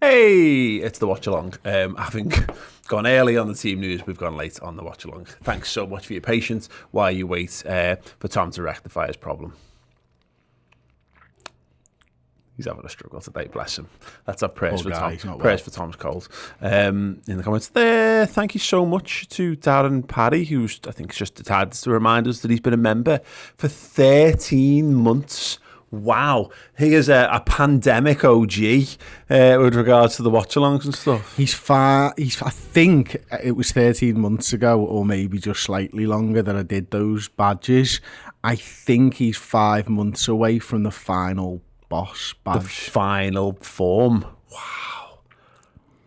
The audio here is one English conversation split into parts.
Hey, it's the Watchalong. Having gone early on the team news, we've gone late on the Watchalong. Thanks so much for your patience while you wait for Tom to rectify his problem. He's having a struggle today, bless him. That's our prayers for Tom. Prayers for Tom's cold. In the comments there, thank you so much to Darren Paddy, who's, I think, just had to remind us that he's been a member for 13 months. Wow, he is a pandemic OG with regards to the watch-alongs and stuff. I think it was 13 months ago, or maybe just slightly longer, that I did those badges. I think he's 5 months away from the final boss badge. The final form. Wow.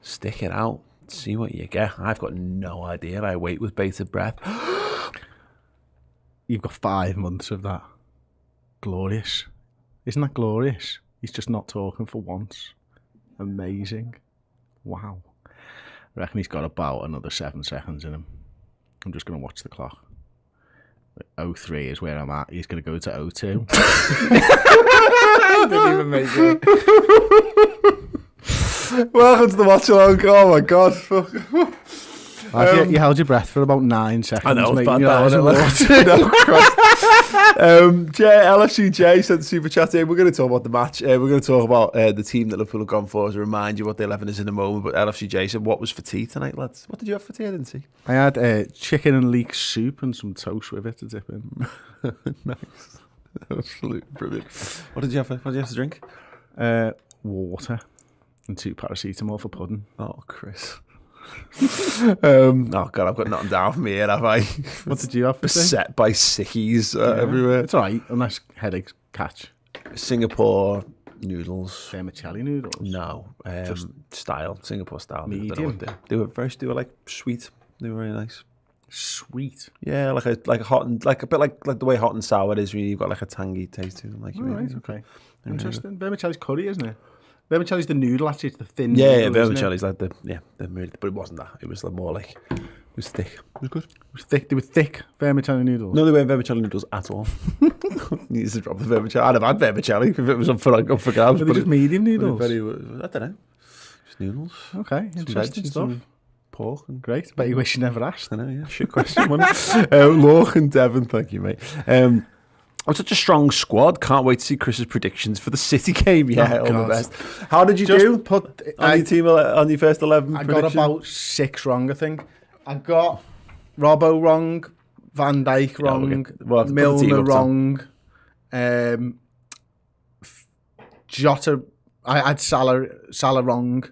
Stick it out. See what you get. I've got no idea. I wait with bated breath. You've got 5 months of that. Glorious. Isn't that glorious? He's just not talking for once. Amazing. Wow. I reckon he's got about another 7 seconds in him. I'm just going to watch the clock. 03 is where I'm at. He's going to go to 02. Didn't even make it. Welcome to the watch-along. Oh my God. You held your breath for about 9 seconds. I know, mate. LFCJ sent the super chat in. We're going to talk about the match. We're going to talk about the team that Liverpool have gone for, to remind you what the 11 is in a moment. But LFCJ said, what was for tea tonight, lads? What did you have for tea? I didn't see. I had chicken and leek soup and some toast with it to dip in. Nice. Absolutely brilliant. What did you have to drink? Water and 2 paracetamol for pudding. Oh, Chris. Oh God, I've got nothing down for me here, have I? What did you have? Beset by sickies everywhere. It's alright, unless headaches catch. Singapore noodles. Vermicelli noodles? No, just style, Singapore style. Medium. They were like sweet. They were very nice. Sweet. Yeah, like a hot and like a bit like the way hot and sour is. When you've got like a tangy taste to them. Like, right, okay. Interesting. Vermicelli's curry, isn't it? Vermicelli's the noodle, actually. It's the thin noodle. Yeah, vermicelli's like but it wasn't that. It was more like, it was thick. It was good. It was thick. They were thick vermicelli noodles. No, they weren't vermicelli noodles at all. Needs to drop the vermicelli. I'd have had vermicelli if it was up for grabs. Were they just medium noodles? I don't know. Just noodles. Okay, interesting stuff. Pork and great. Bet you wish you never asked. I know, yeah. Shit question, wasn't it? Lorch and Devon, thank you, mate. Such a strong squad. Can't wait to see Chris's predictions for the City game. Yeah, all the best. How did you do? Put on your team on your first 11? I got about 6 wrong, I think. I got Robbo wrong, Van Dijk wrong, Milner wrong, Jota. I had Salah wrong,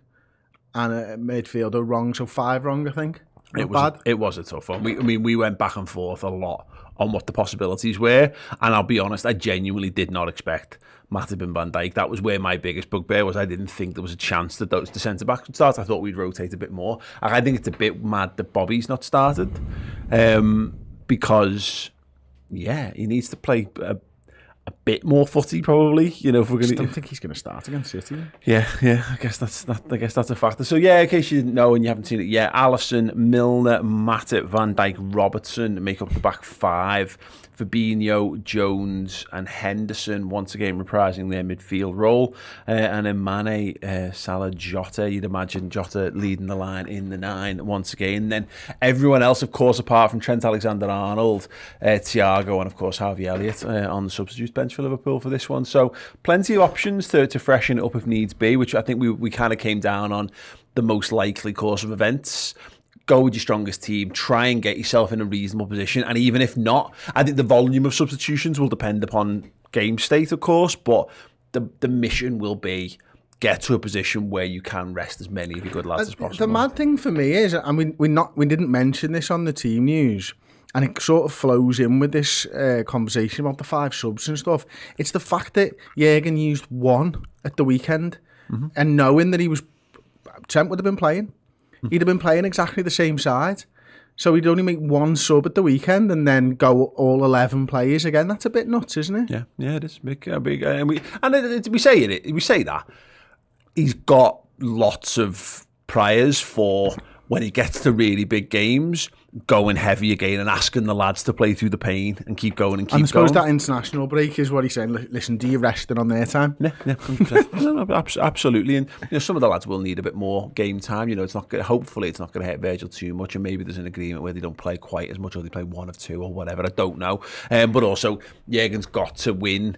and a midfielder wrong. So 5 wrong, I think. It was a tough one. We went back and forth a lot on what the possibilities were, and I'll be honest, I genuinely did not expect Matip and Van Dijk. That was where my biggest bugbear was. I didn't think there was a chance that the centre-backs would start. I thought we'd rotate a bit more. I think it's a bit mad that Bobby's not started, because he needs to play a bit more footy, probably. You know, if we're going to. I don't think he's going to start against City. Yeah. I guess that's a factor. So yeah, in case you didn't know and you haven't seen it yet, Alisson, Milner, Matip, Van Dijk, Robertson make up the back 5. Fabinho, Jones and Henderson once again reprising their midfield role, and then Mane, Salah, Jota. You'd imagine Jota leading the line in the 9 once again. Then everyone else, of course, apart from Trent Alexander-Arnold, Thiago and of course Harvey Elliott on the substitutes bench for Liverpool for this one. So plenty of options to freshen it up if needs be, which I think we kind of came down on the most likely course of events. Go with your strongest team, try and get yourself in a reasonable position, and even if not, I think the volume of substitutions will depend upon game state, of course, but the mission will be get to a position where you can rest as many of your good lads as possible. The mad thing for me is, I mean, we didn't mention this on the team news, and it sort of flows in with this conversation about the 5 subs and stuff. It's the fact that Jurgen used 1 at the weekend, and knowing that Trent would have been playing. He'd have been playing exactly the same side. So he'd only make 1 sub at the weekend and then go all 11 players again. That's a bit nuts, isn't it? Yeah, it is. Big. We say that. He's got lots of priors for when he gets to really big games, going heavy again and asking the lads to play through the pain and keep going and keep going. And I suppose that international break is what he's saying. Listen, do you rest it on their time? Yeah, no, absolutely. And some of the lads will need a bit more game time. It's not gonna, hopefully it's not going to hit Virgil too much, and maybe there's an agreement where they don't play quite as much, or they play one of two or whatever. I don't know. But also, Jurgen's got to win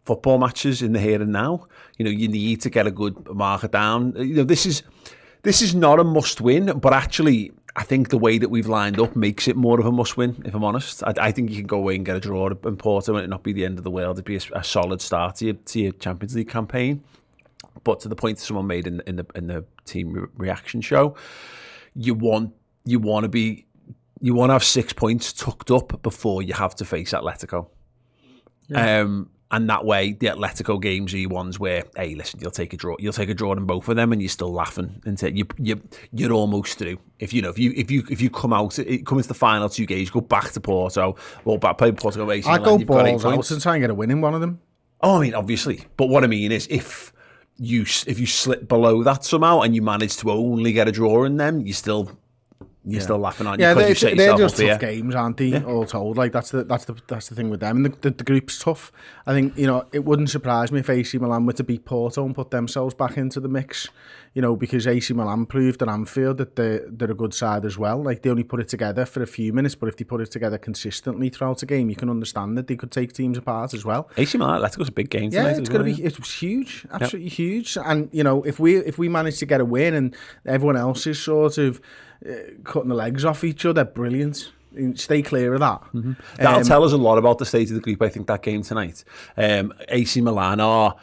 football matches in the here and now. You need to get a good marker down. This is not a must-win, but actually, I think the way that we've lined up makes it more of a must-win, if I'm honest. I think you can go away and get a draw in Porto and it not be the end of the world. It'd be a solid start to your Champions League campaign. But to the point that someone made in the team reaction show, you want to have 6 points tucked up before you have to face Atletico. Yeah. And that way, the Atletico games are your ones where, hey, listen, you'll take a draw in both of them, and you're still laughing and you're almost through. If you come into the final 2 games, go back to Porto, or play Porto, I go balls out and try and get a win in one of them. Oh, I mean, obviously, but what I mean is, if you slip below that somehow and you manage to only get a draw in them, you're still laughing on you. Yeah, they're just tough games, aren't they? Yeah. All told, like that's the thing with them. And the group's tough. I think it wouldn't surprise me if AC Milan were to beat Porto and put themselves back into the mix. Because AC Milan proved at Anfield that they're a good side as well. Like, they only put it together for a few minutes, but if they put it together consistently throughout a game, you can understand that they could take teams apart as well. AC Milan, Atletico's a big game tonight. Yeah, it's going to be. It's huge, absolutely huge. And if we manage to get a win and everyone else is sort of cutting the legs off each other, brilliant. Stay clear of that. Mm-hmm. That'll tell us a lot about the state of the group, I think, that game tonight. AC Milan are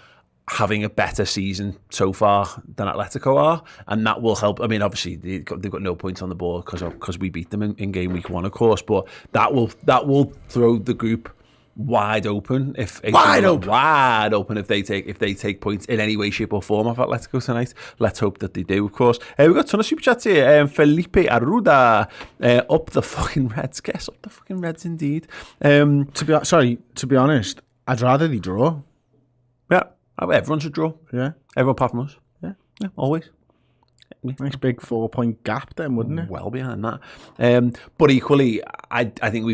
having a better season so far than Atletico are, and that will help. I mean, obviously they've got no points on the board because we beat them in game week 1, of course, but that will throw the group wide open if they take points in any way, shape or form off Atletico tonight. Let's hope that they do, of course. We've got a ton of super chats here. Felipe Arruda, up the fucking Reds. Guess up the fucking Reds indeed. To be honest, I'd rather they draw. Yeah, everyone should draw. Yeah, everyone apart from us. Yeah, always. Nice big 4-point gap then, wouldn't it? Well behind that. But equally, I think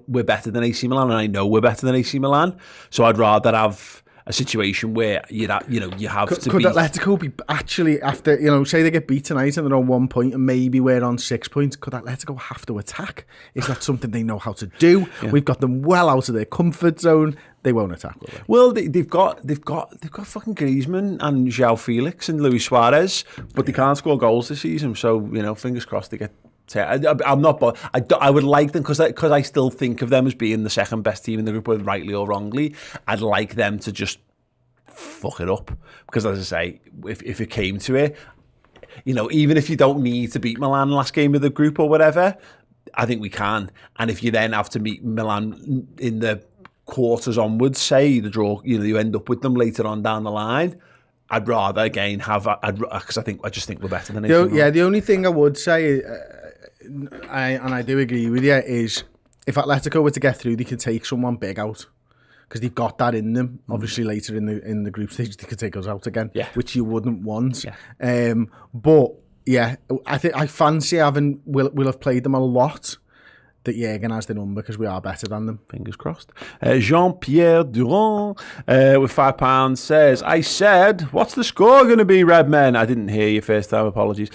we're better than AC Milan, and I know we're better than AC Milan. So I'd rather have a situation where you have to. Could Atletico be actually, after say they get beat tonight and they're on 1 point and maybe we're on 6 points? Could Atletico have to attack? Is that something they know how to do? Yeah. We've got them well out of their comfort zone. They won't attack, will they? Well, they've got fucking Griezmann and João Felix and Luis Suarez, but they can't score goals this season. So fingers crossed they get. I'm not, but I would like them because I still think of them as being the second best team in the group, whether rightly or wrongly. I'd like them to just fuck it up because, as I say, if it came to it, even if you don't need to beat Milan last game of the group or whatever, I think we can. And if you then have to meet Milan in the quarters onwards, say the draw, you end up with them later on down the line, I'd rather again have because I just think we're better than AC Milan. Yeah, the only thing I would say, I do agree with you, is if Atletico were to get through, they could take someone big out because they've got that in them. Obviously, later in the group stage, they could take us out again, which you wouldn't want. Yeah. But yeah, I fancy having we'll have played them a lot. That Jurgen has the number because we are better than them. Fingers crossed. Jean-Pierre Durand with £5 says, I said, what's the score going to be, Redmen? I didn't hear you first time, apologies.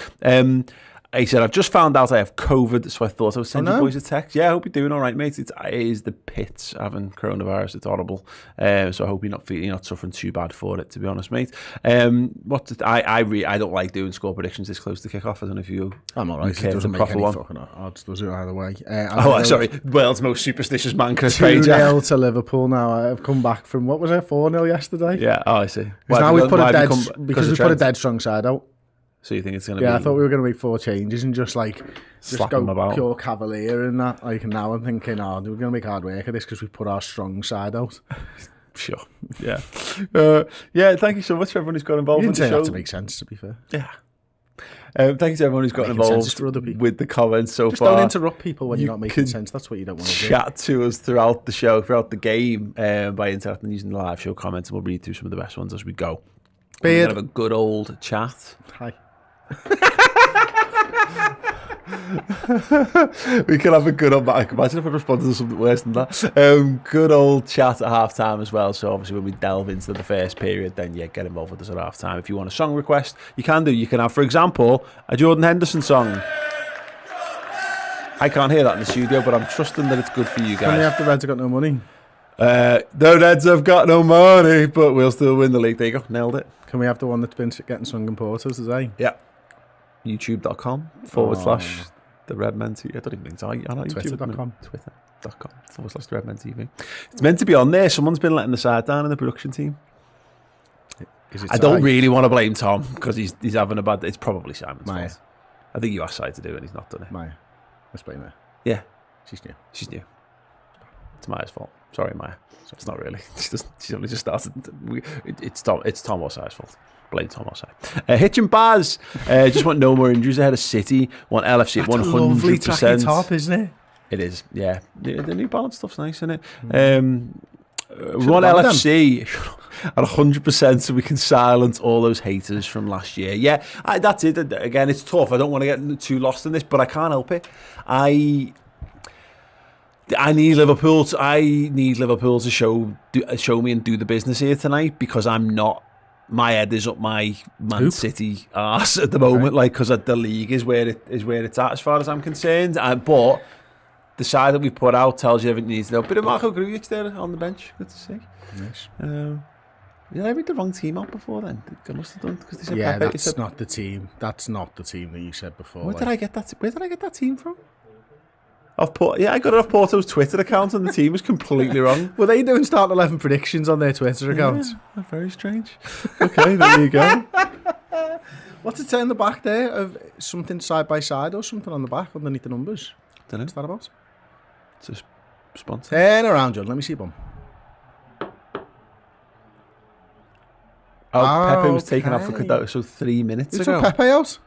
He said, I've just found out I have COVID, so I thought I would send you boys a text. Yeah, I hope you're doing all right, mate. It is the pits having coronavirus. It's horrible. So I hope you're not suffering too bad for it, to be honest, mate. I don't like doing score predictions this close to kick-off. I don't know if you I'm all right. It doesn't make any fucking odds, does it, either way? Sorry. World's most superstitious man, Chris 2-0 to Liverpool now. I've come back from, what was it, 4-0 yesterday? Yeah, I see. Now we've put a dead strong side out. So you think it's going to be... Yeah, I thought we were going to make 4 changes and just slap them about. Pure cavalier and that. Now I'm thinking, we're going to make hard work of this because we put our strong side out. Sure. Yeah. Thank you so much for everyone who's got involved in the show. You didn't say that to make sense, to be fair. Yeah. Thank you to everyone who's got involved with the comments so far. Don't interrupt people when you're not making sense. That's what you don't want to do. Chat to us throughout the show, throughout the game, by interacting using the live show comments, and we'll read through some of the best ones as we go. We're going to have a good old chat. Hi. We can have a good old... Imagine if I responded to something worse than that. Good old chat at half-time as well. So obviously when we delve into the first period, then yeah, get involved with us at half-time. If you want a song request, you can do. You can have, for example, a Jordan Henderson song. I can't hear that in the studio, but I'm trusting that it's good for you guys. Can we have the Reds have got no money? The Reds have got no money, but we'll still win the league. There you go. Nailed it. Can we have the one that's been getting sung in Porto today? Yeah. YouTube.com / the Redmen TV. I don't even think it's on Twitter.com. Twitter.com / the Redmen TV. It's meant to be on there. Someone's been letting the side down in the production team. I don't really want to blame Tom because he's having a bad day. It's probably Simon's fault. I think you asked Si to do it and he's not done it. Maya. Let's blame her. Yeah. She's new. It's Maya's fault. Sorry, Maya. It's not really. She's only just started. It's Tom or Si's fault. Blame Tom or Si. Hitch and Baz just want no more injuries ahead of City. Want LFC at 100%. That's a lovely tacky top, isn't it? It is, yeah. The New Balance stuff's nice, isn't it? We want LFC at 100% so we can silence all those haters from last year. Yeah, that's it. Again, it's tough. I don't want to get too lost in this, but I can't help it. I need Liverpool. I need Liverpool to show me and do the business here tonight because I'm not. My head is up my Man City arse at the moment, like because the league is where it's at as far as I'm concerned. But the side that we put out tells you everything you need to know. Bit of Marco Grujic there on the bench. Good to see. Nice. Did I read the wrong team out before then? I must have done because they said Pepe. That's not the team. That's not the team that you said before. Where did I get that team from? I got it off Porto's Twitter account and the team was completely wrong. Were they doing start 11 predictions on their Twitter account? Yeah, very strange. Okay, there you go. What's it say in the back there? Of something side by side or something on the back underneath the numbers? Don't know. What's that about? It's a sponsor. Turn around, John. Let me see one. Pepe was taken out for Cadogo, so 3 minutes ago. You took Pepe out?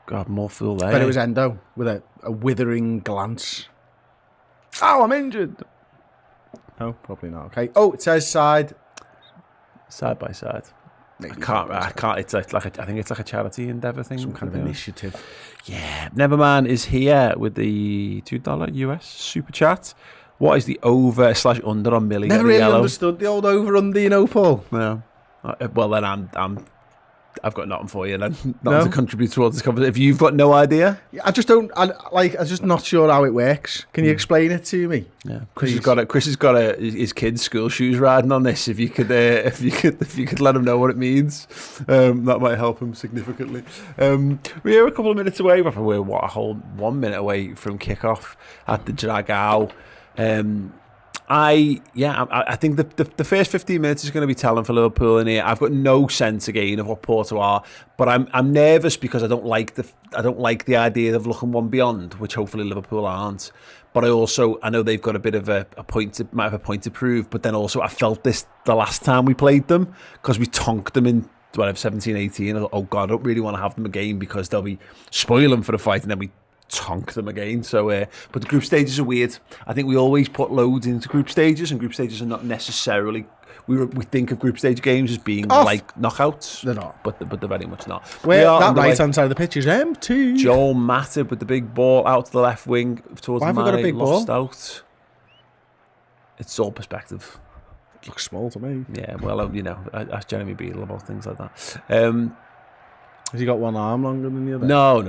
God, more fool there. But it was Endo with a withering glance. Oh, I'm injured. No, probably not. Okay. Oh, it says side by side. I can't. It's like I think it's like a charity endeavour thing. Some kind of initiative. Yeah. Neverman is here with the $2 US super chat. What is the over / under on Millie? Never really understood the old over under, you know, Paul. No. Well, then I've got nothing for you. Then nothing to contribute towards this conversation. If you've got no idea, I just don't. I'm just not sure how it works. Can you explain it to me? Yeah, Chris has got his kids' school shoes riding on this. If you could let him know what it means, that might help him significantly. We're a couple of minutes away. We're a whole 1 minute away from kickoff at the Dragao. I think the first 15 minutes is going to be telling for Liverpool in here. I've got no sense again of what Porto are, but I'm nervous because I don't like the idea of looking one beyond, which hopefully Liverpool aren't. But I know they've got a bit of a point to prove. But then also I felt this the last time we played them because we tonked them in 17, 18. I thought, oh God, I don't really want to have them again because they'll be spoiling for the fight, and then we tonk them again. So but the group stages are weird. I think we always put loads into group stages, and group stages are not necessarily, we think of group stage games as being like knockouts. They're not, but they're very much not. That right hand side of the pitch is empty. Joel Matip with the big ball out to the left wing towards Why the have we got a big lost ball? Out. It's all perspective. It looks small to me. Yeah, well, ask Jeremy Beadle about things like that. Has he got one arm longer than the other? No.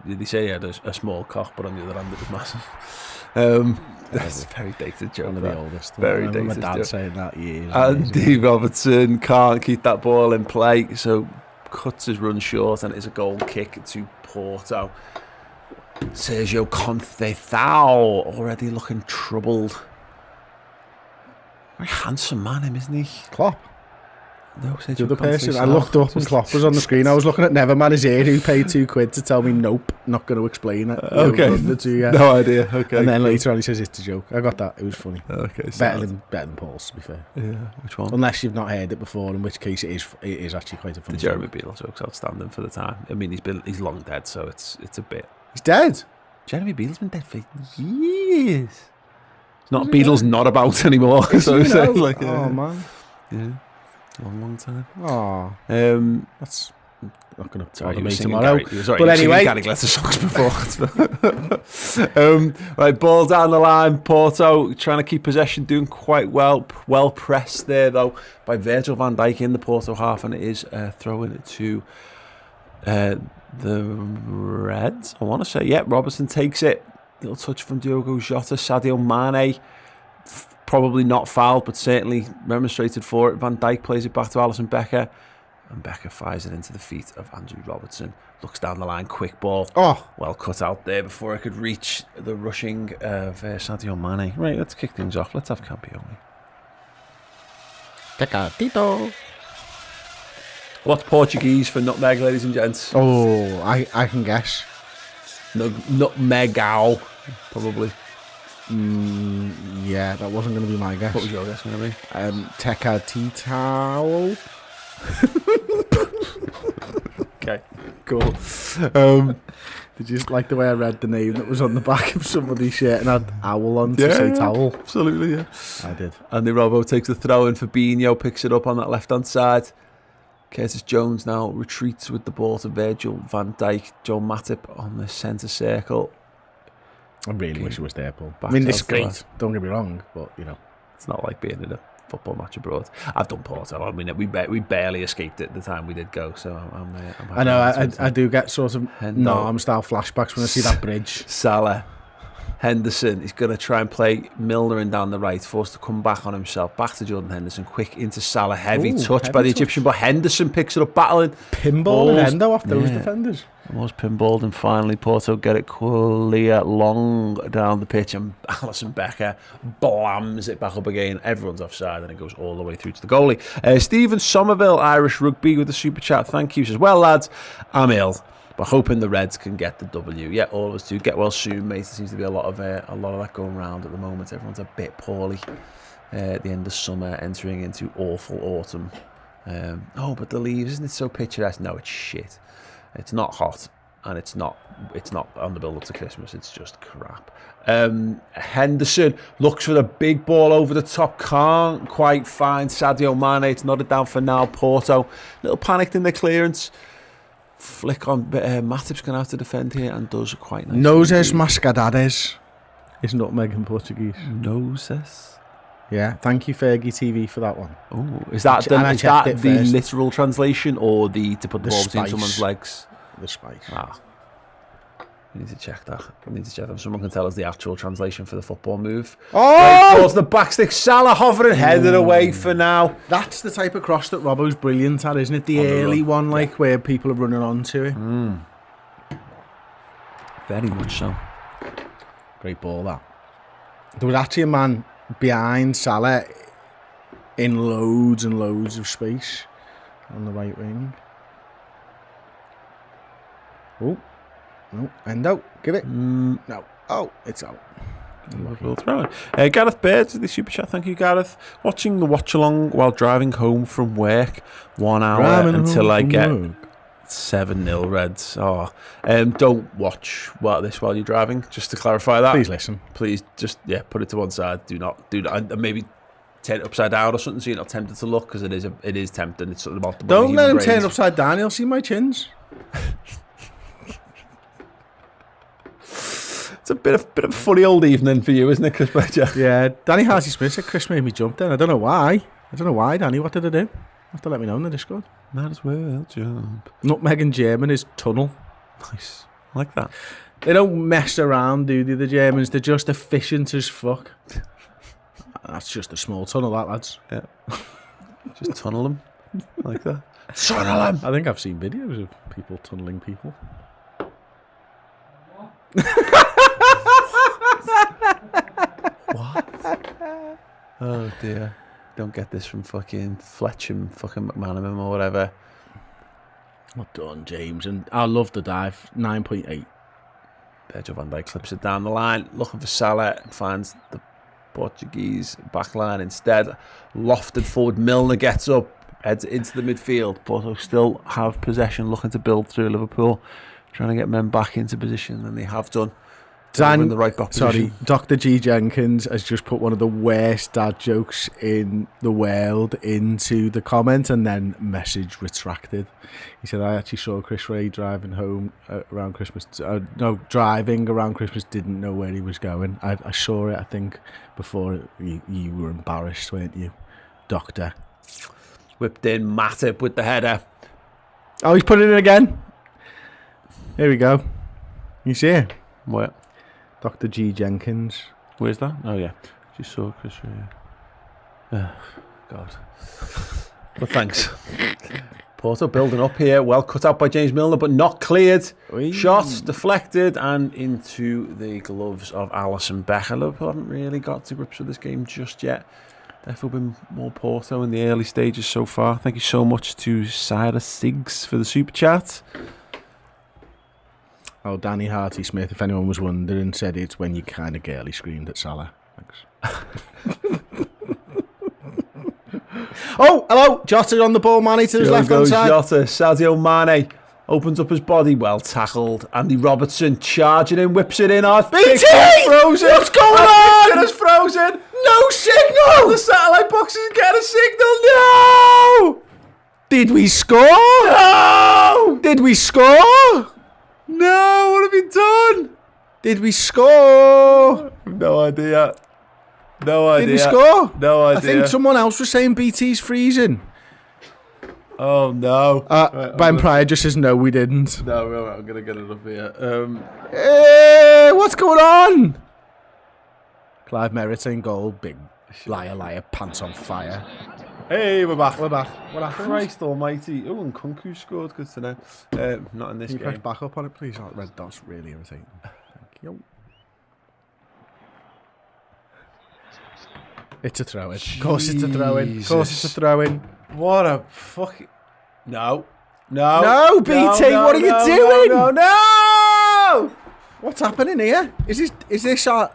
They say he had a small cock, but on the other hand, it was massive. That's a very dated joke. One of the oldest. Very dated my dad joke. saying that years. Andy Robertson can't keep that ball in play, so cuts his run short, and it's a goal kick to Porto. Sergio Conceição already looking troubled. Very handsome man, him, isn't he? Klopp. No, the other person. I looked up and Klopp was on the screen. I was looking at Neverman is here, who paid £2 to tell me nope, not going to explain it. Okay, no idea. Okay, and then later on he says it's a joke. I got that. It was funny. Okay, better than Paul's, to be fair. Yeah, which one? Unless you've not heard it before, in which case it is actually quite a funny. The Jeremy Beadle joke's outstanding for the time. I mean, he's long dead, so it's a bit. He's dead. Jeremy Beadle's been dead for years. It's not Beadle's not about anymore. So it's like, oh man. Yeah. Long time. Oh, that's not going to Sorry, bother you me were singing tomorrow. But anyway, Gary Glitter songs before. Right, ball down the line. Porto trying to keep possession, doing quite well. Well pressed there though by Virgil van Dijk in the Porto half, and it is throwing it to the Reds. I want to say, Robertson takes it. Little touch from Diogo Jota. Sadio Mane, probably not fouled, but certainly remonstrated for it. Van Dijk plays it back to Alisson Becker. And Becker fires it into the feet of Andrew Robertson. Looks down the line, quick ball. Oh, well cut out there before I could reach the rushing of Sadio Mane. Right, let's kick things off. Let's have Campione. Tecatito. What's Portuguese for nutmeg, ladies and gents? Oh, I can guess. Nutmegao, probably. Yeah, that wasn't going to be my guess. What was your guess going to be? Tecatito. Okay, cool. Did you like the way I read the name that was on the back of somebody's shirt and had owl on to say towel? Absolutely, yeah. I did. Andy Robbo takes the throw in. Fabinho picks it up on that left-hand side. Curtis Jones now retreats with the ball to Virgil van Dijk. Joe Matip on the centre circle. I really wish it was there, Paul. I mean, it's great. Don't get me wrong, but, you know. It's not like being in a football match abroad. I've done Porto. I mean, we barely escaped it the time we did go, so I'm I know, I do get sort of Narm-style flashbacks when I see that bridge. Salah. Henderson is going to try and play Milner in down the right, forced to come back on himself. Back to Jordan Henderson, quick into Salah. Heavy touch by the Egyptian, but Henderson picks it up, battling. Pinball and Endo off those defenders. Almost pinballed, and finally Porto get it clear long down the pitch, and Alisson Becker blams it back up again. Everyone's offside, and it goes all the way through to the goalie. Stephen Somerville, Irish Rugby, with the super chat. Thank you. Says, well, lads, I'm ill, but hoping the Reds can get the W. Yeah, all of us do. Get well soon, mate. There seems to be a lot of that going around at the moment. Everyone's a bit poorly at the end of summer, entering into awful autumn. But the leaves, isn't it so picturesque? No, it's shit. It's not hot, and it's not on the build up to Christmas. It's just crap. Henderson looks for the big ball over the top. Can't quite find Sadio Mane. It's nodded down for now. Porto, little panicked in the clearance. Flick on, but Matip's going to have to defend here, and does quite nicely. Noses mascadades is nutmeg in Portuguese. Noses. Yeah, thank you Fergie TV for that one. Oh, is that the literal translation, or to put the ball between someone's legs? The spice. We need to check that. Someone can tell us the actual translation for the football move. Oh! Towards the back stick. Salah hovering, headed away for now. That's the type of cross that Robbo's brilliant at, isn't it? The early one, where people are running onto it. Very much so. Great ball, that. There was actually a man behind Salah in loads and loads of space on the right wing. Oh, no, end out. Give it. No. Oh, it's out. We'll throw it. Gareth Baird to the super chat. Thank you, Gareth. Watching the watch-along while driving home from work. 1 hour until I get 7-0 Reds. Don't watch this while you're driving, just to clarify that. Please listen. Please just put it to one side. Do not and maybe turn it upside down or something so you're not tempted to look, because it is tempting. It's something about the Don't let him turn it upside down, he'll see my chins. It's a bit of a funny old evening for you, isn't it, Chris Badger? Yeah, Danny Harty Smith said Chris made me jump then. I don't know why, Danny. What did I do? You have to let me know in the Discord. Might as well jump. Nutmeg in German is tunnel. Nice. I like that. They don't mess around, do they, the Germans? They're just efficient as fuck. That's just a small tunnel, that, lads. Yeah. Just tunnel them. Like that. Tunnel them! I think I've seen videos of people tunneling people. What? Oh dear. Don't get this from fucking Fletch and fucking McManaman or whatever. Well done, James. And I love the dive. 9.8. Virgil van Dijk clips it down the line, looking for Salah, and finds the Portuguese backline instead. Lofted forward, Milner gets up, heads into the midfield. Porto still have possession, looking to build through Liverpool, trying to get men back into position, and they have done. in the right back position. Sorry, Dr. G Jenkins has just put one of the worst dad jokes in the world into the comment and then message retracted. He said, I actually saw Chris Ray driving home around Christmas. Driving around Christmas, didn't know where he was going. I saw it, I think, before you were embarrassed, weren't you, Doctor? Whipped in Matip with the header. Oh, he's put it in again. Here we go. You see it? What? Dr. G Jenkins. Where's that? Oh yeah, just saw Chris Ray. Oh, God. Well, thanks. Porto building up here. Well cut out by James Milner, but not cleared. Oy. Shot deflected and into the gloves of Alisson Becker. Liverpool haven't really got to grips with this game just yet. Definitely been more Porto in the early stages so far. Thank you so much to Cyrus Siggs for the super chat. Oh, Danny Harty Smith, if anyone was wondering, said it's when you kind of girly screamed at Salah. Thanks. Oh, hello! Jota on the ball, Manny to his left-hand side. Jota, Sadio Mane opens up his body, well tackled. Andy Robertson charging in, whips it in. BT! Frozen. What's going on? It is frozen. No signal! The satellite box isn't getting a signal. No! Did we score? No! Did we score? No, what have you done? Did we score? No idea. No idea. Did we score? No idea. I think someone else was saying BT's freezing. Oh, no. Ben Pryor just says, no, we didn't. No, I'm going to get it up here. Hey, what's going on? Clive Merritt in goal. Big liar, pants on fire. Hey, we're back. What happened? Christ almighty. Oh, and Kunku scored. Good to know. Not in this Can you game. press back up on it, please? Oh, red dot's really irritating. Thank you. It's a throw-in. Of course it's a throw-in. Of course it's a throw-in. What a fucking... No, BT, what are you doing? No! What's happening here? Is this our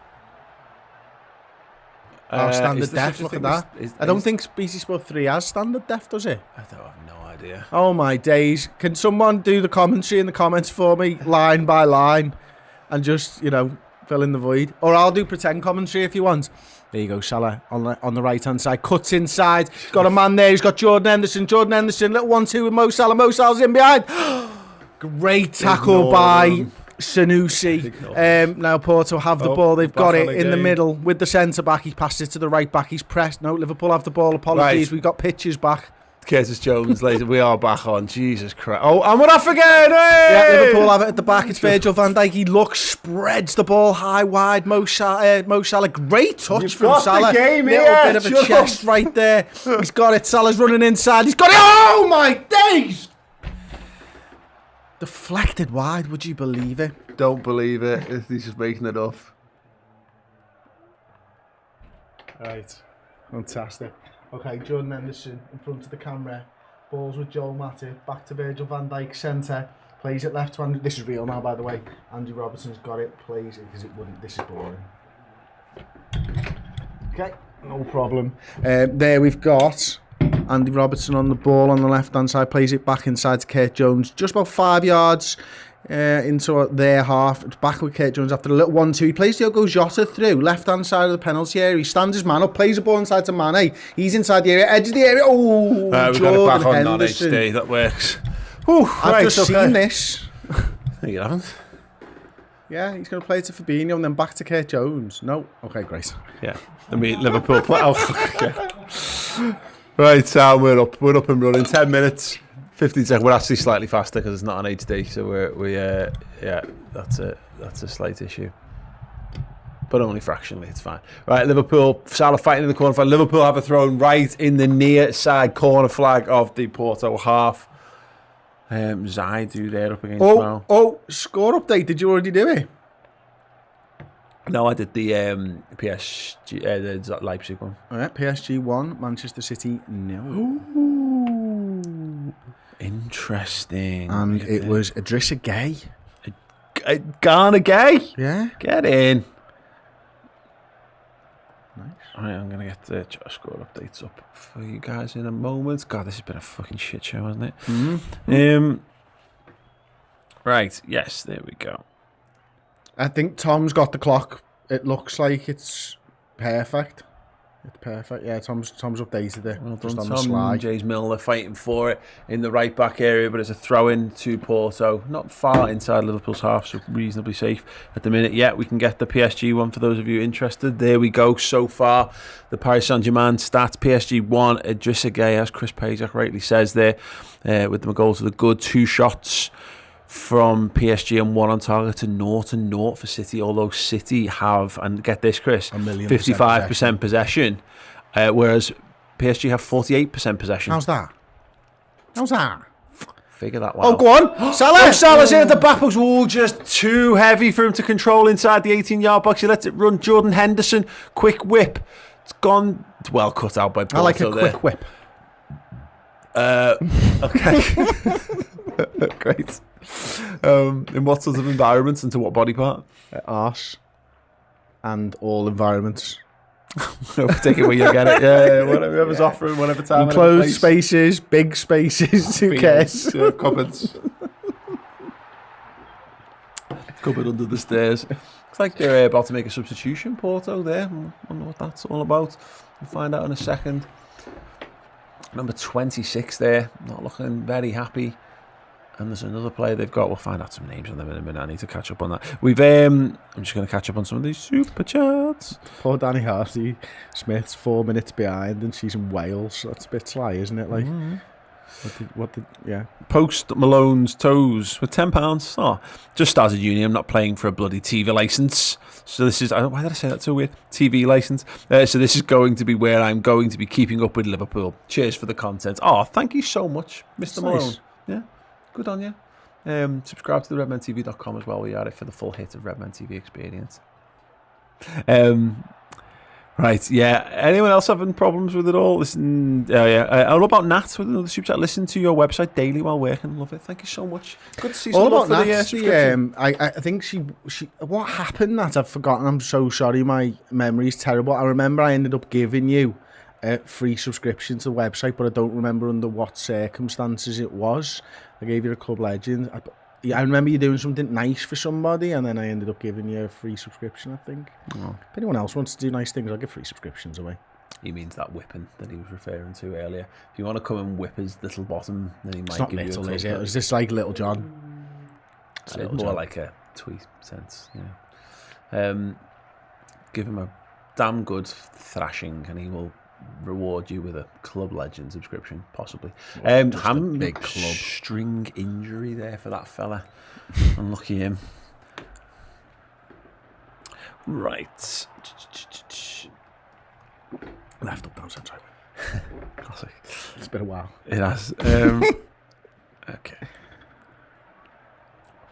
standard def? Look at that. I don't think BT Sport 3 has standard def, does it? I don't have no idea. Oh my days. Can someone do the commentary in the comments for me, line by line, and just, fill in the void? Or I'll do pretend commentary if you want. There you go, Salah on the right-hand side. Cuts inside. Got a man there. He's got Jordan Henderson. Little 1-2 with Mo Salah. Mo Salah's in behind. Great tackle by Sanusi. Now Porto have the ball. They've got it in the middle with the centre-back. He passed it to the right-back. He's pressed. No, Liverpool have the ball. Apologies. Right. We've got pitches back. Curtis Jones later. We are back on. Jesus Christ. Oh, and we're off again. Hey! Yeah, Liverpool have it at the back. It's Virgil van Dijk. He looks, spreads the ball high, wide. Mo Salah. Great touch You've from got Salah. The game Little here. bit of a chest right there. He's got it. Salah's running inside. He's got it. Oh, my days! Deflected wide. Would you believe it? Don't believe it. He's just making it up. Right. Fantastic. Okay, Jordan Henderson in front of the camera. Balls with Joel Matip. Back to Virgil van Dijk, centre. Plays it left to Andy. This is real now, by the way. Andy Robertson's got it. Plays it because it wouldn't. This is boring. Okay, no problem. There we've got Andy Robertson on the ball on the left-hand side. Plays it back inside to Kurt Jones. Just about 5 yards into their half. It's back with Kurt Jones after a little 1-2. He plays Diogo Jota through left-hand side of the penalty area. He stands his man up, plays the ball inside to Mane. He's inside the area, edge of the area. Oh, we've got it back on non-HD. That works. I've just seen this. No, you haven't. Yeah, he's going to play it to Fabinho and then back to Kurt Jones. No? Okay, great. Yeah. I mean, Liverpool play. Oh, yeah. Right, so we're up and running. 10 minutes. 15 seconds. We're actually slightly faster because it's not on HD, so yeah, that's a slight issue, but only fractionally. It's fine. Right, Liverpool. Salah fighting in the corner flag. Liverpool have a throw right in the near side corner flag of the Porto half. Zaidu there up against Mo. Oh, score update. Did you already do it? No, I did the PSG, the Leipzig one. All right, PSG 1, Manchester City 0. Ooh, interesting. And it was Idrissa Gueye. Ghana Gay? Yeah. Get in. Nice. Alright, I'm going to get the score updates up for you guys in a moment. God, this has been a fucking shit show, hasn't it? Mm-hmm. Right, yes, there we go. I think Tom's got the clock. It looks like it's perfect. It's perfect. Yeah, Tom's updated it. Well just done, on the Tom. slide. James Milner fighting for it in the right back area, but it's a throw in to Porto. Not far inside Liverpool's half, so reasonably safe at the minute. Yeah, we can get the PSG one for those of you interested. There we go. So far, the Paris Saint-Germain stats: PSG 1, Idrissa Gueye, as Chris Pajak rightly says there, with the goal to the good. 2 shots from PSG and 1 on target to 0 for City, although City have, and get this, Chris, 55% possession, whereas PSG have 48% possession. How's that? Figure that one out. out. Go on, Salah! Oh, Salah's in at the back post. Oh, just too heavy for him to control inside the 18-yard box. He lets it run. Jordan Henderson, quick whip. It's gone well cut out by Porto. I like a quick whip. Okay. Great. In what sort of environments and to what body part? Arse. And all environments. Take it where you get it. Yeah, whatever's offering, whatever time. Enclosed spaces, big spaces, who cares? Cupboards. Cupboard under the stairs. Looks like they're about to make a substitution, Porto, there. I wonder what that's all about. We'll find out in a second. Number 26 there, not looking very happy. And there's another player they've got. We'll find out some names on them in a minute. I need to catch up on that. I'm just going to catch up on some of these super chats. Poor Danny Harty Smith's 4 minutes behind and she's in Wales. That's a bit sly, isn't it? Like, yeah. Post Malone's toes with £10. Oh, just started uni. I'm not playing for a bloody TV license. So this is, why did I say that so weird? TV license. So this is going to be where I'm going to be keeping up with Liverpool. Cheers for the content. Oh, thank you so much, Mr. Malone. Nice. Yeah. Good on you. Subscribe to the redmentv.com as well. We are it for the full hit of Redmen TV experience. Right, yeah. Anyone else having problems with it all? Listen, all about Nat with another super chat. Listen to your website daily while working. Love it. Thank you so much. Good to see all some about love for Nat. I think she. What happened? That I've forgotten. I'm so sorry. My memory's terrible. I remember I ended up giving you a free subscription to the website, but I don't remember under what circumstances it was. I gave you a Club Legend. I remember you doing something nice for somebody, and then I ended up giving you a free subscription, I think. Oh. If anyone else wants to do nice things, I'll give free subscriptions away. He means that whipping that he was referring to earlier. If you want to come and whip his little bottom, then he might give you a club. Is it? Is this like Little John? It's more John. Like a tweet sense, yeah. Give him a damn good thrashing, and he will reward you with a Club Legend subscription, possibly. Big club. String injury there for that fella. Unlucky him. Right. Left, up, down, centre. Classic. It's been a while. It has. Okay.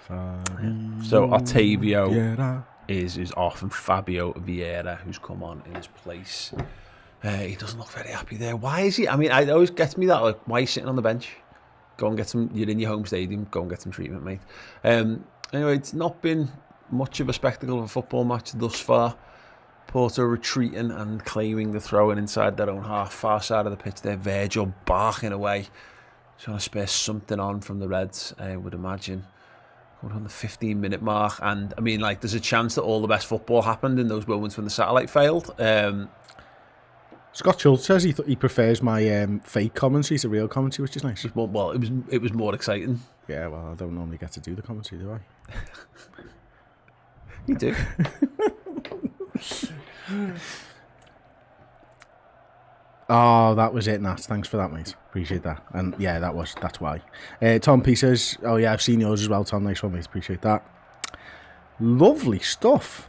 So Ottavio is off, and Fabio Vieira, who's come on in his place. He doesn't look very happy there. Why is he? I mean, it always gets me that, like, why are you sitting on the bench? Go and get some, you're in your home stadium, go and get some treatment, mate. Anyway, it's not been much of a spectacle of a football match thus far. Porto retreating and claiming the throw-in inside their own half, far side of the pitch there. Virgil barking away, trying to spare something on from the Reds, I would imagine. Going on the 15-minute mark, and I mean, like, there's a chance that all the best football happened in those moments when the satellite failed. Scott Schultz says he prefers my fake commentary to real commentary, which is nice. Well, it was more exciting. Yeah, well, I don't normally get to do the commentary, do I? You do. Oh, that was it, Nat. Thanks for that, mate. Appreciate that. And yeah, that's why. Tom P says, oh yeah, I've seen yours as well, Tom. Nice one, mate. Appreciate that. Lovely stuff.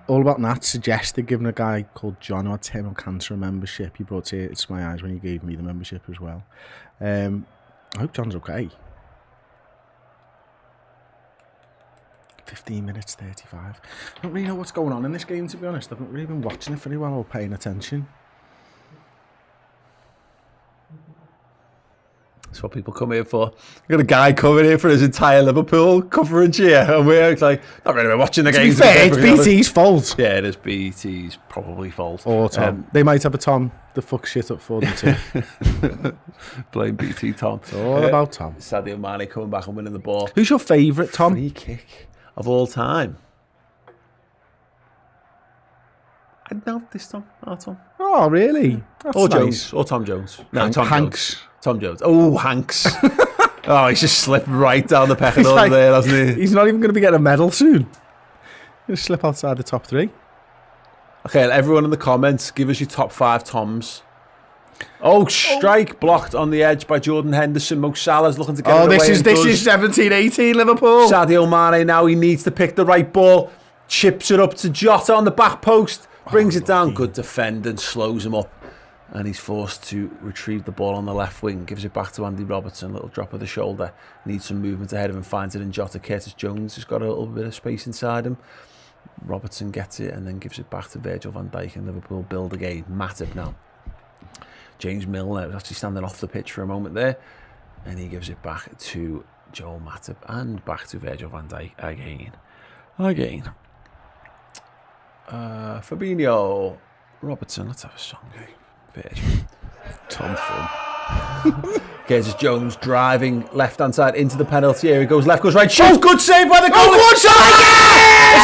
All About Nat suggested giving a guy called John who had terminal cancer a membership. He brought tears to my eyes when he gave me the membership as well. I hope John's okay. 15 minutes 35. I don't really know what's going on in this game, to be honest. I've not really been watching it very well or paying attention. That's what people come here for. We've got a guy coming here for his entire Liverpool coverage here, and we're like, not really watching the game. To be fair, it's BT's fault. Yeah, it is BT's probably fault. Or Tom. They might have a Tom that fucks shit up for them too. Blame BT Tom. It's all about Tom. Sadio Mane coming back and winning the ball. Who's your favourite Tom? Free kick. of all time. I know this Tom. Oh, Tom. Oh, really? That's Or nice. Jones. Or Tom Jones. No, Tom Hanks. Jones. Tom Jones. Oh, Hanks. Oh, he's just slipped right down the pecking order there, hasn't he? He's not even going to be getting a medal soon. He'll slip outside the top 3. Okay, everyone in the comments, give us your top 5 Toms. Oh, strike blocked on the edge by Jordan Henderson. Mo Salah's looking to get it away. This is 17-18 Liverpool. Sadio Mane now, he needs to pick the right ball. Chips it up to Jota on the back post. Brings it down. Good defending, slows him up. And he's forced to retrieve the ball on the left wing. Gives it back to Andy Robertson. Little drop of the shoulder. Needs some movement ahead of him. Finds it in Jota. Curtis Jones has got a little bit of space inside him. Robertson gets it and then gives it back to Virgil van Dijk, and Liverpool build again. Matip now. James Milner was actually standing off the pitch for a moment there, and he gives it back to Joel Matip and back to Virgil van Dijk again. Fabinho, Robertson. Let's have a song. Virgil. Tom Thumb. Curtis Jones driving left hand side into the penalty area. Goes left, goes right. Shoots. Good save by the goal. Is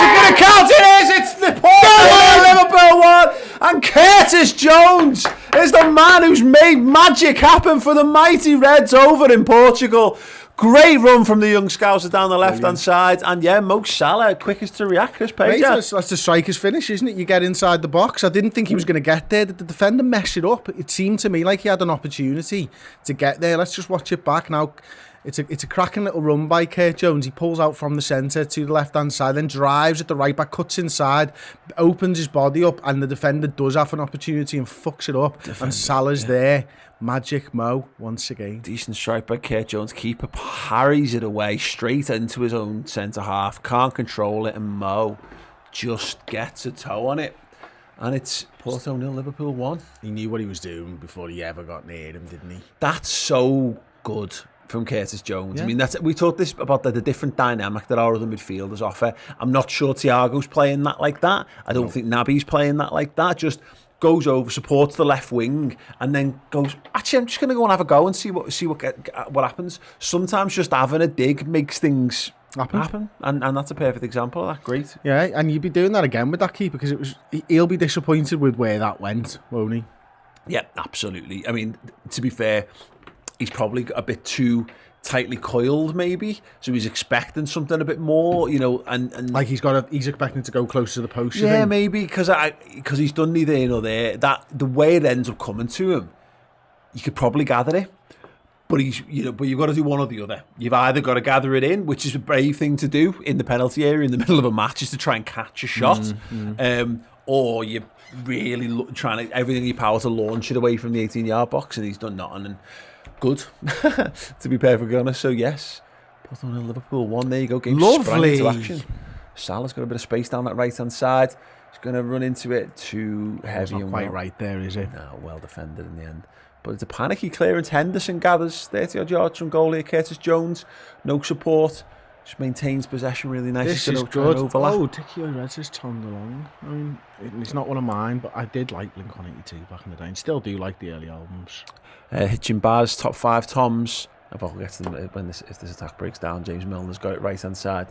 it going to count? It is. It's the Porto Liverpool 1. And Curtis Jones is the man who's made magic happen for the mighty Reds over in Portugal. Great run from the young scouser down the left-hand side. And yeah, Mo Salah, quickest to react, Chris Page. That's the striker's finish, isn't it? You get inside the box. I didn't think he was going to get there. The defender messed it up. It seemed to me like he had an opportunity to get there. Let's just watch it back now. It's a cracking little run by Kurt Jones. He pulls out from the centre to the left-hand side, then drives at the right back, cuts inside, opens his body up, and the defender does have an opportunity and fucks it up. And Salah's there. Magic Mo once again. Decent strike by Kurt Jones. Keeper parries it away straight into his own centre half. Can't control it, and Mo just gets a toe on it. And it's Porto 0, Liverpool 1. He knew what he was doing before he ever got near him, didn't he? That's so good from Curtis Jones. Yeah. I mean, we talked this about the different dynamic that our other midfielders offer. I'm not sure Thiago's playing that like that. I don't think Naby's playing that like that. Just goes over, supports the left wing, and then goes, actually, I'm just going to go and have a go and see what happens. Sometimes just having a dig makes things happen. And that's a perfect example of that. Great. Yeah, and you'd be doing that again with that keeper, because he'll be disappointed with where that went, won't he? Yeah, absolutely. I mean, to be fair, he's probably a bit too tightly coiled, maybe, so he's expecting something a bit more, and like he's expecting to go close to the post. Yeah, maybe because he's done neither here nor there. That the way it ends up coming to him, you could probably gather it, but but you've got to do one or the other. You've either got to gather it in, which is a brave thing to do in the penalty area in the middle of a match, is to try and catch a shot, or you're really trying everything in your power to launch it away from the 18-yard box, and he's done nothing. And good, to be perfectly honest. So yes, Porto 0, Liverpool 1. There you go. Game sprang into action. Salah's got a bit of space down that right hand side. He's going to run into it too heavy. Not quite right there, is it? No, well defended in the end. But it's a panicky clearance. Henderson gathers 30 odd yards from goal here. Curtis Jones, no support. Just maintains possession really nicely. This is good. Oh, Dickie Reds is tongued along. I mean, it's not one of mine, but I did like Blink-182 back in the day, and still do like the early albums. Hitchin Baz, top 5 Toms. I'll get to them if this attack breaks down. James Milner's got it right hand side.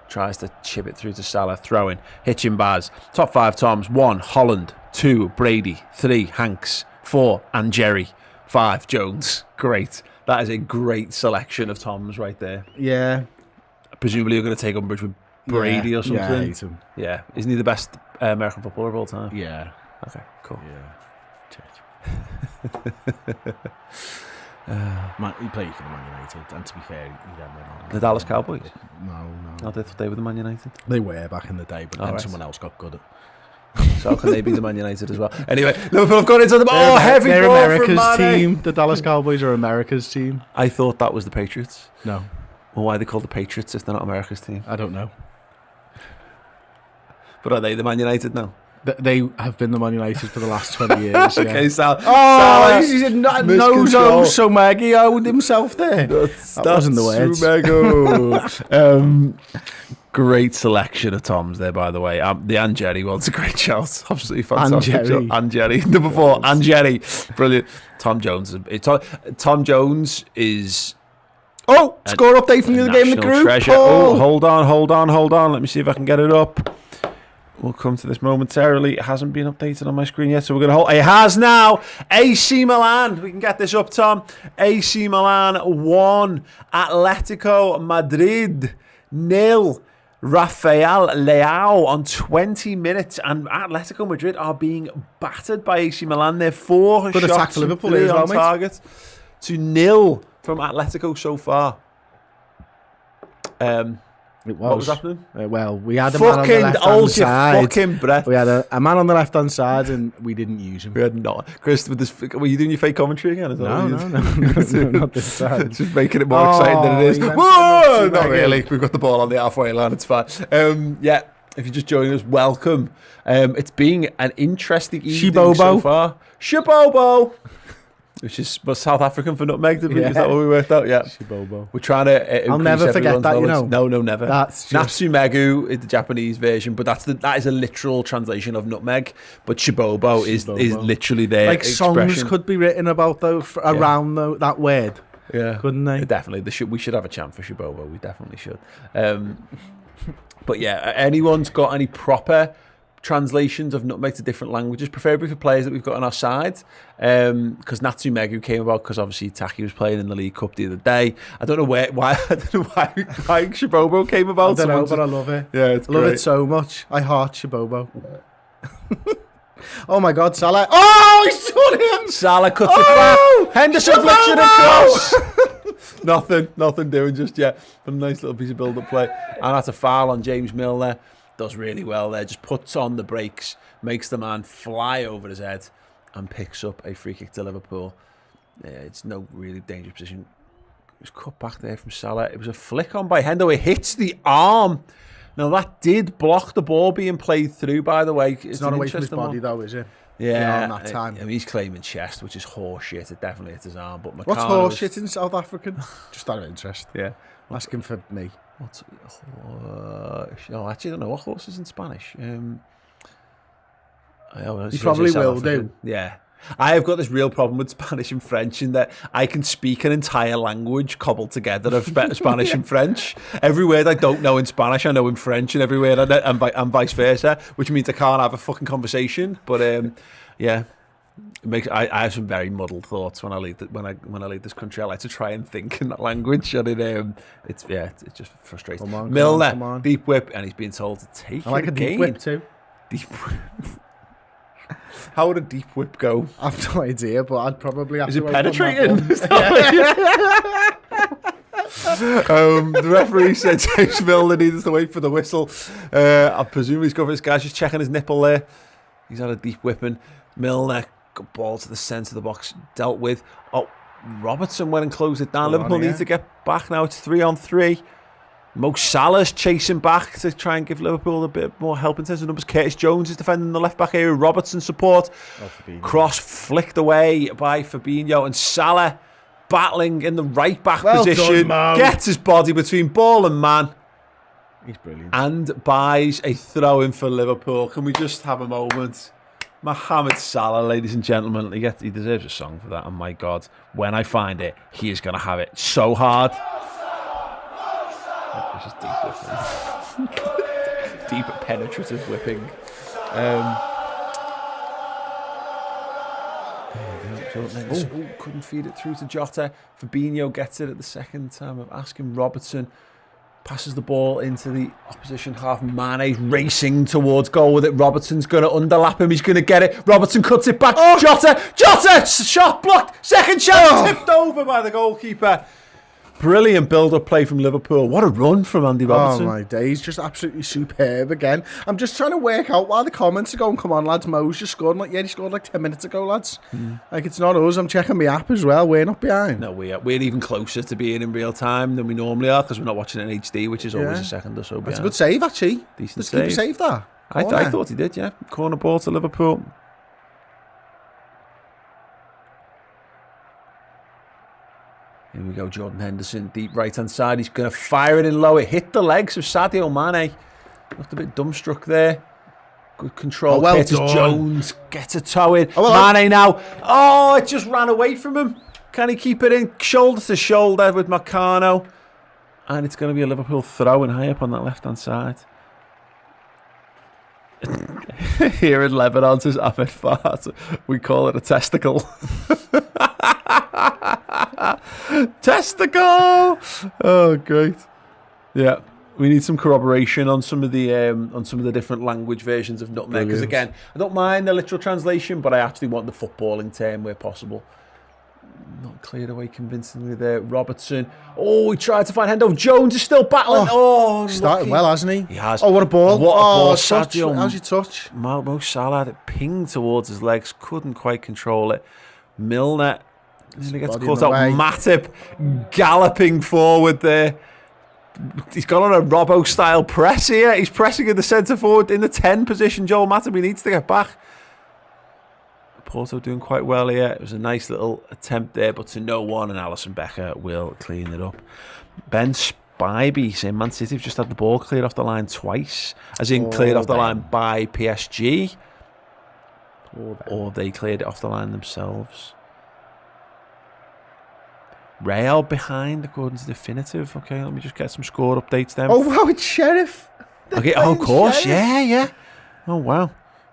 Tries to chip it through to Salah. Throwing. Hitchin Baz. Top 5 Toms. 1, Holland. 2, Brady. 3, Hanks. 4, Jerry. 5, Jones. Great. That is a great selection of Toms right there. Yeah. Presumably you're going to take umbrage with Brady or something. Yeah, I hate him. Yeah. Isn't he the best American footballer of all time? Yeah. Okay, cool. Yeah. He played for the Man United, and to be fair, he then went on. The Dallas Cowboys? No. I thought they were the Man United. They were back in the day, but then someone else got good at. So how can they be the Man United as well? Anyway, Liverpool have gone into the heavy they're ball America's from Mane. team. The Dallas Cowboys are America's team. I thought that was the Patriots. No. Well, why are they called the Patriots if they're not America's team? I don't know. But are they the Man United now? They have been the Man United for the last 20 years. Okay, yeah. Sal. He's a no-zo, so Maggie owed himself there. That wasn't the words. Great selection of Toms there, by the way. The Anjeri one's a great shout. Absolutely fantastic. Anjeri. Number 4, Anjeri. Brilliant. Tom Jones is... Oh, score update from the other game in the group. Treasure. Oh, hold on. Let me see if I can get it up. We'll come to this momentarily. It hasn't been updated on my screen yet, so we're going to hold. It has now. AC Milan. We can get this up, Tom. AC Milan 1. Atletico Madrid 0. Rafael Leao on 20 minutes. And Atletico Madrid are being battered by AC Milan. They're 4 Good shots attack for Liverpool on as well, target to 0 from Atletico so far. It was. What was happening? Well, we had a man on the left-hand side. Fucking breath. We had a man on the left-hand side and we didn't use him. We had not. Chris, with this, were you doing your fake commentary again? No, not this time. Just making it more exciting than it is. Whoa! Not really. We've got the ball on the halfway line. It's fine. Yeah, if you're just joining us, welcome. It's been an interesting evening so far. Shibobo! Which is South African for nutmeg, is that what we worked out? Yeah. Shibobo. We're trying to I'll never forget that, knowledge. No, never. That's just... Natsumegu is the Japanese version, but that is a literal translation of nutmeg. But Shibobo is literally their expression. Songs could be written about around that word. Yeah. Couldn't they? Definitely. We should have a chant for Shibobo. We definitely should. But yeah, anyone's got any proper translations of nutmeg to different languages, preferably for players that we've got on our side, because Natsumegu came about because obviously Taki was playing in the League Cup the other day. I don't know why Shibobo came about. I don't know, but I love it. Yeah, it's I love it so much. I heart Shibobo. Oh my God, Salah! Oh, he's done him! Salah cuts it back. Henderson flicks it across. Nothing doing just yet. A nice little piece of build-up play, and that's a foul on James Milner. Does really well there, just puts on the brakes, makes the man fly over his head and picks up a free kick to Liverpool. It's no really dangerous position. It was cut back there from Salah. It was a flick on by Hendo. It hits the arm. Now that did block the ball being played through, by the way. It's not away from his body though, is it? Yeah, that time. I mean, he's claiming chest, which is horseshit. It definitely hit his arm. But what's horseshit in South African? Just out of interest. Yeah. Asking for me. Actually, I don't know what horse is in Spanish. You probably will do. Yeah. I have got this real problem with Spanish and French in that I can speak an entire language cobbled together of Spanish and French. Every word I don't know in Spanish, I know in French, and every word I know, and vice versa, which means I can't have a fucking conversation. But yeah. I have some very muddled thoughts when I leave this country. I like to try and think in that language, and it's just frustrating. Milner, deep whip, and he's being told to take. I like a deep whip too. Deep whip. How would a deep whip go? I've no idea, but I'd probably have to. Is it penetrating? The referee said James Milner needs to wait for the whistle. I presume he's got this guy's just checking his nipple there. He's had a deep whipping. Milner. Good ball to the centre of the box, dealt with. Oh, Robertson went and closed it down. Liverpool need to get back now. It's 3-on-3. Mo Salah's chasing back to try and give Liverpool a bit more help in terms of numbers. Curtis Jones is defending the left-back area. Robertson support. Cross flicked away by Fabinho. And Salah battling in the right-back position. Gets his body between ball and man. He's brilliant. And buys a throw-in for Liverpool. Can we just have a moment? Mohamed Salah, ladies and gentlemen, he deserves a song for that. And my God, when I find it, he is going to have it so hard. It's just deep whipping. Deep penetrative whipping. Couldn't feed it through to Jota. Fabinho gets it at the second time of asking. Robertson passes the ball into the opposition half. Mane's racing towards goal with it. Robertson's going to underlap him. He's going to get it. Robertson cuts it back. Jota! Shot blocked. Second shot tipped over by the goalkeeper. Brilliant build-up play from Liverpool. What a run from Andy Robertson. Oh my days, just absolutely superb again. I'm just trying to work out why the comments are going, come on lads, Mo's just scored. He scored like 10 minutes ago, lads. Like, it's not us. I'm checking my app as well. We're not behind. No, we're even closer to being in real time than we normally are because we're not watching it in HD, which is always a second or so behind. That's a good save, actually. Decent save. Keeper saved that. I thought he did, yeah. Corner ball to Liverpool. Here we go, Jordan Henderson, deep right-hand side. He's going to fire it in low. It hit the legs of Sadio Mane. Looked a bit dumbstruck there. Good control. Well Curtis done. Jones gets a toe in. Mane now. Oh, it just ran away from him. Can he keep it in? Shoulder to shoulder with Marcano. And it's going to be a Liverpool throw and high up on that left-hand side. Here in Lebanon, says Ahmed Fart, we call it a testicle. Testicle! Oh, great. Yeah. We need some corroboration on some of the different language versions of nutmeg. Because again, I don't mind the literal translation, but I actually want the footballing term where possible. Not cleared away convincingly there. Robertson. Oh, he tried to find Hendo. Jones is still battling. Oh, started well, hasn't he? He has. Oh, what a ball. What a ball. Touch. How's your touch? Mo Salah, it pinged towards his legs. Couldn't quite control it. Milner. He gets caught out. Matip galloping forward there. He's gone on a Robbo-style press here. He's pressing in the centre forward in the 10 position. Joel Matip, he needs to get back. Porto doing quite well here. It was a nice little attempt there, but to no one, and Alisson Becker will clean it up. Ben Spivey saying Man City have just had the ball cleared off the line twice, as in cleared off the line by PSG, or they cleared it off the line themselves. Real behind, according to Definitive. Okay, let me just get some score updates then. Oh, wow, it's Sheriff. Okay, of course, Sheriff. Yeah. Oh, wow.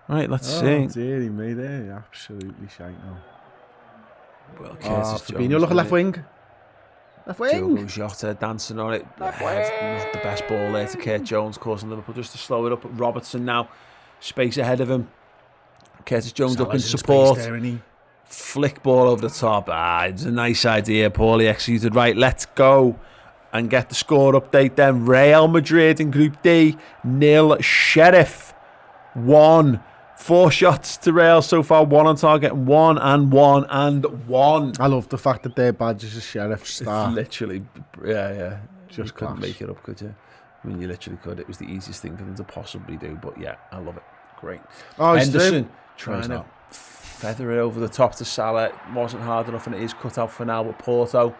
Right, let's see. Oh, dearie me, they're absolutely shite now. Well, Fabinho, look at left wing. Left wing. Diogo Jota dancing on it. Not the best ball there to Kurt Jones, causing Liverpool just to slow it up. Robertson now, space ahead of him. Curtis Jones up in support. There, flick ball over the top. It's a nice idea. Poorly executed. Right, let's go and get the score update then. Real Madrid in Group D, 0. Sheriff, 1. 4 shots to Real so far. 1 on target, 1 and 1 and 1. I love the fact that their badge is a Sheriff star. It's literally, yeah. Just couldn't make it up, could you? I mean, you literally could. It was the easiest thing for them to possibly do. But yeah, I love it. Great. Oh, Henderson trying to feather it over the top to Salah. It wasn't hard enough, and it is cut out for now. But Porto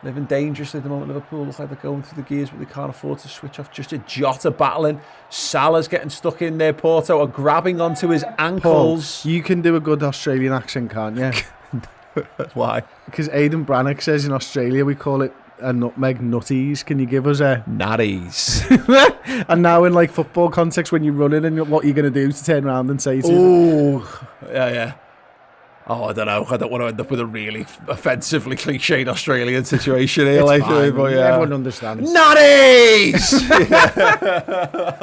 living dangerously at the moment. Liverpool look like they're going through the gears, but they can't afford to switch off. Just a Jota battling. Salah's getting stuck in there. Porto are grabbing onto his ankles. Paul, you can do a good Australian accent, can't you? Why? Because Aidan Brannock says in Australia we call it a nutmeg nutties. Can you give us a natties? And now in like football context, when you're running, and what you're going to do to turn around and say to them? Yeah. Oh, I don't know. I don't want to end up with a really offensively cliched Australian situation here. But yeah. Everyone understands. Nutties!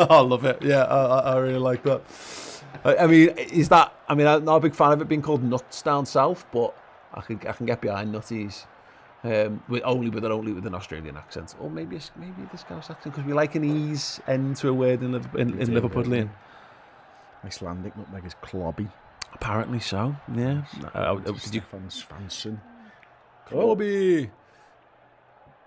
I love it. Yeah, I really like that. I mean, I'm not a big fan of it being called nuts down south, but I can get behind nutties. Only with an Australian accent, or maybe a Scouse accent, because we like an ease end to a word in Liverpudlian. Icelandic nutmeg is clobby. Apparently so, yeah. FANZONE. Clobby.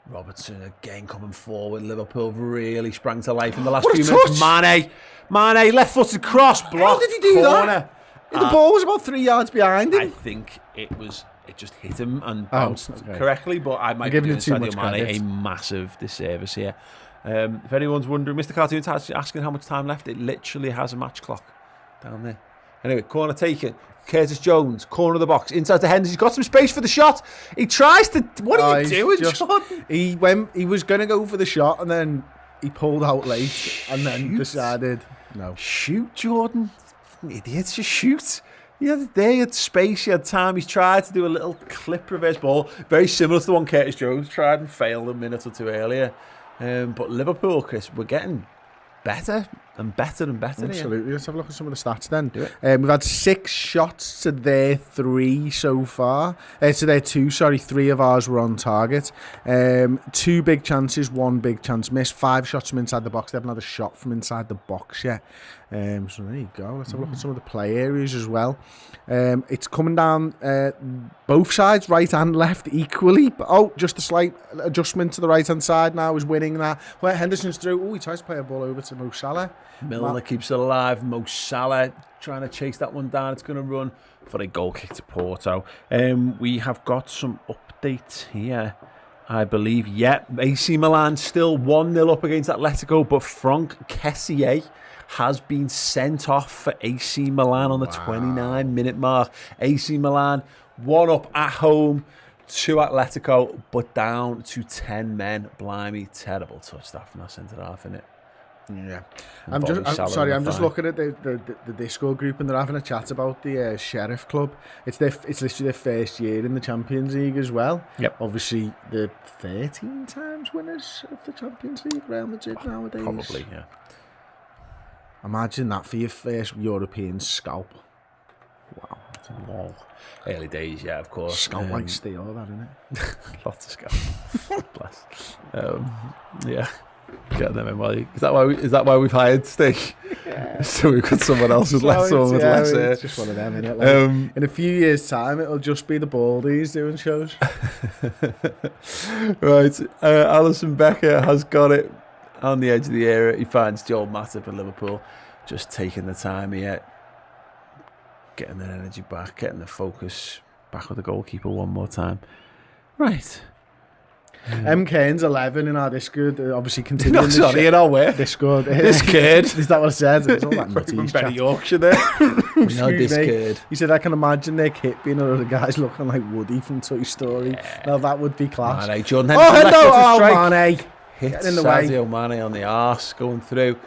Robertson again coming forward. Liverpool really sprang to life in the last few minutes. Mane, left-footed cross, block. How did he do that? The ball was about 3 yards behind him. I think it just hit him and bounced correctly, but I might be doing Sadio Mane a massive disservice here. If anyone's wondering, Mr. Cartoon's asking how much time left. It literally has a match clock down there. Anyway, corner taken. Curtis Jones, corner of the box, inside to Henderson. He's got some space for the shot. He tries to. What are you doing, Jordan? He was going to go for the shot, and then he pulled out late, and then decided no. Shoot, Jordan. Idiots, just shoot. He had space, he had time. He's tried to do a little clip reverse ball, very similar to the one Curtis Jones tried and failed a minute or two earlier. But Liverpool, Chris, we're getting better and better and better. Absolutely. Here. Let's have a look at some of the stats then. We've had 6 shots to their 3 so far. To their 2, 3 of ours were on target. 2 big chances, 1 big chance missed. 5 shots from inside the box. They haven't had a shot from inside the box yet. So there you go. Let's have a look at some of the play areas as well. It's coming down both sides, right and left, equally. Oh, just a slight adjustment to the right-hand side now is winning that. Where Henderson's through. Oh, he tries to play a ball over to Mo Salah. Milner keeps it alive. Mo Salah trying to chase that one down. It's going to run for a goal kick to Porto. We have got some updates here, I believe. Yeah, AC Milan still 1-0 up against Atletico, but Franck Kessié has been sent off for AC Milan on the 29-minute mark. AC Milan 1 up at home to Atletico, but down to 10 men. Blimey, terrible touch that from that centre half, innit? Yeah. And I'm just looking at the Discord group, and they're having a chat about the Sheriff Club. It's literally their first year in the Champions League as well. Yep. Obviously, the 13 times winners of the Champions League, Real Madrid nowadays. Probably, yeah. Imagine that for your first European scalp. Wow. Wow. Early days, yeah, of course. Scalp like steel, that, isn't it? Lots of scalp. Bless. Yeah. Get them in while you, is that why we've hired Steve? Yeah. So we've got someone else with less, someone with less. It's just one of them, innit? Like, in a few years' time, it'll just be the Baldies doing shows. Right, Alisson Becker has got it on the edge of the area. He finds Joel Matip at Liverpool, just taking the time here, getting their energy back, getting the focus back with the goalkeeper one more time. Right. Cairns 11 in our Discord, obviously continuing Discord. This kid. Is that what it says? It's all that nutty Benny Yorkshire there. This kid. He said, I can imagine their kit being other guys looking like Woody from Toy Story. Yeah. Now that would be class. Mane, Jordan Mane. Hit in the Sadio Mane on the arse, going through.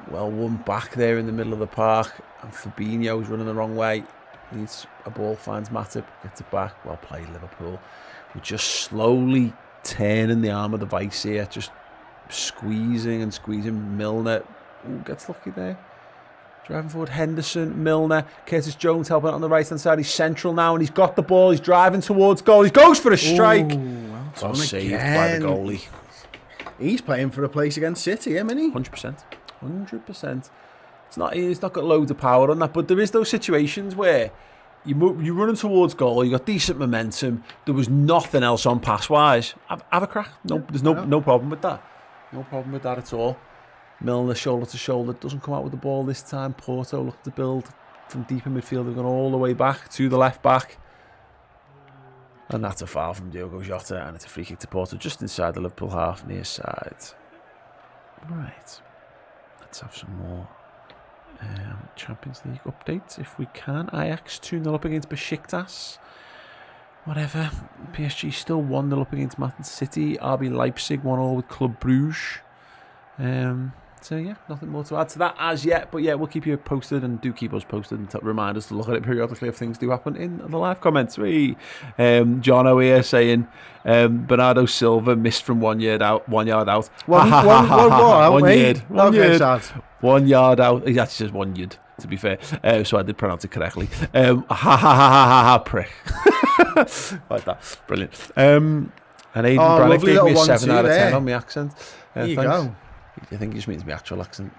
Well, one back there in the middle of the park. And Fabinho's running the wrong way. Needs a ball, finds Matip, gets it back. Well played, Liverpool. We're just slowly turning the arm of the vice here, just squeezing. Milner gets lucky there, driving forward. Henderson, Milner, Curtis Jones helping out on the right hand side. He's central now and he's got the ball, he's driving towards goal, he goes for a strike. Well saved by the goalie. He's playing for a place against City, isn't he? 100%. He's not got loads of power on that, but there is those situations where you're running towards goal, you got decent momentum, there was nothing else on pass-wise. Have a crack. There's no problem with that. No problem with that at all. Milner shoulder to shoulder, doesn't come out with the ball this time. Porto looked to build from deep in midfield. They've gone all the way back to the left back. And that's a foul from Diogo Jota, and it's a free kick to Porto just inside the Liverpool half, near side. Right. Let's have some more Champions League updates if we can. Ajax 2-0 up against Besiktas. Whatever. PSG still 1-0 up against Man City. RB Leipzig 1-1 with Club Brugge. So yeah, nothing more to add to that as yet. But yeah, we'll keep you posted, and do keep us posted and remind us to look at it periodically if things do happen in the live comments. John O here saying Bernardo Silva missed from 1 yard out. 1 yard out. One yard out. He actually says 1 yard, to be fair. So I did pronounce it correctly. Prick. Like that. Brilliant. And Aidan Brannick gave me a 7 out of 10 on my accent. There you go. I think he just means my actual accent.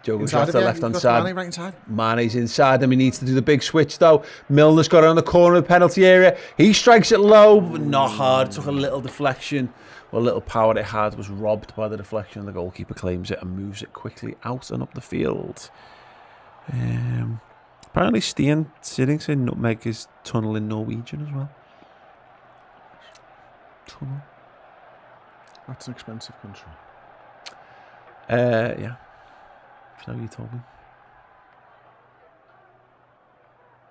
Diogo Jota left hand side. Mane right inside. Mane's inside him. He needs to do the big switch though. Milner's got around the corner of the penalty area. He strikes it low, but not hard. Took a little deflection. Well, little power it had was robbed by the deflection. The goalkeeper claims it and moves it quickly out and up the field. Apparently Stian Sitting saying nutmeg is tunnel in Norwegian as well. Tunnel. That's an expensive country. Yeah. So you told me.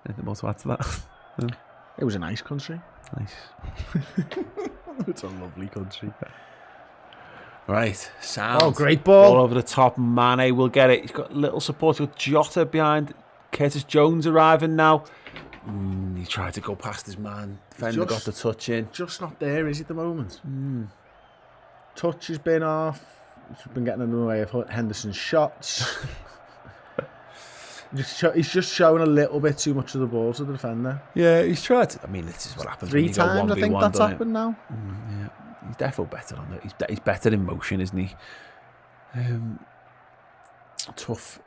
Anything more to add to that? No? It was a nice country. Nice. It's a lovely country. Right, sound. Oh, great ball. All over the top. Mane will get it. He's got little support with Jota behind. Curtis Jones arriving now. He tried to go past his man. Defender got the touch in. Just not there, is he, at the moment? Touch has been off. He's been getting in the way of Henderson's shots. He's just showing a little bit too much of the ball to the defender. Yeah, he's tried to. I mean, this is what happens. 3 times, I think that's happened now. Yeah, he's definitely better on it. He's better in motion, isn't he? Tough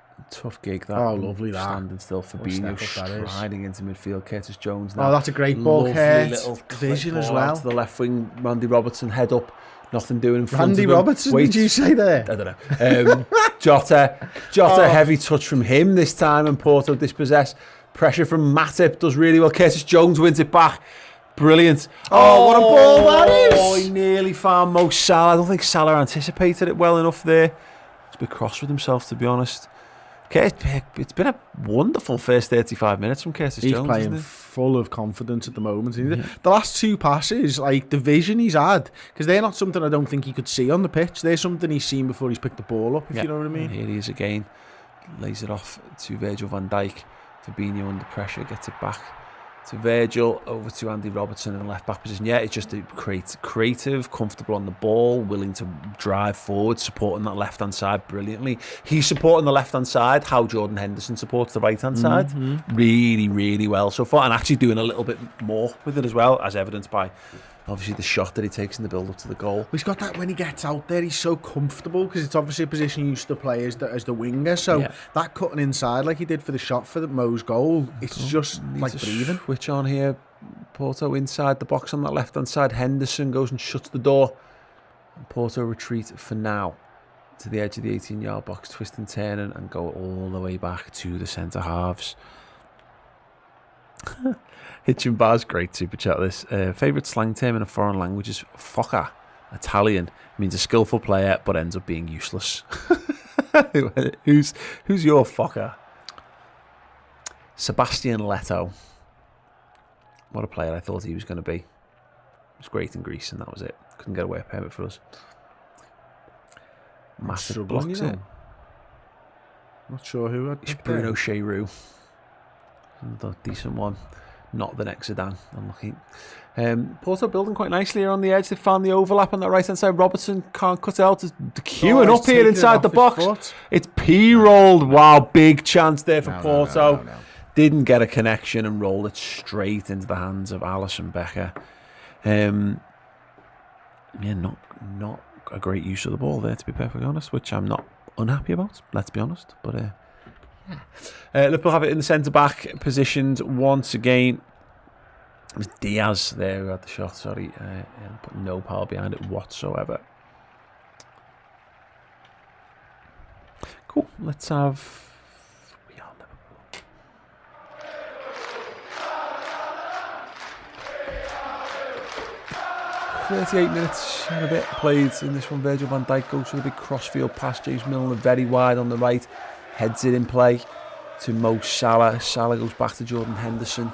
gig that. Oh, lovely that. Standing still. Fabinho striding into midfield. Curtis Jones now. Oh, that's a great ball. Little vision as well. To the left wing. Randy Robertson head up. Nothing doing in front Randy of him. Robertson, did you say there? I don't know. Jota, heavy touch from him this time, and Porto dispossess. Pressure from Matip does really well. Curtis Jones wins it back. Brilliant. Oh, what a ball that is. Oh, he nearly found Mo Salah. I don't think Salah anticipated it well enough there. He's a bit cross with himself, to be honest. It's been a wonderful first 35 minutes from Curtis He's Jones. playing full of confidence at the moment. The last 2 passes, like the vision he's had, because they're not something I don't think he could see on the pitch. They're something he's seen before he's picked the ball up, if you know what I mean. And here he is again. Lays it off to Virgil van Dijk. Fabinho under pressure, gets it back to Virgil, over to Andy Robertson in the left back position. Yeah, it's just a creative, comfortable on the ball, willing to drive forward, supporting that left hand side brilliantly. He's supporting the left hand side how Jordan Henderson supports the right hand side really, really well so far, and actually doing a little bit more with it as well, as evidenced by obviously the shot that he takes in the build up to the goal. He's got that when he gets out there, he's so comfortable because it's obviously a position he used to play as the winger. So that cutting inside like he did for the shot for the Mo's goal, it's just like breathing. Switch on here. Porto inside the box on that left hand side. Henderson goes and shuts the door. And Porto retreat for now to the edge of the 18-yard box, twist and turn and go all the way back to the centre halves. Hitchin Bar's great super chat this. Favourite slang term in a foreign language is foca. Italian. Means a skillful player but ends up being useless. Who's your foca? Sebastian Leto. What a player I thought he was going to be. He was great in Greece and that was it. Couldn't get away a permit for us. Massive blocks it. Not sure who I'd It's pick Bruno there. Cheroux. Another decent one. Not the next Zidane. Unlucky. Porto building quite nicely here on the edge. They found the overlap on that right hand side. Robertson can't cut it out. The queuing up here inside the box. It's P-rolled. Wow, big chance there for Porto. No. Didn't get a connection and rolled it straight into the hands of Alisson Becker. Not a great use of the ball there, to be perfectly honest, which I'm not unhappy about, let's be honest. But Liverpool have it in the centre-back positioned once again. It was Diaz there who had the shot, sorry. Put no power behind it whatsoever. Cool, let's have... 38 minutes and a bit played in this one. Virgil van Dijk goes for the big crossfield pass. James Milner very wide on the right. Heads it in play to Mo Salah. Salah goes back to Jordan Henderson.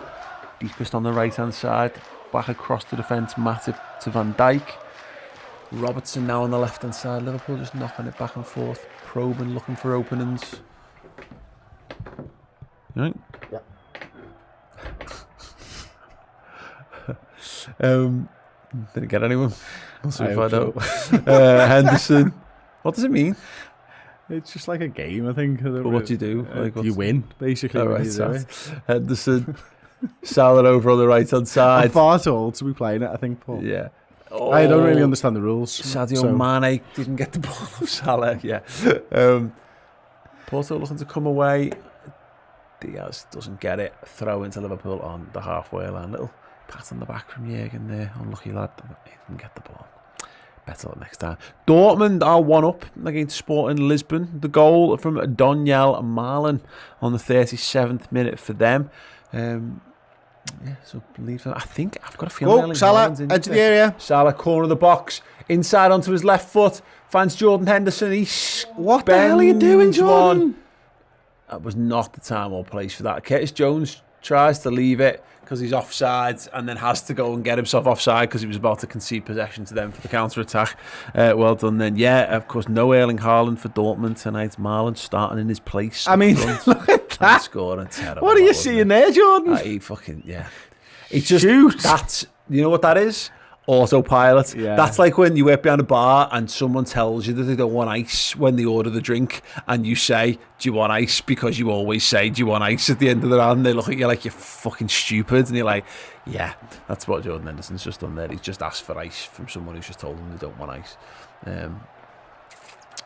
Deepest on the right hand side. Back across the defence. Matip to Van Dijk. Robertson now on the left hand side. Liverpool just knocking it back and forth. Probing, looking for openings. Right? Yeah. Didn't get anyone. We'll see if I don't. Henderson. What does it mean? It's just like a game, I think. But what do you do? Like, you win, basically. Oh, right, Henderson. Salah over on the right hand side. I'm far too old to be playing it, I think, Paul. Yeah. I don't really understand the rules. Sadio Mane didn't get the ball of Salah. Yeah. Porto looking to come away. Diaz doesn't get it. Throw into Liverpool on the halfway line. Little pat on the back from Jürgen there. Unlucky lad. He didn't get the ball. Better luck next time. Dortmund are 1-up against Sporting Lisbon. The goal from Donyell Marlin on the 37th minute for them. So leave them. I think I've got a feeling. Salah, edge of the area. Salah, corner of the box, inside onto his left foot. Finds Jordan Henderson. What the hell are you doing, Jordan? That was not the time or place for that. Curtis Jones tries to leave it because he's offside and then has to go and get himself offside because he was about to concede possession to them for the counter-attack. Well done then. Yeah, of course, no Erling Haaland for Dortmund tonight. Marlon starting in his place. I mean, look at that. Scoring terrible. What are you seeing there, Jordan? He fucking, yeah. It's just, that's, you know what that is? Autopilot. Yeah. That's like when you work behind a bar and someone tells you that they don't want ice when they order the drink and you say, do you want ice? Because you always say, do you want ice at the end of the round? They look at you like you're fucking stupid and you're like, yeah, that's what Jordan Henderson's just done there. He's just asked for ice from someone who's just told him they don't want ice.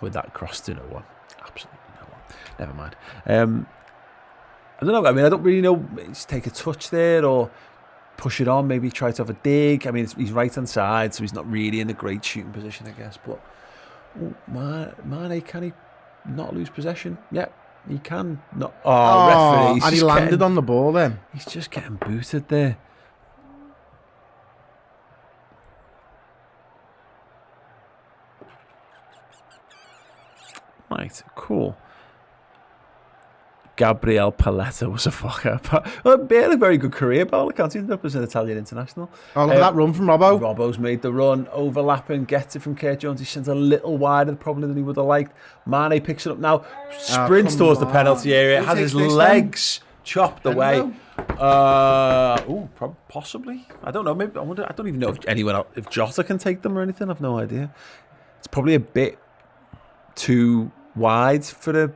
With that cross to no one. Absolutely no one. Never mind. I don't know. I mean, I don't really know. Just take a touch there or push it on, maybe try to have a dig. I mean, he's right hand side, so he's not really in a great shooting position, I guess. But Mane, can he not lose possession? Yeah, he can. Not. Referee! And he landed on the ball then. He's just getting booted there. Right, cool. Gabriel Paletta was a fucker. Well, he had a very good career, Paolo, can't he? Ended up as an Italian international. Oh, look at that run from Robbo. Robbo's made the run, overlapping, gets it from Kurt Jones. He sends a little wider probably than he would have liked. Mane picks it up now, sprints towards the penalty area, has his legs chopped away. Possibly. I don't know. Maybe I don't even know if anyone else, if Jota can take them or anything. I've no idea. It's probably a bit too wide for the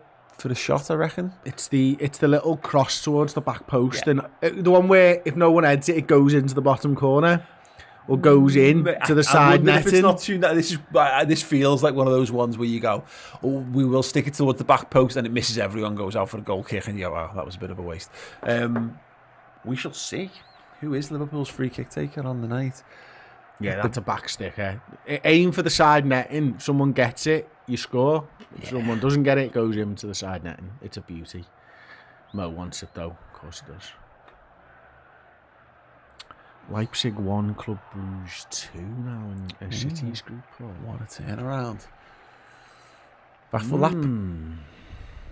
shot, I reckon. It's the little cross towards the back post, and the one where if no one heads it, it goes into the bottom corner or goes in to the side netting. If it's not too, this feels like one of those ones where you go, oh, we will stick it towards the back post, and it misses everyone, goes out for a goal kick, and you go, oh, that was a bit of a waste. We shall see. Who is Liverpool's free kick taker on the night? Yeah, that's a back sticker. Aim for the side netting. Someone gets it, you score. If someone doesn't get it, it goes into the side netting. It's a beauty. Mo wants it though. Of course he does. Leipzig 1, Club Brugge 2 now in a City's group. Oh, what a turnaround. Back for lap.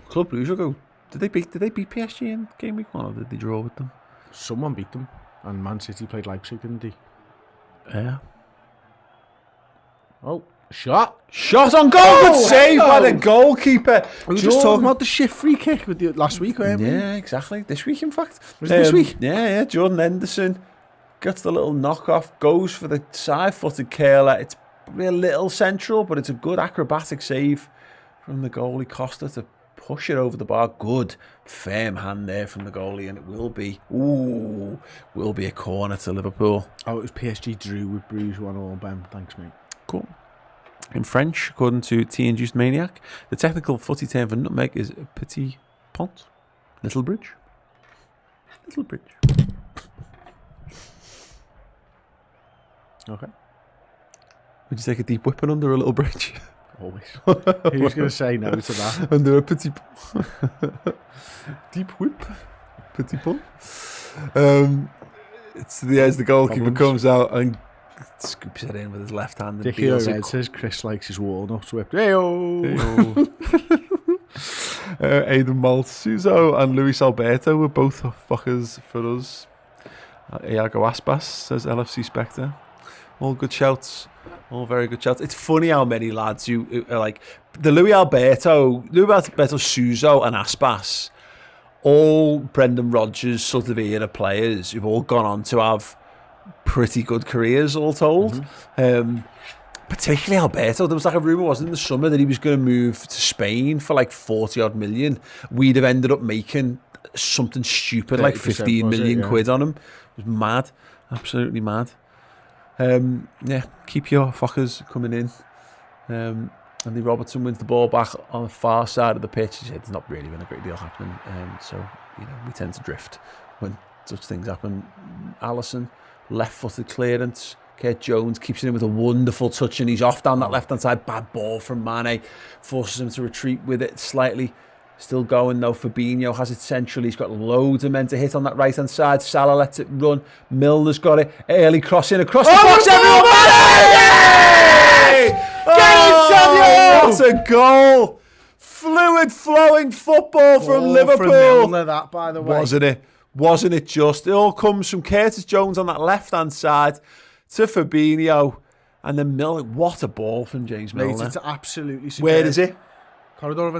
Club Brugge will go. Did they beat PSG in game week 1 or did they draw with them? Someone beat them. And Man City played Leipzig, didn't they? Yeah. Oh, shot on goal. Good save by the goalkeeper. We were just talking about the shift free kick with you last week, weren't we? Yeah, exactly. This week, in fact. Was it this week? Yeah. Jordan Henderson gets the little knockoff, goes for the side-footed curler. It's probably a little central, but it's a good acrobatic save from the goalie Costa to push it over the bar. Good, firm hand there from the goalie, and it will be a corner to Liverpool. Oh, it was PSG drew with Bruges 1-1, Ben. Thanks, mate. Cool. In French, according to Tea-Induced Maniac, the technical footy term for nutmeg is petit pont, little bridge. Little bridge. Okay. Would you take a deep whipping under a little bridge? Always. Who's going to say no to that? Under a petit deep whip, petit pont. It's as the goalkeeper comes out and scoops it in with his left hand. Dickie O'Red says Chris likes his walnuts whipped. Hey-o! Aidan Malsuzo and Luis Alberto were both fuckers for us. Iago Aspas, says LFC Spectre. All good shouts. All very good shouts. It's funny how many lads who are like the Luis Alberto, Suso and Aspas, all Brendan Rodgers sort of era players who've all gone on to have pretty good careers, all told. Particularly Alberto. There was like a rumour, wasn't it, in the summer that he was going to move to Spain for like 40 odd million. We'd have ended up making something stupid like 15 million quid on him. It was mad. Absolutely mad. Keep your fuckers coming in. Andy Robertson wins the ball back on the far side of the pitch. There's not really been a great deal happening, so we tend to drift when such things happen. Alisson, left-footed clearance. Kurt Jones keeps it in with a wonderful touch, and he's off down that left-hand side. Bad ball from Mane, forces him to retreat with it slightly. Still going though. Fabinho has it centrally. He's got loads of men to hit on that right-hand side. Salah lets it run. Milner's got it. Early crossing across the box. Everyone, Mane! Get it, Estadio! What a goal! Fluid flowing football from Liverpool. From Milner, that, by the way. Wasn't it just? It all comes from Curtis Jones on that left-hand side to Fabinho. And then Milner. What a ball from James Milner. It's absolutely superb. Where is it? Corridor of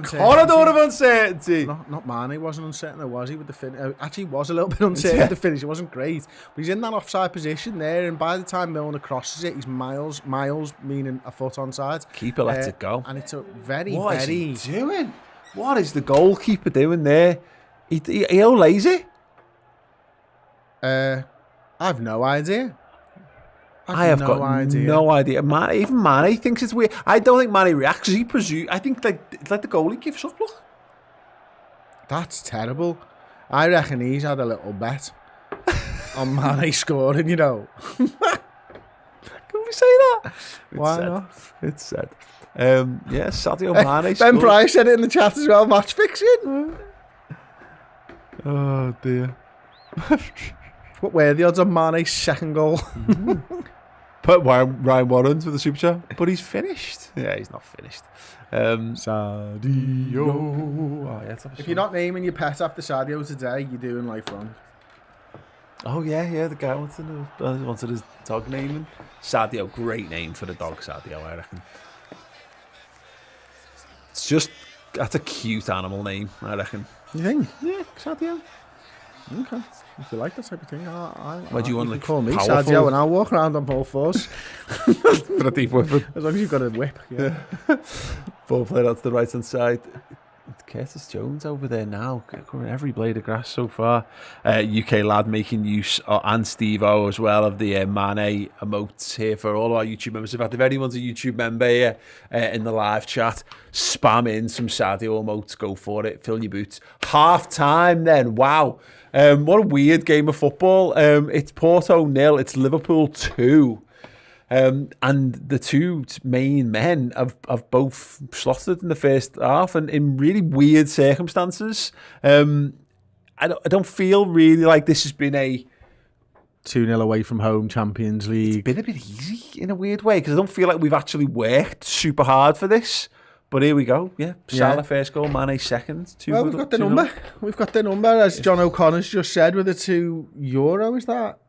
uncertainty. Not Mane wasn't uncertain, though, was he, with the finish? Actually, he was a little bit uncertain with the finish. It wasn't great. But he's in that offside position there, and by the time Milner crosses it, he's miles, meaning a foot onside. Keeper lets it go. And it's a very, What is he doing? What is the goalkeeper doing there? He all lazy? I've no idea. I have got no idea. Even Mane thinks it's weird. I don't think Mane reacts. I think it's like the goalie gives up. Look. That's terrible. I reckon he's had a little bet on Mane scoring, Can we say that? Why not? It's said. Sadio Mane. Ben Price said it in the chat as well. Match fixing. Oh dear. What were the odds on Mane's second goal? Put Ryan Warrens with the super chat. But he's finished. Yeah, he's not finished. Estadio. Oh, yeah, if you're not naming your pet after Estadio today, you're doing life wrong. Oh, yeah, the guy wanted his dog naming. Estadio, great name for the dog, Estadio, I reckon. It's just, that's a cute animal name, I reckon. You think? Yeah, Estadio. Okay. If you like that type of thing, Why do you want, like, call me powerful? Estadio and I'll walk around on all fours. For a deep whip. As long as you've got a whip. Yeah. Ball played out to the right hand side. Curtis Jones over there now, covering every blade of grass so far. UK lad making use, and Steve-O as well, of the Mane emotes here for all our YouTube members. In fact, if anyone's a YouTube member here in the live chat, spam in some Sadio emotes, go for it, fill your boots. Half time then, wow. What a weird game of football. It's Porto 0, it's Liverpool 2. And the two main men have both slotted in the first half and in really weird circumstances. I don't feel really like this has been a 2-0 away from home, Champions League. It's been a bit easy in a weird way because I don't feel like we've actually worked super hard for this. But here we go. Yeah, Salah first goal, Mane second. Well, we've got the number. We've got the number, as John O'Connor's just said, with the €2. Is that?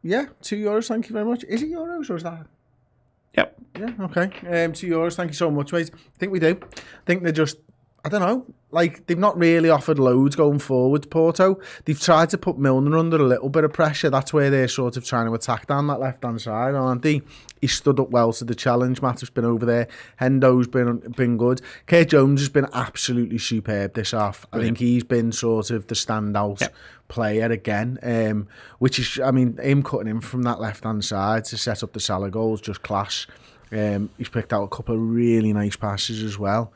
Yeah, €2. Thank you very much. Is it euros or is that? Yep. Yeah. Okay. €2. Thank you so much, mate. I think we do. I think they're just. I don't know. Like, they've not really offered loads going forward, Porto. They've tried to put Milner under a little bit of pressure. That's where they're sort of trying to attack down that left-hand side, aren't they? He stood up well to the challenge. Matip's been over there. Hendo's been good. Kurt Jones has been absolutely superb this half. Brilliant. I think he's been sort of the standout player again, which is, I mean, him cutting in from that left-hand side to set up the Salah goals, just class. He's picked out a couple of really nice passes as well.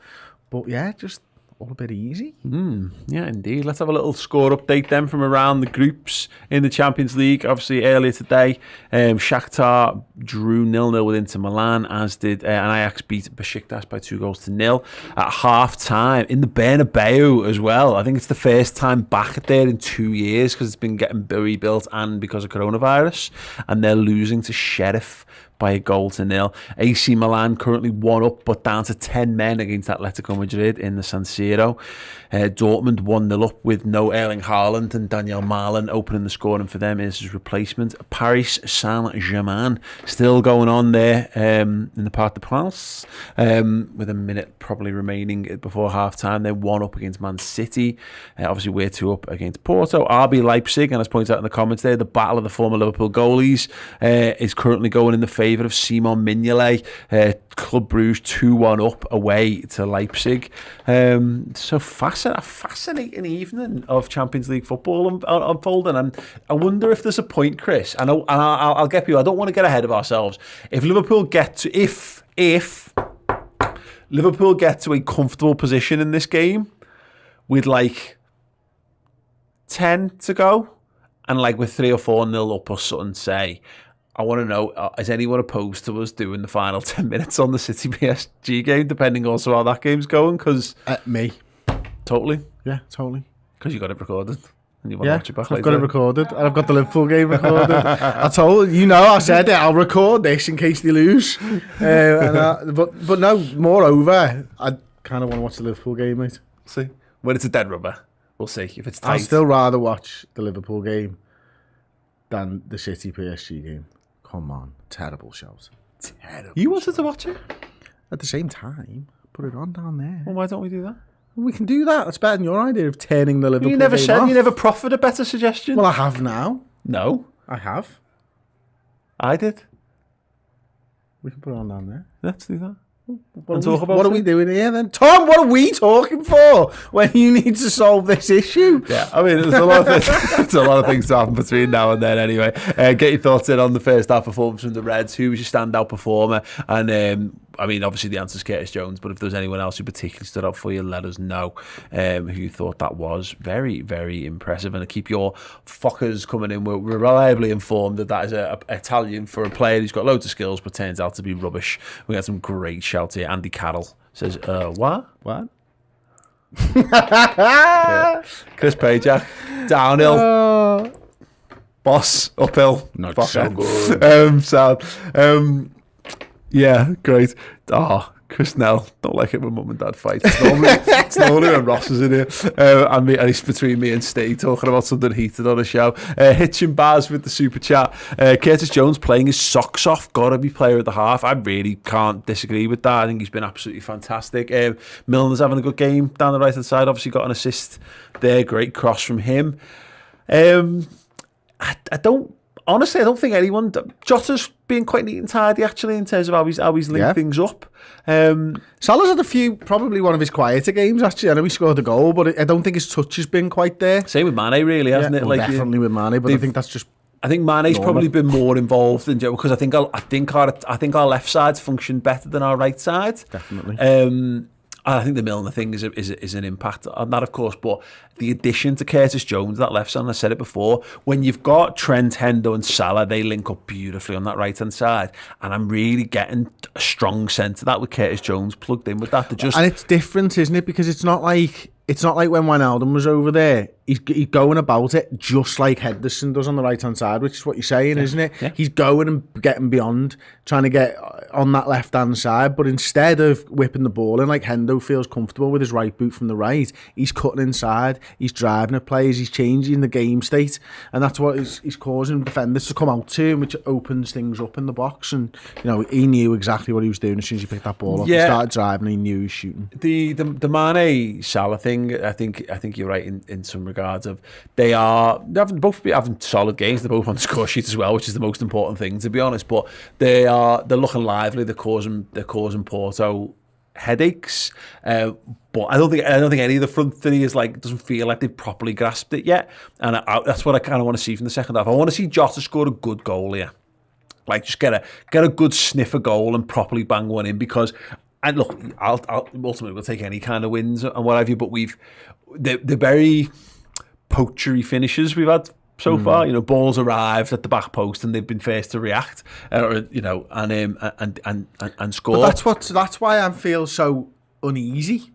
But yeah, just all a bit easy. Yeah, indeed. Let's have a little score update then from around the groups in the Champions League. Obviously, earlier today, Shakhtar drew 0-0 with Inter Milan, as did and Ajax beat Besiktas by 2-0 at half-time in the Bernabeu as well. I think it's the first time back there in 2 years because it's been getting rebuilt and because of coronavirus, and they're losing to Sheriff by 1-0. AC Milan currently 1 up, but down to 10 men against Atletico Madrid in the San Siro. Dortmund 1-0 up with no Erling Haaland, and Daniel Malen opening the scoring for them is his replacement. Paris Saint-Germain still going on there in the Parc des Princes, with a minute probably remaining before half-time. They're 1 up against Man City. Obviously, we're 2 up against Porto. RB Leipzig, and as pointed out in the comments there, the battle of the former Liverpool goalies is currently going in the favour of Simon Mignolet. Club Brugge 2-1 up away to Leipzig. So a fascinating evening of Champions League football unfolding, and I wonder if there's a point, Chris, and I'll get you, I don't want to get ahead of ourselves. If Liverpool get to if Liverpool get to a comfortable position in this game with like 10 to go and like with 3 or 4-0 up or something, say, I want to know, is anyone opposed to us doing the final 10 minutes on the City PSG game, depending also how that game's going? Because me. Totally? Yeah, totally. Because you got it recorded. And you want to watch it back later. I've got it recorded. And I've got the Liverpool game recorded. I told you, I said it, I'll record this in case they lose. But no, moreover, I kind of want to watch the Liverpool game, mate. See? When it's a dead rubber, we'll see if it's tight. I'd still rather watch the Liverpool game than the City PSG game. Come on. Terrible shows. Terrible. You wanted to watch it? At the same time, put it on down there. Well, why don't we do that? We can do that. That's better than your idea of turning the Liverpool You never game said, off. you never proffered a better suggestion. Well, I have now. No. I have. I did. We can put it on down there. Let's do that. What are we doing here then? Tom, what are we talking for when you need to solve this issue? Yeah, I mean, there's a lot of things, there's a lot of things to happen between now and then anyway. Get your thoughts in on the first half performance from the Reds. Who was your standout performer? And I mean, obviously the answer is Curtis Jones, but if there's anyone else who particularly stood out for you, let us know who you thought that was. Very, very impressive. And keep your fuckers coming in. We're reliably informed that is a Italian for a player who's got loads of skills, but turns out to be rubbish. We got some great shouts here. Andy Carroll says, what? Yeah. Chris Pajak, downhill. Boss, uphill. Not Fuck so it. good. Sad. Yeah, great. Oh, Chris Nell, don't like it when mum and dad fight. It's normally when Ross is in here. And it's between me and Steve talking about something heated on a show. Hitching Baz with the super chat. Curtis Jones playing his socks off. Gotta be player of the half. I really can't disagree with that. I think he's been absolutely fantastic. Milner's having a good game down the right hand side. Obviously got an assist there. Great cross from him. I don't think anyone. Jota's being quite neat and tidy actually in terms of how he's linked things up. Salah's had probably one of his quieter games actually. I know he scored a goal, but I don't think his touch has been quite there. Same with Mane, really, hasn't it? Well, definitely with Mane, but I think that's just. I think Mane's probably been more involved than Joe because I think our left side's functioned better than our right side. Definitely. I think the Milner thing is an impact on that, of course, but the addition to Curtis Jones, that left side, I said it before, when you've got Trent, Hendo and Salah, they link up beautifully on that right-hand side, and I'm really getting a strong sense of that with Curtis Jones plugged in with that. And it's different, isn't it? Because it's not like when Wijnaldum was over there. He's going about it just like Henderson does on the right-hand side, which is what you're saying, isn't it? Yeah. He's going and getting beyond, trying to get on that left-hand side, but instead of whipping the ball in, like Hendo feels comfortable with his right boot from the right, he's cutting inside, he's driving at players, he's changing the game state, and that's what he's causing defenders to come out to him, which opens things up in the box. And he knew exactly what he was doing as soon as he picked that ball up. He started driving, he knew he was shooting. The Mane Salah thing, I think you're right in some regards of they're both having solid games. They're both on the score sheet as well, which is the most important thing, to be honest. But they're looking lively. They're causing Porto headaches. But I don't think any of the front three doesn't feel like they've properly grasped it yet. And that's what I kind of want to see from the second half. I want to see Jota score a good goal here. Like just get a good sniffer goal and properly bang one in, because. And look, I'll ultimately we'll take any kind of wins and what have you, but the very poachery finishes we've had so far. Balls arrived at the back post and they've been first to react, and score. But that's why I feel so uneasy.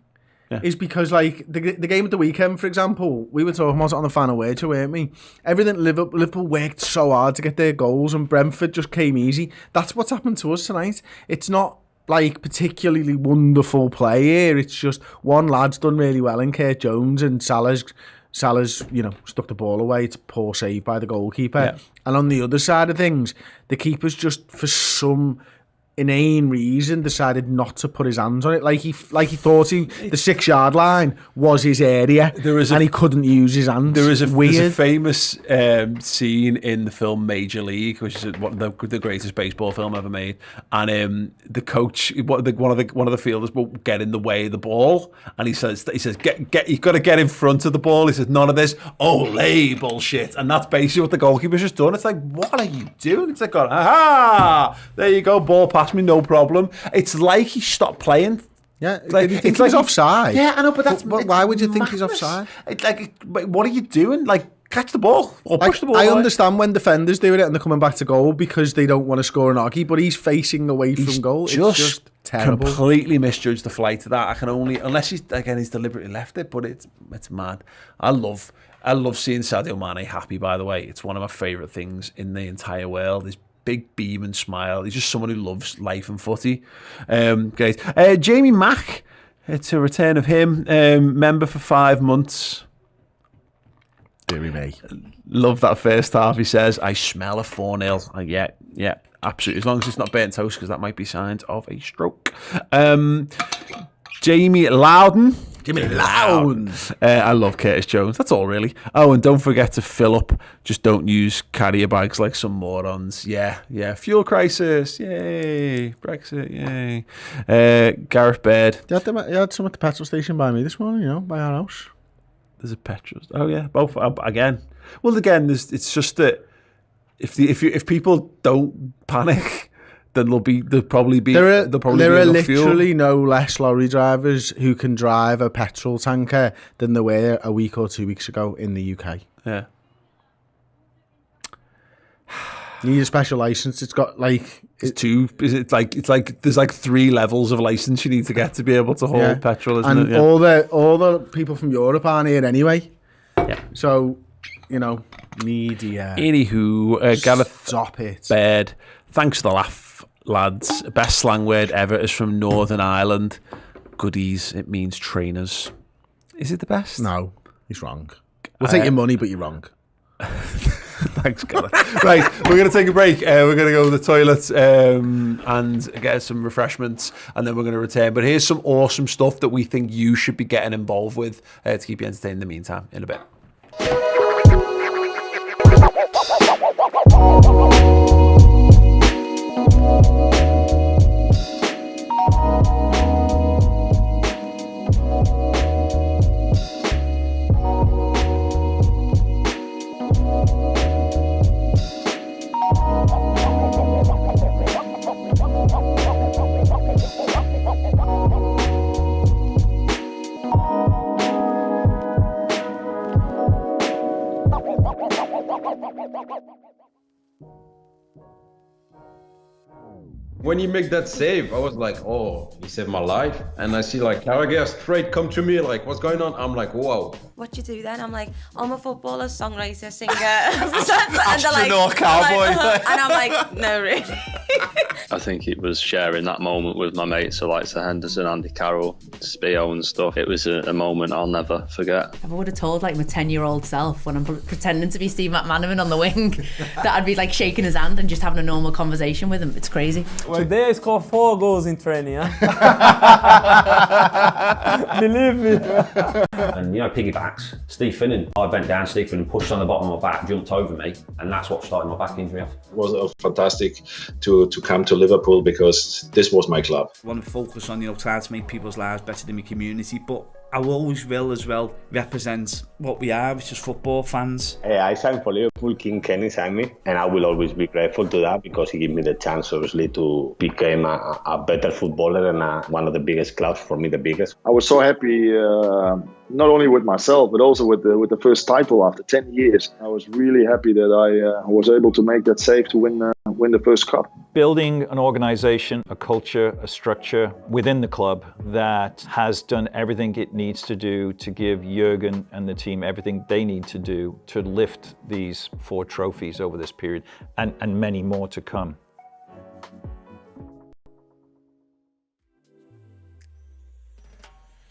Yeah. Is because like the game of the weekend, for example, we were talking about it on the final wager, weren't we? Everything Liverpool worked so hard to get their goals, and Brentford just came easy. That's what's happened to us tonight. It's not like particularly wonderful play here. It's just one lad's done really well in Kurt Jones, and Salah's stuck the ball away. It's a poor save by the goalkeeper. Yeah. And on the other side of things, the keeper's just for some inane reason decided not to put his hands on it, like he thought the 6-yard line was his area, and he couldn't use his hands. There's a famous scene in the film Major League, which is one of the greatest baseball film ever made, and the coach, one of the fielders will get in the way of the ball, and he says get you've got to get in front of the ball. He says none of this Olay bullshit, and that's basically what the goalkeeper's just done. It's like, what are you doing? It's like, aha, there you go, ball pass me, no problem. It's like he stopped playing. Yeah, like, did you think he's offside? Yeah, I know, but why would you think he's offside? It's like, what are you doing? Like, catch the ball or push the ball. I understand when defenders do it and they're coming back to goal because they don't want to score an oggy, but he's facing away from goal. It's just terrible. Completely misjudged the flight of that. I can only, unless he's deliberately left it, but it's mad. I love seeing Sadio Mane happy, by the way. It's one of my favourite things in the entire world. His big beam and smile. He's just someone who loves life and footy. Great. Jamie Mack, it's a return of him. Member for 5 months. Deary me. Love that first half. He says, I smell a 4-0. Yeah, absolutely. As long as it's not burnt toast, because that might be signs of a stroke. Jamie Loudon. I love Curtis Jones. That's all, really. Oh, and don't forget to fill up. Just don't use carrier bags like some morons. Yeah. Fuel crisis. Yay. Brexit. Yay. Gareth Baird. You had some at the petrol station by me this morning, by our house. There's a petrol. Oh, yeah. Both. Again. Well, again, it's just that if people don't panic, then there'll probably be there are literally fuel. no less lorry drivers who can drive a petrol tanker than there were a week or 2 weeks ago in the UK. Yeah. You need a special license. It's got it's like there's like 3 levels of license you need to get to be able to haul petrol, isn't it? And all the people from Europe aren't here anyway. Yeah. So media. Anywho, Gareth Stop it. Baird, thanks for the laugh, lads. Best slang word ever is from Northern Ireland. Goodies, it means trainers. Is it the best? No, he's wrong. We'll take your money, but you're wrong. Thanks, Gareth. Right, we're going to take a break. We're going to go to the toilet and get some refreshments, and then we're going to return. But here's some awesome stuff that we think you should be getting involved with to keep you entertained in the meantime. In a bit. When you make that save, I was like, oh, he saved my life. And I see like Carragher straight come to me, like, what's going on? I'm like, whoa. What you do then? I'm like, I'm a footballer, songwriter, singer. Astronaut, cowboy. And I'm like, no, really. I think it was sharing that moment with my mates, so like Sir Henderson, Andy Carroll, Spio and stuff. It was a moment I'll never forget. I would have told like my 10-year-old self when I'm pretending to be Steve McManaman on the wing that I'd be like shaking his hand and just having a normal conversation with him. It's crazy. Today I scored 4 goals in training, huh? Believe me. And piggybacks. Steve Finnan. I bent down, Steve Finnan pushed on the bottom of my back, jumped over me, and that's what started my back injury off. It was fantastic to come to Liverpool because this was my club. I want to focus on, trying to make people's lives better in my community, but I always will as well represent what we are, which is football fans. I signed for Liverpool, King Kenny signed me, and I will always be grateful to that because he gave me the chance, obviously, to become a better footballer and one of the biggest clubs, for me the biggest. I was so happy, not only with myself, but also with the first title after 10 years. I was really happy that I was able to make that save to win the first cup. Building an organisation, a culture, a structure within the club that has done everything it needs to do to give Jurgen and the team everything they need to do to lift these 4 trophies over this period and many more to come.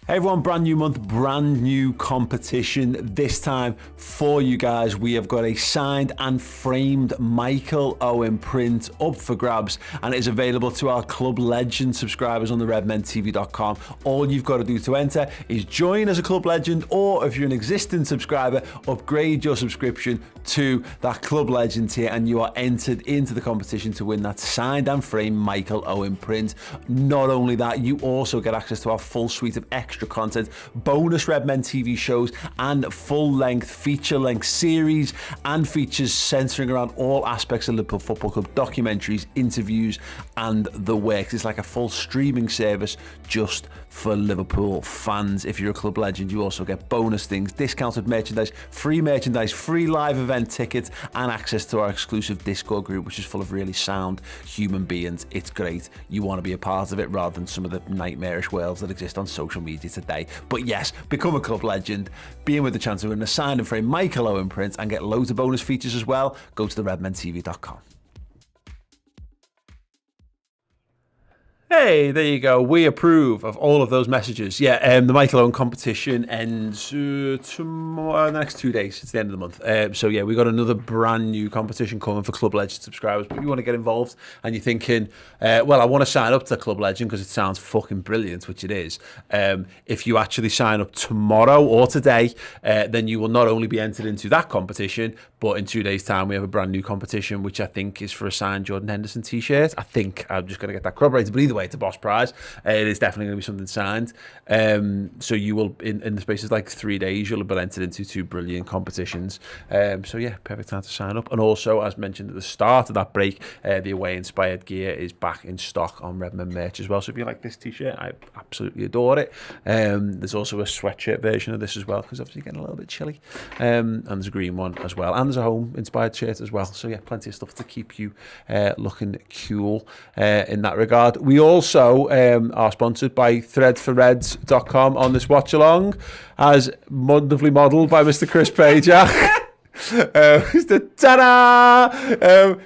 Hey everyone, brand new month, brand new competition. This time for you guys, we have got a signed and framed Michael Owen print up for grabs, and it is available to our Club Legend subscribers on the redmentv.com. All you've got to do to enter is join as a Club Legend, or if you're an existing subscriber, upgrade your subscription to that Club Legend tier, and you are entered into the competition to win that signed and framed Michael Owen print. Not only that, you also get access to our full suite of extra content, bonus Redmen TV shows, and full-length, feature-length series and features centering around all aspects of Liverpool Football Club, documentaries, interviews, and the works. It's like a full streaming service just for Liverpool fans. If you're a Club Legend, you also get bonus things, discounted merchandise, free live event tickets, and access to our exclusive Discord group, which is full of really sound human beings. It's great. You want to be a part of it rather than some of the nightmarish worlds that exist on social media today. But yes, become a Club Legend, be in with the chance of winning a signed and framed Michael Owen print, and get loads of bonus features as well. Go to the redmentv.com. Hey, there you go. We approve of all of those messages. Yeah, the Michael Owen competition ends tomorrow, the next 2 days. It's the end of the month. So yeah, we got another brand new competition coming for Club Legend subscribers. But if you want to get involved and you're thinking, well, I want to sign up to Club Legend because it sounds fucking brilliant, which it is. If you actually sign up tomorrow or today, then you will not only be entered into that competition, but in 2 days' time, we have a brand new competition, which I think is for a signed Jordan Henderson t-shirt. I think I'm just going to get that corroborated, but either way, it's a boss prize. It is definitely going to be something signed. So you will, in the space of like 3 days, you'll have been entered into 2 brilliant competitions. So yeah, perfect time to sign up. And also, as mentioned at the start of that break, the away-inspired gear is back in stock on Redmen merch as well. So if you like this t-shirt, I absolutely adore it. There's also a sweatshirt version of this as well, because obviously getting a little bit chilly. And there's a green one as well. And there's a home-inspired shirt as well. So yeah, plenty of stuff to keep you looking cool in that regard. We also are sponsored by threadforreds.com on this watch-along, as wonderfully modelled by Mr. Chris Pajak. Ta-da!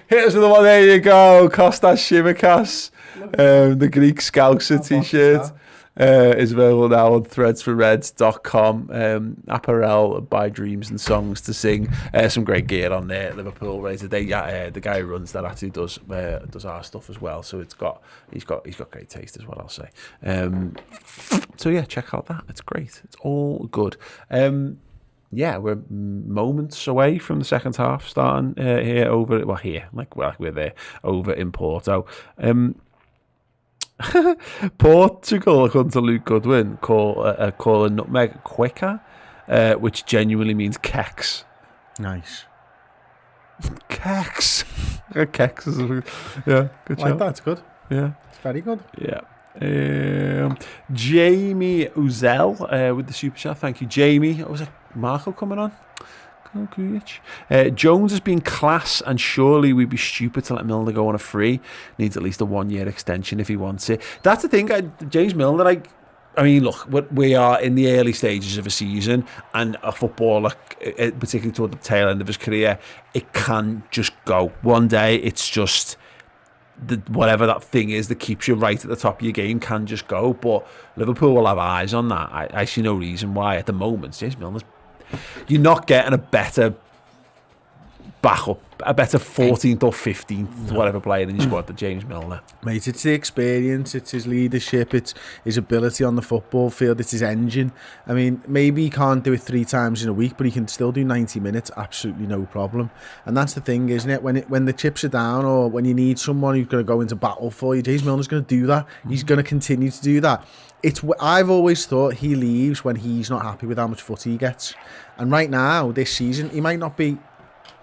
Hit us with the one. There you go. Kostas Shimikas. The Greek Scouser t-shirt is available now on threadsforreds.com. Apparel by Dreams and Songs to Sing. Some great gear on there. Liverpool ready today. The guy who runs that actually does our stuff as well. So he's got great taste as well, I'll say. So yeah, check out that. It's great. It's all good. Yeah, we're moments away from the second half starting we're there over in Porto. Portugal, according to Luke Goodwin, call a nutmeg quicker, which genuinely means kex. Nice. Kex. Kex is yeah, good job. That's good. Yeah, it's very good. Yeah. Jamie Uzel with the super chat. Thank you, Jamie. Was it Marco coming on? Jones has been class, and surely we'd be stupid to let Milner go on a free. Needs at least a 1-year extension if he wants it. That's the thing, James Milner. I mean, look, we are in the early stages of a season, and a footballer, particularly toward the tail end of his career, it can just go. One day, it's just whatever that thing is that keeps you right at the top of your game can just go. But Liverpool will have eyes on that. I see no reason why at the moment. James Milner's, you're not getting a better backup, a better 14th or 15th whatever player in your squad than James Milner. Mate, it's the experience, it's his leadership, it's his ability on the football field, it's his engine. I mean, maybe he can't do it 3 times in a week, but he can still do 90 minutes, absolutely no problem. And that's the thing, isn't it? When the chips are down, or when you need someone who's going to go into battle for you, James Milner's going to do that. He's going to continue to do that. I've always thought he leaves when he's not happy with how much footy he gets. And right now, this season, he might not be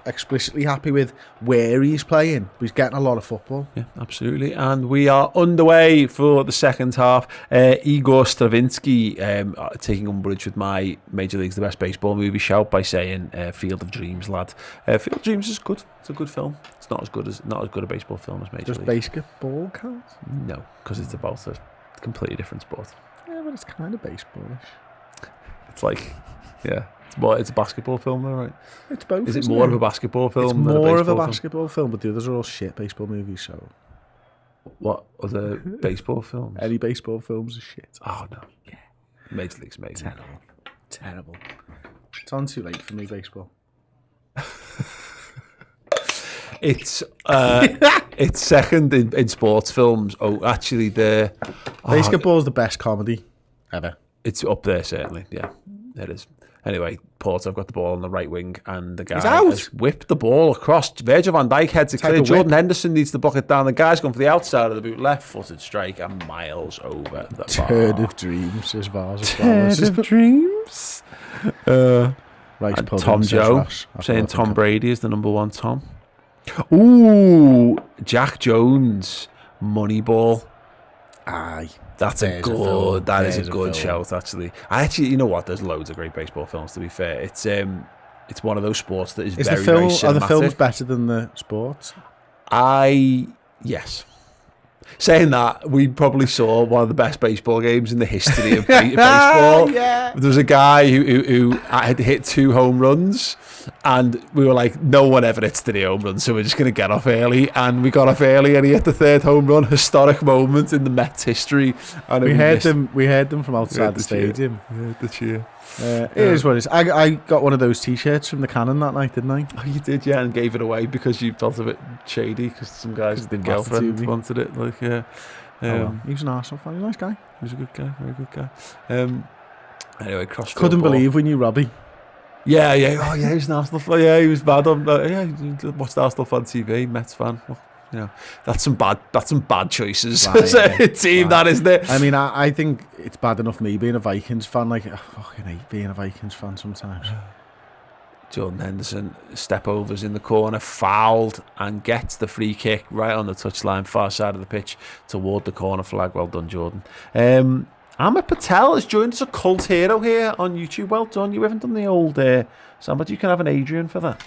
explicitly happy with where he's playing, but he's getting a lot of football. Yeah, absolutely. And we are underway for the second half. Igor Stravinsky taking umbrage with my Major League's the best baseball movie shout by saying Field of Dreams, lad. Field of Dreams is good. It's a good film. It's not as good a baseball film as Major League. Does basketball count? No, because it's about a completely different sport. Yeah, but it's kind of baseballish. It's like, yeah. It's a basketball film, though, right? It's both. Is it more of a basketball film? It's more of a basketball film, but the others are all shit baseball movies. So, what other baseball films? Any baseball films are shit. Oh no, yeah. Major League's amazing. Terrible. It's on too late for me, baseball. It's second in sports films. Oh, actually, basketball's the best comedy ever. It's up there, certainly. Yeah, it is. Anyway, Porto have got the ball on the right wing, and the guy has whipped the ball across. Virgil van Dijk heads it clear. Jordan Henderson needs to block it down. The guy's gone for the outside of the boot, left-footed strike, and miles over the bar. Turd of dreams, as far as Turd of dreams. Right, Tom Joe saying Tom Brady is the #1 Tom. Ooh, Jack Jones, Moneyball. Aye. That is a good shout, actually. You know what? There's loads of great baseball films, to be fair. It's one of those sports that is very, very cinematic. Are the films better than the sports? Yes. Saying that, we probably saw one of the best baseball games in the history of baseball. Yeah. There was a guy who had hit 2 home runs, and we were like, no one ever hits 3 home runs, so we're just going to get off early. And we got off early, and he hit the 3rd home run. Historic moment in the Mets history. And we heard them from outside the stadium. Yeah, the cheer. It is what it is. I got one of those t-shirts from the Cannon that night, didn't I? Oh, you did, yeah, and gave it away because you felt a bit shady because some guy's girlfriend wanted it. Like, yeah. He was an Arsenal fan. He's a nice guy. He was a good guy, very good guy. Anyway, couldn't believe we knew Robbie. Yeah. Oh, yeah, he was an Arsenal fan. Yeah, he was bad on. He watched Arsenal fan TV, Mets fan. Well, you know, that's some bad choices. Right, team, that isn't it? I mean, I think it's bad enough me being a Vikings fan. Like, I fucking hate being a Vikings fan sometimes. Jordan Henderson step overs in the corner, fouled, and gets the free kick right on the touchline, far side of the pitch toward the corner flag. Well done, Jordan. Amit Patel has joined us, a cult hero here on YouTube. Well done. You haven't done the old somebody. You can have an Adrian for that.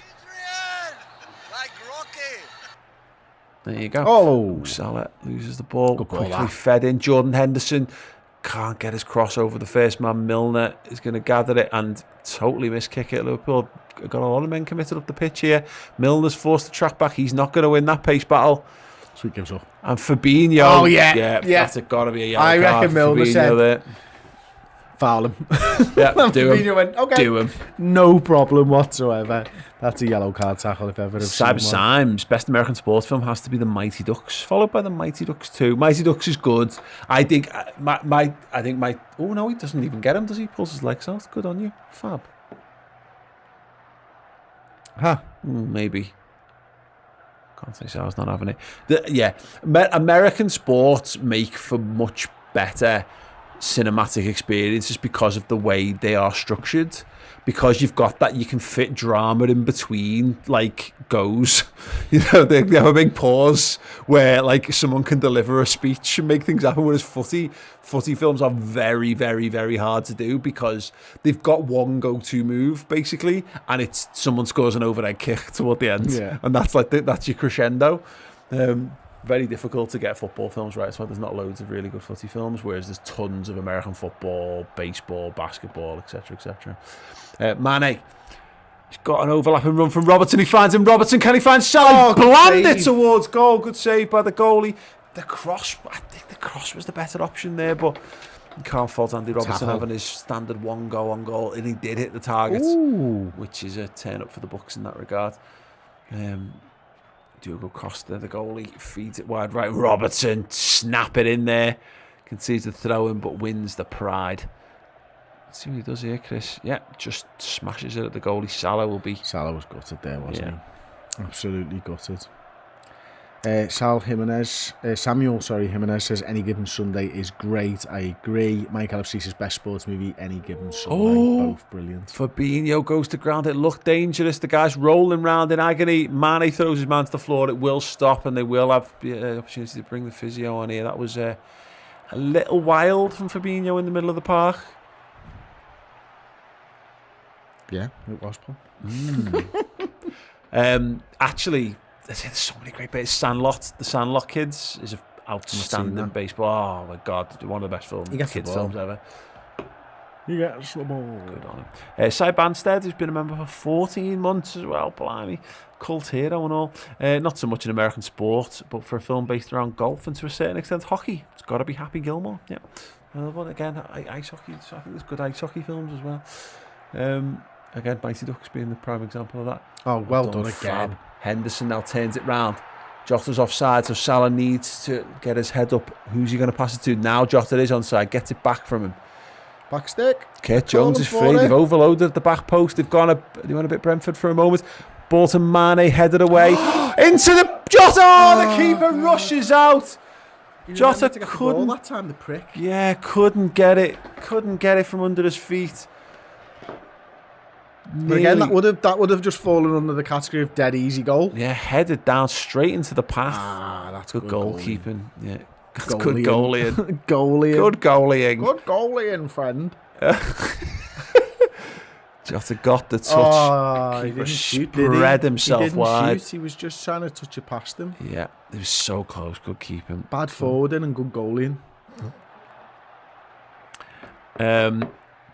There you go. Oh, Salah loses the ball. Good ball, Quickly fed in. Jordan Henderson can't get his cross over the first man. Milner is going to gather it and totally miss kick it. Liverpool got a lot of men committed up the pitch here. Milner's forced to track back. He's not going to win that pace battle. Sweet gives up. And Fabinho. Oh, yeah. That's got to be a yellow I card. reckon Milner said, there. Foul him. Yeah, do him. Fabinho went, okay. Do him. No problem whatsoever. That's a yellow card tackle if ever. Cyber Symes, best American sports film has to be The Mighty Ducks, followed by The Mighty Ducks 2. Mighty Ducks is good. I think oh no, he doesn't even get him, does he? Pulls his legs out. Good on you. Fab. Huh. Maybe. Can't say so, I was not having it. American sports make for much better cinematic experiences because of the way they are structured. Because you've got that, you can fit drama in between, like, goes. You know, they have a big pause where, like, someone can deliver a speech and make things happen. Whereas footy films are very, very, very hard to do because they've got one go-to move, basically, and it's someone scores an overhead kick toward the end. Yeah. And that's like that's your crescendo. Very difficult to get football films right. That's why there's not loads of really good footy films, whereas there's tons of American football, baseball, basketball, etc., etc. Mane, he's got an overlapping run from Robertson. He finds him. Robertson, can he find Salah? Bland it towards goal. Good save by the goalie. I think the cross was the better option there, but you can't fault Andy Robertson having his standard one go on goal, and he did hit the target, which is a turn up for the Bucks in that regard. Diogo Costa, the goalie, feeds it wide right. Robertson, snap it in there. Concedes the throw in, but wins the pride. Let's see what he does here, Chris. Yeah, just smashes it at the goalie. Salah was gutted there, wasn't he? Absolutely gutted. Samuel Jimenez says any given Sunday is great. I agree. Mike Alapsi's best sports movie, Any Given Sunday. Both brilliant. Fabinho goes to ground. It looked dangerous. The guy's rolling round in agony. Mane throws his man to the floor. It will stop, and they will have the opportunity to bring the physio on here. That was a little wild from Fabinho in the middle of the park. Yeah, it was, Paul. Actually, there's so many great bits. The Sandlot Kids is an outstanding baseball. Oh my God, one of the best kids films ever. He gets the ball. Good on him. Cy Banstead, who's been a member for 14 months as well. Blimey, cult hero and all. Not so much in American sport, but for a film based around golf and to a certain extent hockey, it's got to be Happy Gilmore. Yeah. But again, ice hockey. So I think there's good ice hockey films as well. Again, Mighty Ducks being the prime example of that. Oh, well done again. Fab. Henderson now turns it round. Jota's offside, so Salah needs to get his head up. Who's he going to pass it to? Now Jota is onside, gets it back from him. Back stick. Kurt Jones is free. They've overloaded at the back post. They went a bit Brentford for a moment. Bolton Mane headed away into the Jota. Oh, the keeper rushes out. Jota couldn't. That time, the prick. Yeah, couldn't get it from under his feet. But again, that would have just fallen under the category of dead easy goal. Yeah, headed down straight into the path. That's good goalkeeping. Yeah, that's goalieing. Good goalieing. Good goalieing, friend. Jota got the touch. He didn't shoot, spread himself wide. He was just trying to touch it past him. Yeah, it was so close. Good keeping. Bad forwarding and good goalieing.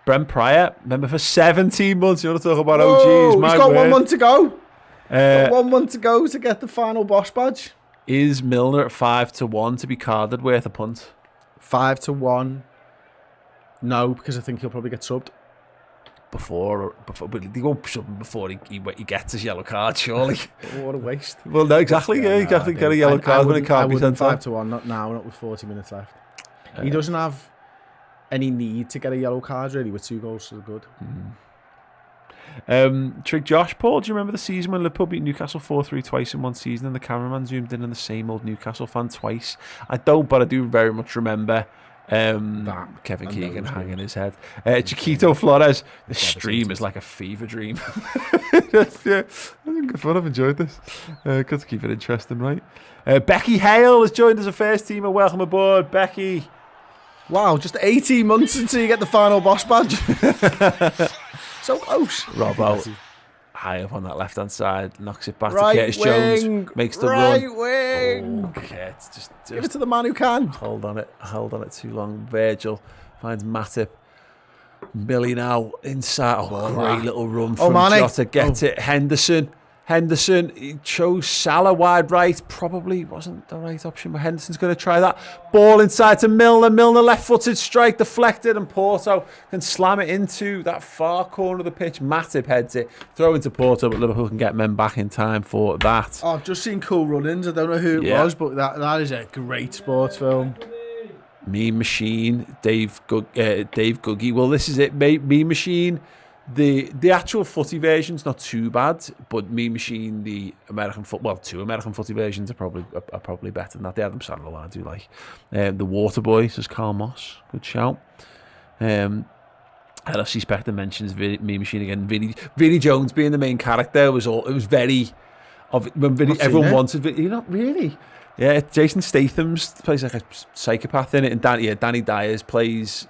Brent Pryor, member for 17 months. You want to talk about OGs? He's got 1 month to go. 1 month to go to get the final boss badge. Is Milner at 5-1 to be carded worth a punt? 5-1. No, because I think he'll probably get subbed. Before, but he won't sub him before he gets his yellow card, surely. What a waste. Well, no, exactly. Yeah, exactly. Get a yellow card when it can't be sent off. 5-1, not now, not with 40 minutes left. He doesn't have any need to get a yellow card, really, with 2 goals to the good. Trig Josh, Paul, do you remember the season when Liverpool beat Newcastle 4-3 twice in one season and the cameraman zoomed in on the same old Newcastle fan twice? I don't, but I do very much remember Kevin Keegan hanging his head. Chiquito Flores, the stream is like a fever dream. Yeah, good fun. I've enjoyed this. Got to keep it interesting, right? Becky Hale has joined as a first teamer. Welcome aboard, Becky. Wow, just 18 months until you get the final boss badge. So close. Robbo, high up on that left-hand side, knocks it back to Curtis Jones, makes the right run. Wing. Oh, Kurt, just give it to the man who can. Hold on it too long. Virgil finds Matip. Millie now inside. Oh, great little run Oh, from Mane. Jota. Gets it. Henderson, he chose Salah wide right. Probably wasn't the right option, but Henderson's going to try that. Ball inside to Milner. Milner left-footed strike, deflected, and Porto can slam it into that far corner of the pitch. Matip heads it. Throw into Porto, but Liverpool can get men back in time for that. Oh, I've just seen Cool Runnings. I don't know who it was, but that is a great sports film. Mean Machine, Dave Googie. Well, this is it, mate. Mean Machine. The actual footy version's not too bad, but Mean Machine, the American football, two American footy versions are probably better than that. The Adam Sandler one I do like. The Waterboy, says Carl Moss. Good shout. LFC Spectre mentions Mean Machine again. Vinnie Jones being the main character was very. Everyone wanted. You're not really. Yeah, Jason Statham's plays like a psychopath in it, and Danny Dyers plays.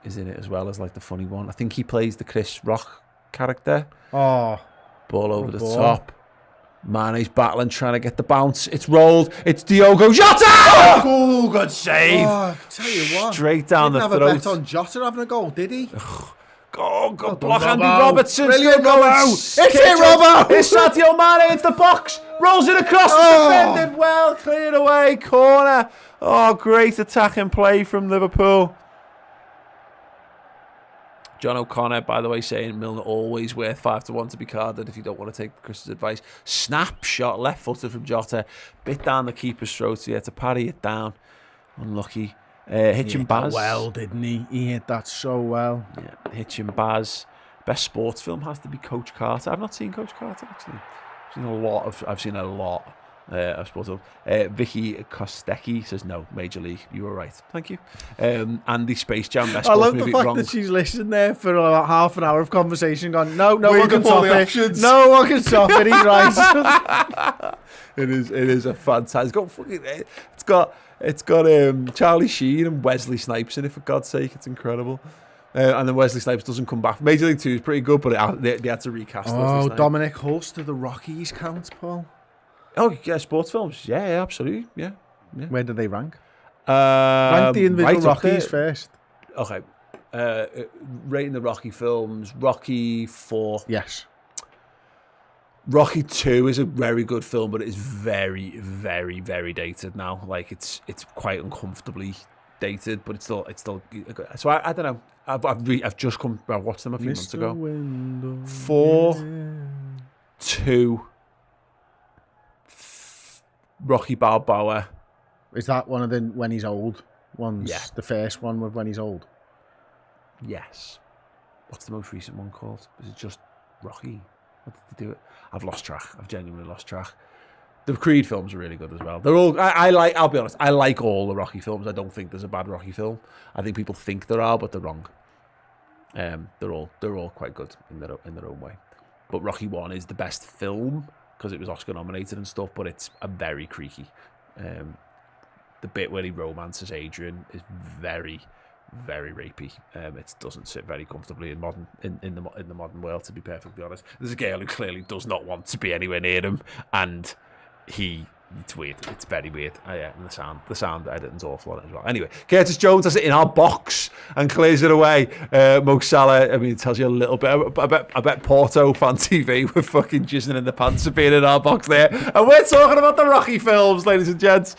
Is in it as well as like the funny one. I think he plays the Chris Rock character. Oh, ball over the top. Mane's battling, trying to get the bounce. It's rolled. It's Diogo Jota. Oh, good save! Oh, tell you what, straight down the throat. Didn't have a bet on Jota having a goal, did he? Oh, good block, Andy Robertson. Brilliant, Robbo. It's it, Robbo. It's Sadio Mane. It's the box. Rolls it across. Defended well. Cleared away. Corner. Oh, great attacking play from Liverpool. John O'Connor, by the way, saying Milner always worth 5-1 to be carded if you don't want to take Chris's advice. Snapshot, left-footed from Jota. Bit down the keeper's throat here to parry it down. Unlucky. Hitchin' Baz. Well, didn't he? He hit that so well. Yeah, Hitchin' Baz. Best sports film has to be Coach Carter. I've not seen Coach Carter, actually. I've seen a lot of sports film. Vicky Kostecki says no, Major League. You were right. Thank you. Andy Space Jam, best sports movie. I love the fact that she's listened there for about half an hour of conversation gone, no one can top top it. No one can top it. He's right. It is a fantastic. It's got Charlie Sheen and Wesley Snipes in it, for God's sake. It's incredible. And then Wesley Snipes doesn't come back. Major League 2 is pretty good, but they had to recast Wesley Dominic Hulst, do the Rockies count, Paul? Oh, yeah, sports films. Yeah, absolutely. Yeah. Where do they rank? Rank the individual Rockies first. Okay. Rating the Rocky films. Rocky 4. Yes. Rocky 2 is a very good film, but it is very, very, very dated now. Like it's quite uncomfortably dated, but it's still. So I don't know. I've just come. I watched them a few months ago. 4, 2. Rocky Balboa. Is that one of the when he's old ones? Yeah. The first one with when he's old? Yes. What's the most recent one called? Is it just Rocky? What did they do it? I've lost track. I've genuinely lost track. The Creed films are really good as well. They're all. I'll be honest. I like all the Rocky films. I don't think there's a bad Rocky film. I think people think there are, but they're wrong. They're all quite good in their own way. But Rocky 1 is the best film, because it was Oscar nominated and stuff, but it's a very creaky. The bit where he romances Adrian is very, very rapey. It doesn't sit very comfortably in the modern world, to be perfectly honest. There's a girl who clearly does not want to be anywhere near him, and it's weird. It's very weird. Yeah, and the sound editing's awful on it as well. Anyway, Curtis Jones has it in our box and clears it away. Mo Salah, I mean, it tells you a little bit. I bet Porto Fan TV were fucking jizzing in the pants of being in our box there. And we're talking about the Rocky films, ladies and gents.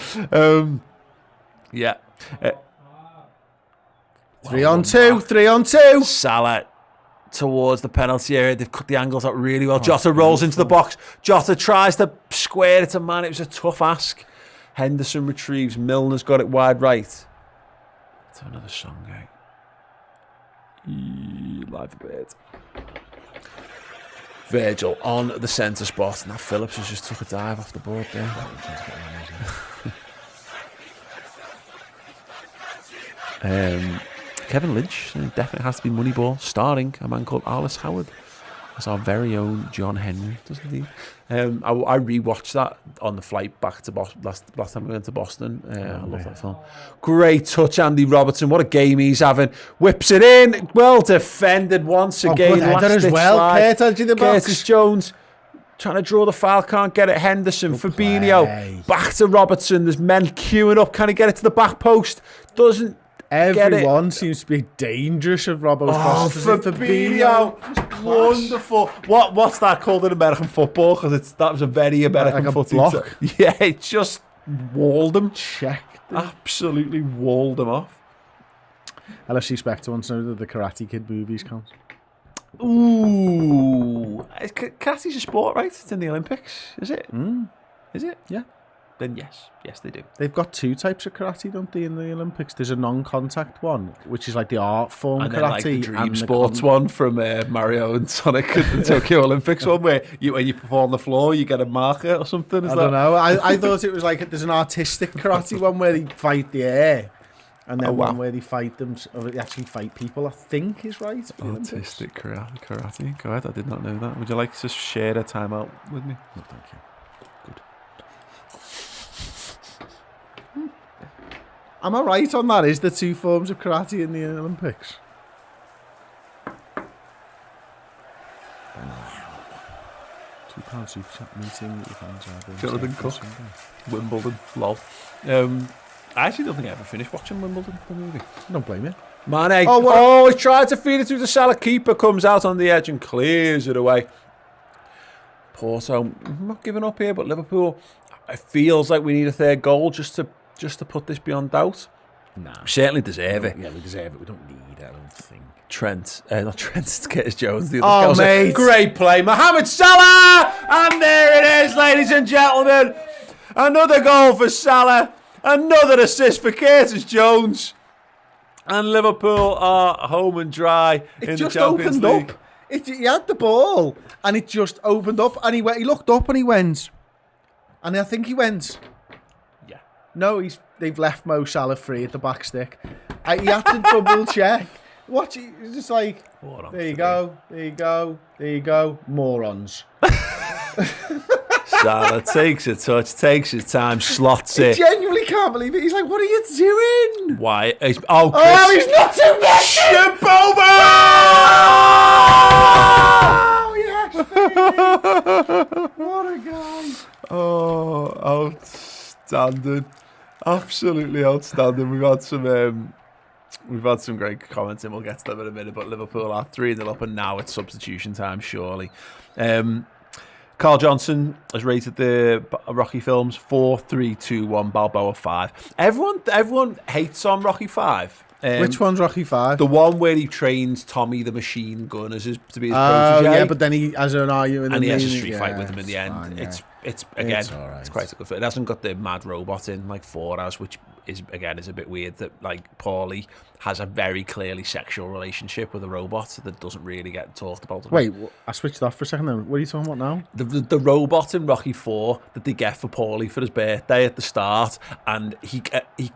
Yeah. 3 on 2. 3 on 2. Salah towards the penalty area. They've cut the angles out really well. Jota rolls into the box. Jota tries to square it to man. It was a tough ask. Henderson retrieves. Milner's got it wide right. It's another song, eh? Live a bit. Virgil on the centre spot. Now Phillips has just took a dive off the board there. Kevin Lynch definitely has to be Moneyball, starring a man called Arliss Howard as our very own John Henry, doesn't he? I rewatched that on the flight back to Boston last time we went to Boston. I love that film. Great touch, Andy Robertson. What a game he's having. Whips it in. Well defended once again. Good header as well. Curtis Jones trying to draw the foul, can't get it. Henderson, Fabinho, back to Robertson. There's men queuing up. Can he get it to the back post? Doesn't. Everyone seems to be dangerous of Robbo's crosses. Fabinho, wonderful. What's that called in American football? Because that was a very American like a footy. block. Yeah, it just walled him. Checked him. Absolutely walled him off. LFC Spectre wants to know that the Karate Kid movies count. Ooh, karate's a sport, right? It's in the Olympics, is it? Is it? Yeah. Then yes, they do. They've got two types of karate, don't they, in the Olympics? There's a non-contact one, which is like the art form And karate, then like the dream and sports one from Mario and Sonic at the Tokyo Olympics one, where when you perform on the floor, you get a marker or something. I don't know. I thought it was like there's an artistic karate one where they fight the air, and then one where they fight them, or they actually fight people. I think is right. Artistic karate. Go ahead. I did not know that. Would you like to share a timeout with me? No, thank you. Am I right on that? Is there two forms of karate in the Olympics? £2 super chat meeting with your fans are Jonathan Cook, Wimbledon, lol. I actually don't think I ever finished watching Wimbledon, the movie. Don't blame you. Mane, he tried to feed it through the Salah. Keeper comes out on the edge and clears it away. Porto, I'm not giving up here, but Liverpool, it feels like we need a third goal just to put this beyond doubt. Nah. We certainly deserve it. Yeah, we deserve it. We don't need it, I don't think. Trent, not Trent, it's Curtis Jones. The Oh, other mate. Great play. Mohamed Salah! And there it is, ladies and gentlemen. Another goal for Salah. Another assist for Curtis Jones. And Liverpool are home and dry in the Champions League. He had the ball, and it just opened up, and he looked up and he went. And I think he went. Yeah. No, they've left Mo Salah free at the back stick. He had to double check. Watch it. It's just like, there you go, there you go, there you go. Morons. Salah takes a touch, takes his time, slots it. He genuinely can't believe it. He's like, what are you doing? Why? He's not too bad. Shaboba! Oh, yes, baby. What a guy. Oh, outstanding. Absolutely outstanding. We've had some great comments and we'll get to them in a minute, but Liverpool are 3-0 up and now it's substitution time, surely. Carl Johnson has rated the Rocky films 4, 3, 2, 1, Balboa 5. Everyone hates on Rocky 5. Which one's Rocky 5? The one where he trains Tommy the Machine Gun to be his protege. Yeah, but then he has an argument and he has a street fight with him in the end. Fine, yeah. It's again, all right. it's quite a good film. It hasn't got the mad robot in like 4 has, which is a bit weird that like Paulie has a very clearly sexual relationship with a robot that doesn't really get talked about. Wait, I switched off for a second then. What are you talking about now? The robot in Rocky 4 that they get for Paulie for his birthday at the start, and he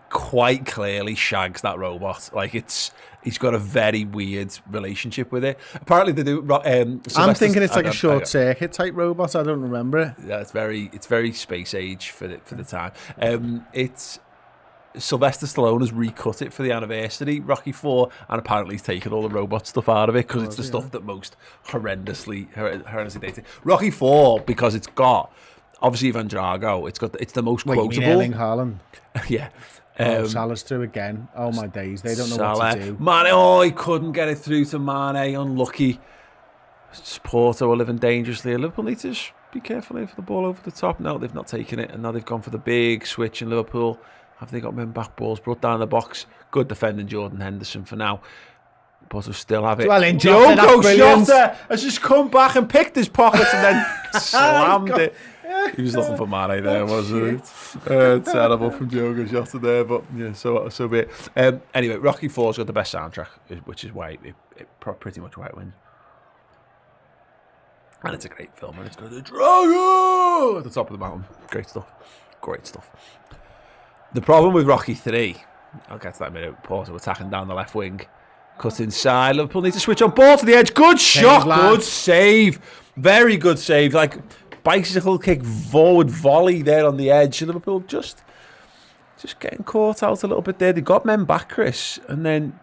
quite clearly shags that robot. Like he's got a very weird relationship with it. Apparently they do. I'm thinking it's like a short circuit type robot. I don't remember it. Yeah, it's very space age for the time. It's Sylvester Stallone has recut it for the anniversary, Rocky 4, and apparently he's taken all the robot stuff out of it because it's the stuff that most horrendously dated. Rocky 4 because it's got obviously Ivan Drago. It's the most quotable. You mean Erling Haaland? Yeah. Salah's through again. Oh my days, they don't know what to do. Mane, he couldn't get it through to Mane. Unlucky. Porto are living dangerously. Liverpool need to just be careful here for the ball over the top. No, they've not taken it, and now they've gone for the big switch in Liverpool. Have they got men back balls brought down the box? Good defending Jordan Henderson for now. Porto still have it. Well, Diogo Jota has just come back and picked his pockets and then slammed it. He was looking for Mane there, wasn't it? Terrible from Diogo Jota there, but yeah, so be it. Anyway, Rocky 4's got the best soundtrack, which is why it pretty much why it wins. And it's a great film, and it's got the Dragao at the top of the mountain. Great stuff. The problem with Rocky 3, I'll get to that in a minute. Porto attacking down the left wing, cut inside. Liverpool needs to switch on ball to the edge. Good shot, good save, very good save. Like bicycle kick forward volley there on the edge. Liverpool just getting caught out a little bit there. They got men back, Chris, and then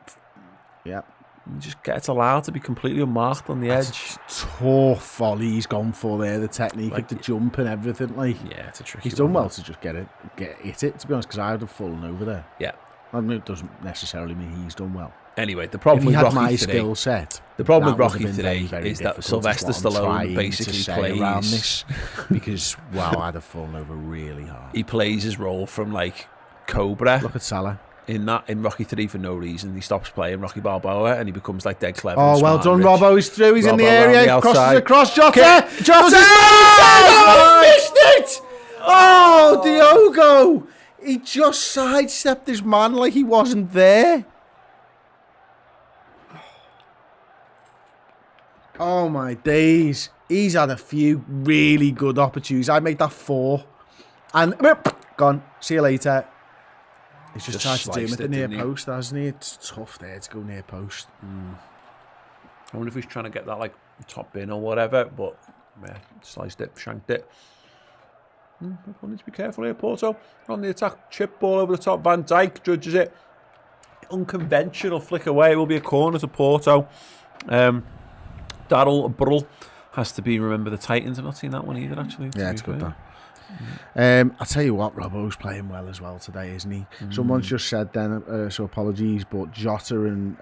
just gets allowed to be completely unmarked on the edge. Tough volley he's gone for there. The technique of the jump and everything. Like, yeah, it's a tricky. He's done well to just get it. To be honest, because I would have fallen over there. Yeah. I mean, it doesn't necessarily mean he's done well. Anyway, the problem If he with had Rocky my today, skill set, the problem that with would have Rocky been today very, very is that difficult, is Sylvester what I'm Stallone trying basically to say around plays this, because wow, I'd have fallen over really hard. He plays his role from like Cobra. Look at Salah. In Rocky 3 for no reason. He stops playing Rocky Balboa and he becomes like dead clever. Oh, and well smart done, and rich. Robbo. He's through. He's in the Robbo area. around the Crosses outside. across. Jota! Jota! Oh, missed it! Oh, Diogo! He just sidestepped his man like he wasn't there. Oh, my days. He's had a few really good opportunities. I made that 4. And gone. See you later. He's just tried to do him at the near post, hasn't he? It's tough there to go near post. I wonder if he's trying to get that like top bin or whatever, but yeah, sliced it, shanked it. We need to be careful here, Porto. On the attack, chip ball over the top. Van Dijk judges it. Unconventional flick away. It will be a corner to Porto. Daryl Burrell has to be, remember the Titans. I've not seen that one either, actually. Yeah, it's good, that. I'll tell you what, Robbo's playing well as well today, isn't he? Someone's just said then, so apologies, but Jota and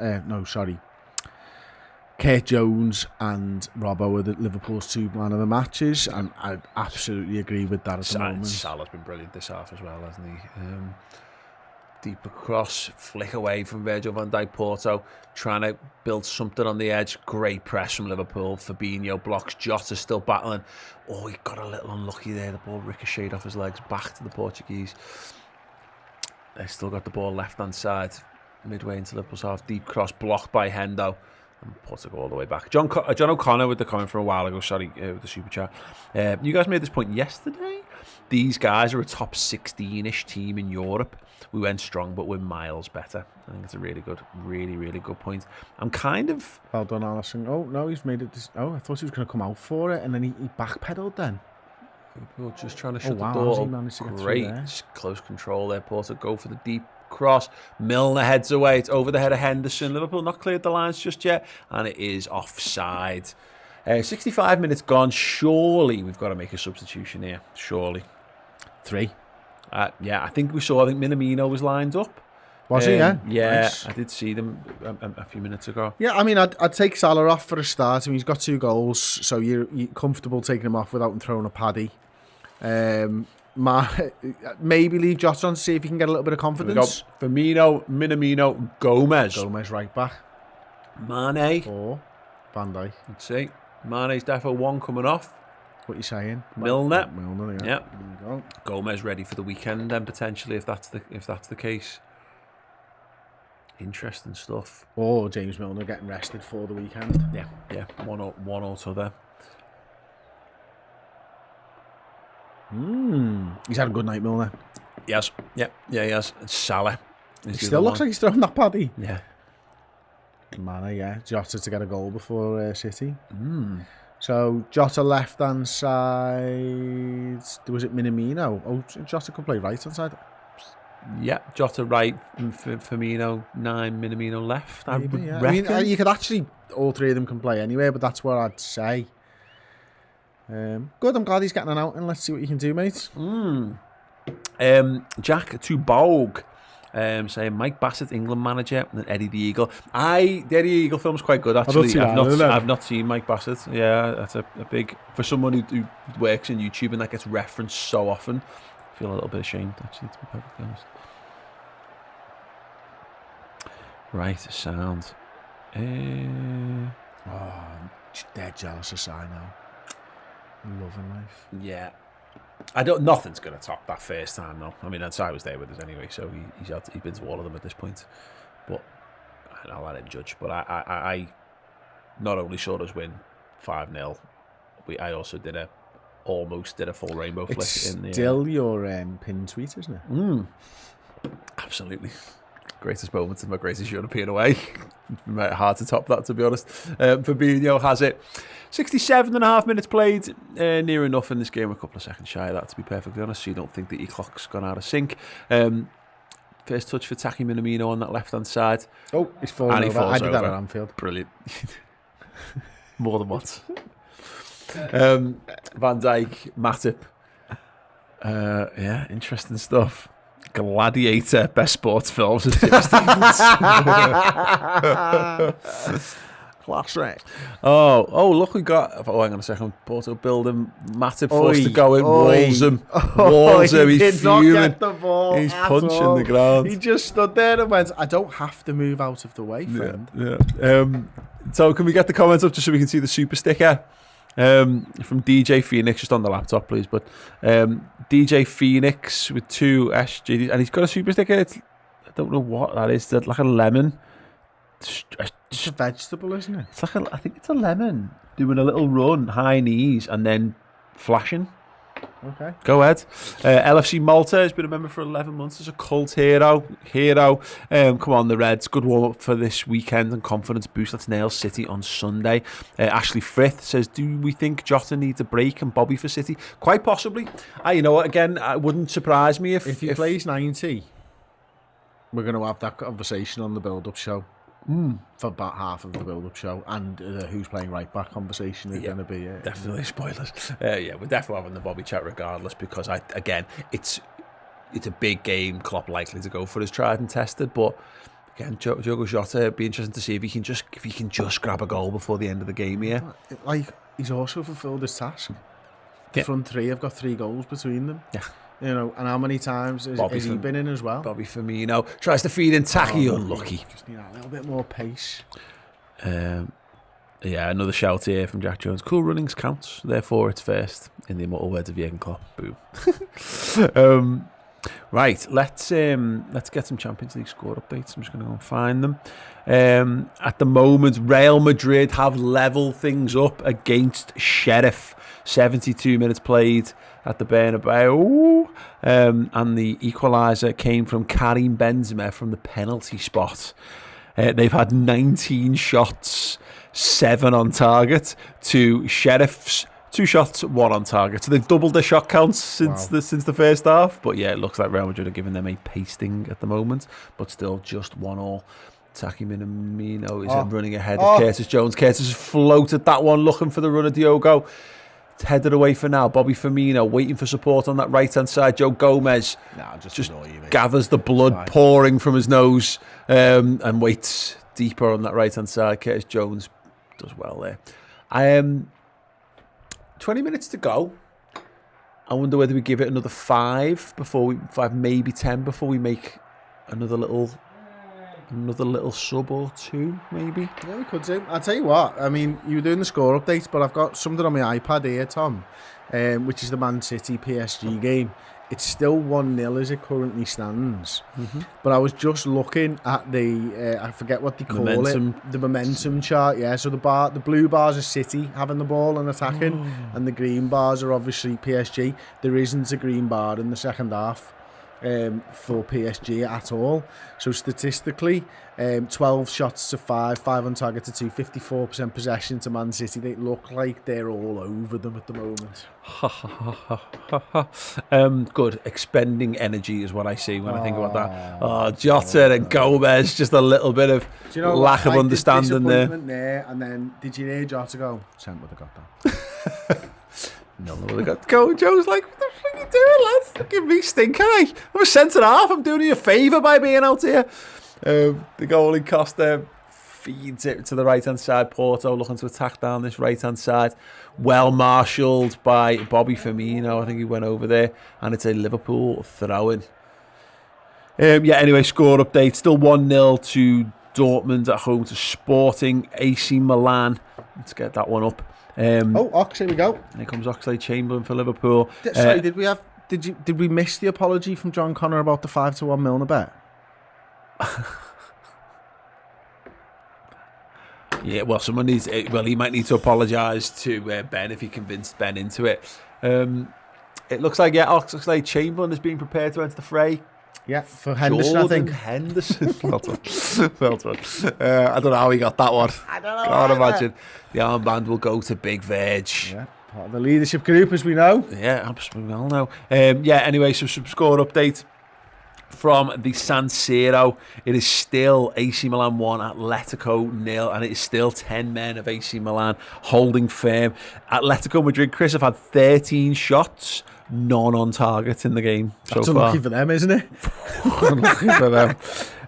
Kurt Jones and Robbo are Liverpool's 2 man of the matches, and I absolutely agree with that at the moment. Salah's been brilliant this half as well, hasn't he? Deep across, flick away from Virgil van Dijk. Porto trying to build something on the edge. Great press from Liverpool. Fabinho blocks. Jota still battling. Oh, he got a little unlucky there. The ball ricocheted off his legs back to the Portuguese. They still got the ball left hand side, midway into Liverpool's half. Deep cross blocked by Hendo. And Porto go all the way back. John O'Connor with the comment from a while ago. Sorry, with the super chat. You guys made this point yesterday. These guys are a top 16-ish team in Europe. We went strong, but we're miles better. I think it's a really good, really good point. I'm kind of... Well done, Alisson. Oh, no, he's made it... Oh, I thought he was going to come out for it, and then he backpedaled then. Liverpool just trying to shut wow, the door. he managed to get Great, through there. close control there. Porto go for the deep cross. Milner heads away. It's over the head of Henderson. Liverpool not cleared the lines just yet, and it is offside. 65 minutes gone. Surely we've got to make a substitution here. Surely. 3. Yeah, I think Minamino was lined up. Was he? Yeah. Yeah, Nice. I did see them a few minutes ago. Yeah, I mean, I'd take Salah off for a start. I mean, he's got 2 goals, so you're comfortable taking him off without him throwing a paddy. Maybe leave Jota on to see if he can get a little bit of confidence. Firmino, Minamino, Gomez. Gomez right back. Mane. Or Van Dijk. Let's see. Mane's defo 1 coming off. What you saying? Milner. Milner, yeah. There you go. Gomez ready for the weekend then potentially if that's the case. Interesting stuff. Or James Milner getting rested for the weekend. Yeah. One also there. He's had a good night, Milner. Yes. Yeah, he has. It's Salah. He still looks like he's throwing that paddy. Yeah. Manor, yeah. Jota to get a goal before City. So Jota left hand side. Was it Minamino? Oh, Jota could play right hand side. Yeah, Jota right, and Firmino 9, Minamino left. Maybe, yeah. I mean, you could actually, all 3 of them can play anywhere, but that's what I'd say. Good, I'm glad he's getting an out, and let's see what you can do, mate. Jack to Bogue. Saying Mike Bassett, England manager, and Eddie the Eagle. The Eddie Eagle film's quite good actually. I've not seen Mike Bassett. Yeah, that's a big for someone who works in YouTube and that gets referenced so often. I feel a little bit ashamed actually, to be perfectly honest. Right, sound. Dead jealous of Si now. Loving life. Yeah. Nothing's going to top that first time, though. I mean, Si was there with us anyway, so he's been to all of them at this point. But I'll let him judge. But I not only saw us win 5-0, I also almost did a full rainbow flick. Still your pin tweet, isn't it? Absolutely. Greatest moments of my greatest European away. Hard to top that, to be honest. Fabinho has it. 67.5 minutes played. Near enough in this game. A couple of seconds shy of that, to be perfectly honest. So you don't think that your clock's gone out of sync. First touch for Taki Minamino on that left-hand side. Oh, he's falling over. I did that at Anfield. Brilliant. More than once. Van Dijk, Matip. Yeah, interesting stuff. Gladiator, best sports films. Jimmy Stevens. Class, right? Oh, look, we got. Oh, hang on a second. Porto building. Matip forced to go in. Walls him. He He's did not fuming. get the ball. He's at punching all. the ground. He just stood there and went, I don't have to move out of the way, friend. Yeah. So can we get the comments up just so we can see the super sticker? From DJ Phoenix, just on the laptop, please. But DJ Phoenix with 2 SGDs, and he's got a super sticker. I don't know what that is. That's like a lemon. It's a vegetable, isn't it? It's like I think it's a lemon doing a little run, high knees, and then flashing. Okay. Go ahead. LFC Malta has been a member for 11 months as a cult hero. Come on, the Reds. Good warm-up for this weekend and confidence boost. Let's nail City on Sunday. Ashley Frith says, do we think Jota needs a break and Bobby for City? Quite possibly. You know what, again, it wouldn't surprise me if he plays 90, we're going to have that conversation on the build-up show. For about half of the build-up show, and who's playing right back conversation is going to be definitely spoilers. We're definitely having the Bobby chat regardless, because it's a big game. Klopp likely to go for his tried and tested, but again, Diogo Jota, it'd be interesting to see if he can just grab a goal before the end of the game here. Like, he's also fulfilled his task. The front three have got 3 goals between them. Yeah. You know, and how many times has he been in as well? Bobby Firmino tries to feed in Taki, unlucky. Just need a little bit more pace. Another shout here from Jack Jones. Cool runnings counts, therefore it's first. In the immortal words of Jurgen Klopp. Boom. Right, let's get some Champions League score updates. I'm just going to go and find them. At the moment, Real Madrid have leveled things up against Sheriff. 72 minutes played at the Bernabeu, and the equaliser came from Karim Benzema from the penalty spot. They've had 19 shots, 7 on target, to Sheriff's 2 shots, 1 on target. So they've doubled their shot counts since the first half. But yeah, it looks like Real Madrid are giving them a pasting at the moment, but still just 1-1. Taki Minamino is running ahead of Curtis Jones. Curtis has floated that one, looking for the run of Diogo. It's headed away for now. Bobby Firmino waiting for support on that right-hand side. Joe Gomez just gathers the blood pouring from his nose and waits deeper on that right-hand side. Curtis Jones does well there. 20 minutes to go. I wonder whether we give it another 5 maybe 10 before we make another little sub or 2, maybe. Yeah, we could do. I'll tell you what, I mean, you were doing the score updates, but I've got something on my iPad here, Tom, which is the Man City PSG game. It's still 1-0 as it currently stands. But I was just looking at the, I forget what they call it, the momentum chart. Yeah, so the blue bars are City having the ball and attacking, and the green bars are obviously PSG. There isn't a green bar in the second half for PSG at all. So statistically, 12 shots to 5 on target to 2, 54% possession to Man City. They look like they're all over them at the moment. Good. Expending energy is what I see when I think about that. Jota and Gomez, just a little bit of lack of understanding there. And then, did you hear Jota go, Sent would have got that. No, they got go. Joe's like, what the fuck are you doing, lads? Give me stink eye. I'm a centre half. I'm doing you a favour by being out here. The goalie Costa feeds it to the right hand side. Porto looking to attack down this right hand side. Well marshalled by Bobby Firmino. I think he went over there, and it's a Liverpool throw-in. Anyway, score update. Still 1-0 to Dortmund at home to Sporting. AC Milan. Let's get that one up. Ox, here we go. Here comes Oxlade-Chamberlain for Liverpool. Sorry, did we miss the apology from John Connor about the 5-1 Milner bet? Yeah, well, he might need to apologise to Ben if he convinced Ben into it. It looks like Oxlade-Chamberlain is being prepared to enter the fray. Yeah, for Henderson, I think. Henderson. Well done. Well done. I don't know how he got that one. I don't know. Can't imagine. The armband will go to Big Veg. Yeah, part of the leadership group, as we know. Yeah, absolutely well know. Anyway, so some score update from the San Siro. It is still AC Milan 1, Atletico 0, and it is still 10 men of AC Milan holding firm. Atletico Madrid, Chris, have had 13 shots, none on target in the game That's so far. unlucky for them, isn't it? Unlucky for them.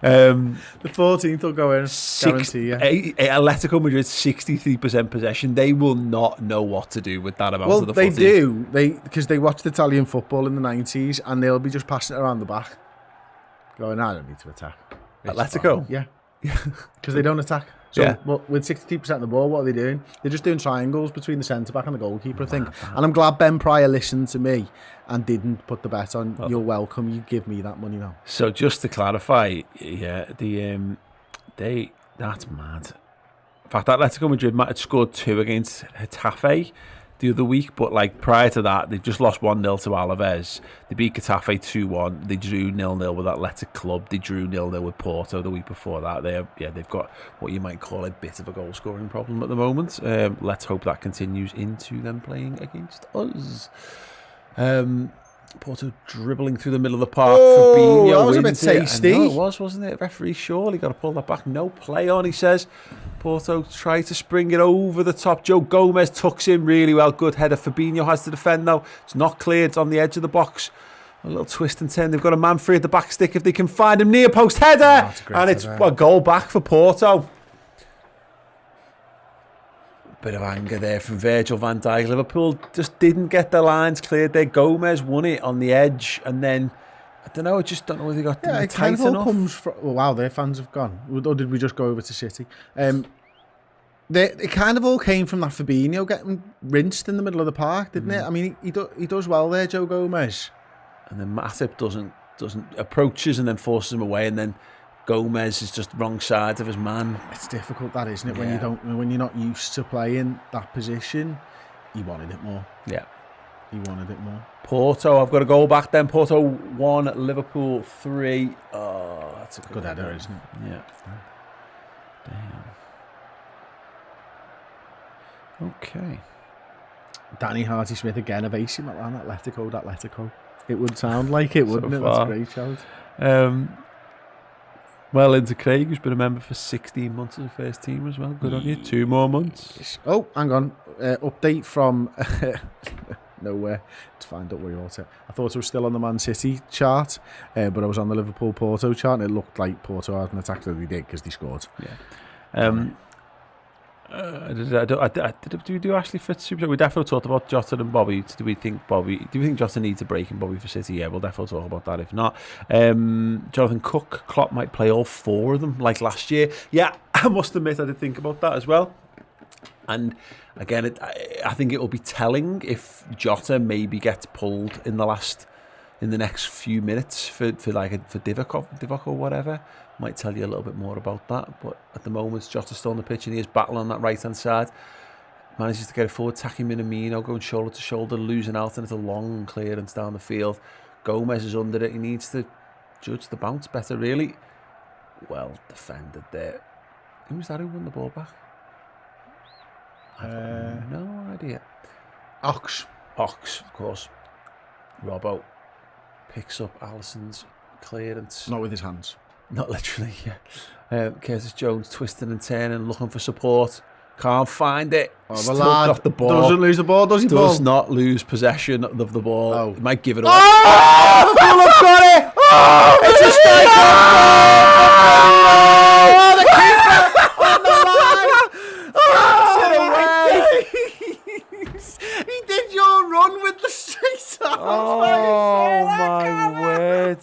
The 14th will go in, guarantee you. Atletico Madrid 63% possession. They will not know what to do with that amount of the Well, they footy. do. Because they watched Italian football in the 90s, and they'll be just passing it around the back, going, I don't need to attack. It's Atletico? fine. Yeah. Because they don't attack. So Yeah. with 62% of the ball, what are they doing? They're just doing triangles between the centre-back and the goalkeeper, I think. And I'm glad Ben Pryor listened to me and didn't put the bet on, you're welcome, you give me that money now. So just to clarify, that's mad. In fact, Atletico Madrid might have scored 2 against Getafe the other week, but like prior to that, they've just lost 1-0 to Alaves. They beat Getafe 2-1. They drew 0-0 with Athletic Club. They drew 0-0 with Porto the week before that. They've got what you might call a bit of a goal scoring problem at the moment. Let's hope that continues into them playing against us. Porto dribbling through the middle of the park. Oh, Fabinho that was a bit wins it. tasty. I know it was, wasn't it? Referee surely got to pull that back. No play on, he says. Porto try to spring it over the top. Joe Gomez tucks in really well. Good header. Fabinho has to defend though. It's not cleared. It's on the edge of the box. A little twist and turn. They've got a man free at the back stick if they can find him. Near post header. And it's a goal back for Porto. Bit of anger there from Virgil van Dijk. Liverpool just didn't get the lines cleared there. Gomez won it on the edge, and then I don't know. I just don't know whether they got it tight kind of all enough. comes from. Oh, wow, their fans have gone. Or did we just go over to City? It kind of all came from that Fabinho getting rinsed in the middle of the park, didn't it? I mean, he does well there, Joe Gomez. And then Matip doesn't approaches and then forces him away, and then Gomez is just wrong side of his man. It's difficult, that, isn't it? When you're not used to playing that position, he wanted it more. Yeah, he wanted it more. Porto, I've got a goal back then. Porto 1, Liverpool 3. Oh, that's a good header, isn't it? Yeah. Damn. Okay. Danny Hardy-Smith again, of AC Milan, Atletico. It would sound like it, wouldn't it? Far. That's a great shout. Well into Craig, who's been a member for 16 months of the first team as well. Good on you. 2 more months. Oh, hang on. Update from nowhere. It's fine, don't worry about it. I thought I was still on the Man City chart, but I was on the Liverpool-Porto chart, and it looked like Porto had an attack that they did because they scored. Yeah. Did we do Ashley for Super? We definitely talked about Jota and Bobby. Do we think Jota needs a break in Bobby for City? Yeah, we'll definitely talk about that. If not, Jonathan Cook, Klopp might play all 4 of them like last year. Yeah, I must admit I did think about that as well. And again, I think it will be telling if Jota maybe gets pulled in the next few minutes for Divock or whatever. Might tell you a little bit more about that, but at the moment Jota's still on the pitch and he is battling on that right hand side. Manages to get it forward, attacking Minamino, going shoulder to shoulder, losing out, and it's a long clearance down the field. Gomez is under it. He needs to judge the bounce better, really. Well defended there. Who was that who won the ball back? No idea. Ox, of course. Robbo picks up Alisson's clearance. Not with his hands. Not literally, yeah. Curtis Jones twisting and turning, looking for support. Can't find it. Oh, the Still lad got the ball. doesn't lose the ball, does he, Paul? Does not lose possession of the ball. Oh. He might give it away. Oh! Liverpool have got it! Oh! It's a strike! Oh, the keeper on the line! He did your run with the straight arm. Oh my word.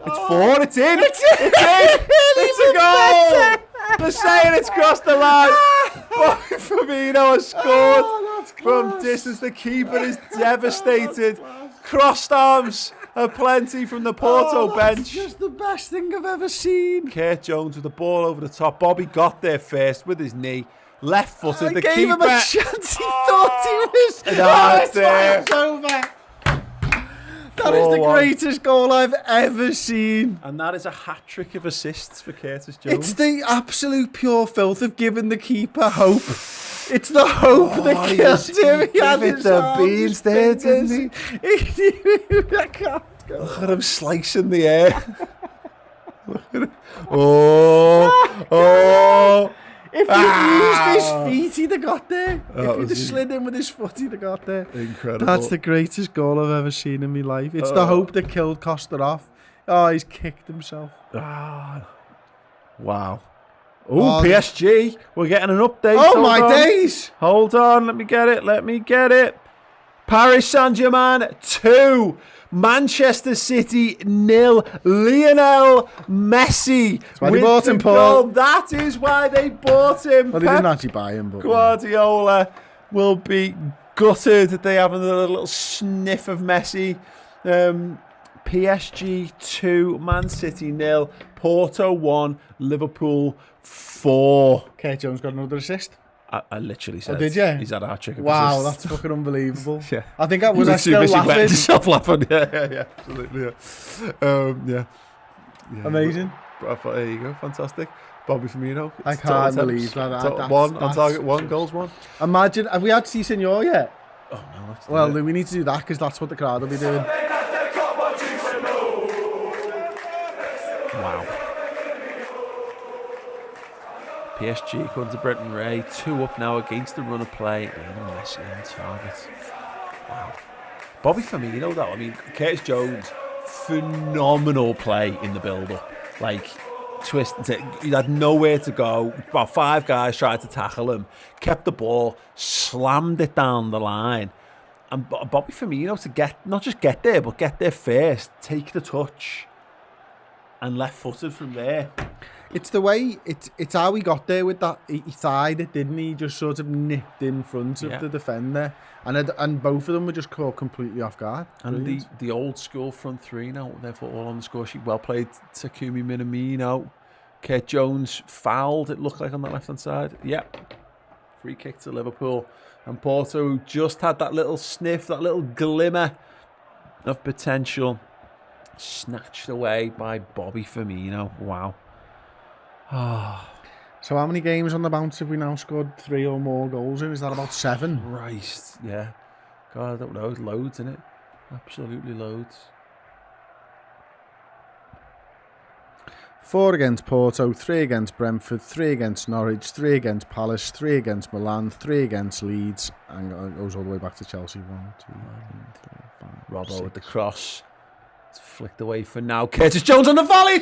It's 4, it's in! It's a goal! They're saying it's crossed the line. Fabinho has scored from distance. The keeper is devastated. Crossed arms aplenty from the Porto bench. That's just the best thing I've ever seen. Kurt Jones with the ball over the top. Bobby got there first with his knee. Left-footed. The gave keeper. him a chance. He thought he was. It's there. It's over. That is the greatest goal I've ever seen. And that is a hat-trick of assists for Curtis Jones. It's the absolute pure filth of giving the keeper hope. It's the hope that kills him. He had it his the arms, beans there, didn't he? He knew I can't go. Look at him slicing the air. Look at him. Oh. If he'd used his feet, he'd have got there. Oh, If he'd have slid in with his foot, he'd have got there. Incredible. That's the greatest goal I've ever seen in my life. It's the hope that killed Costa off. Oh, he's kicked himself. Wow. Oh, PSG. We're getting an update. Oh, my days. Hold on. Let me get it. Paris Saint-Germain 2. Manchester City 0. Lionel Messi. That's why they bought him, Paul. Goal. That is why they bought him. Well, they didn't actually buy him, but Guardiola will be gutted that they have another little sniff of Messi. PSG 2, Man City 0, Porto 1, Liverpool 4. Kate Jones got another assist. I literally said, did you? He's had a hat-trick. Wow, that's fucking unbelievable. Yeah. I think I was still laughing. Yourself laughing. Yeah, absolutely. Yeah. Amazing. There you go, fantastic. Bobby Firmino. I can't believe that. On target, 1 goals, 1. Imagine, have we had C Senor yet? Oh no. Well, we need to do that because that's what the crowd will be doing. Wow. PSG according to Brenton Ray, 2 up now against the run of play. Lionel Messi on target. Wow. Bobby Firmino though, I mean, Curtis Jones, phenomenal play in the build-up. Like, twisted, he had nowhere to go. About 5 guys tried to tackle him, kept the ball, slammed it down the line. And Bobby Firmino to not just get there, but get there first, take the touch, and left-footed from there. It's the way, it's how he got there with that. He thied it, didn't he? Just sort of nipped in front of the defender. And both of them were just caught completely off guard. And the old school front three now, therefore all on the score sheet. Well played, Takumi Minamino. Kurt Jones fouled, it looked like, on the left-hand side. Yep. Free kick to Liverpool. And Porto, who just had that little sniff, that little glimmer of potential, snatched away by Bobby Firmino. Wow. So how many games on the bounce have we now scored 3 or more goals in? Is that about 7? Christ, yeah. God, I don't know. Loads, innit? Absolutely loads. 4 against Porto, 3 against Brentford, 3 against Norwich, 3 against Palace, 3 against Milan, 3 against Leeds, and it goes all the way back to Chelsea. 1, 2, 3, 4, 5, Robbo 6. with the cross. It's flicked away for now. Curtis Jones on the volley.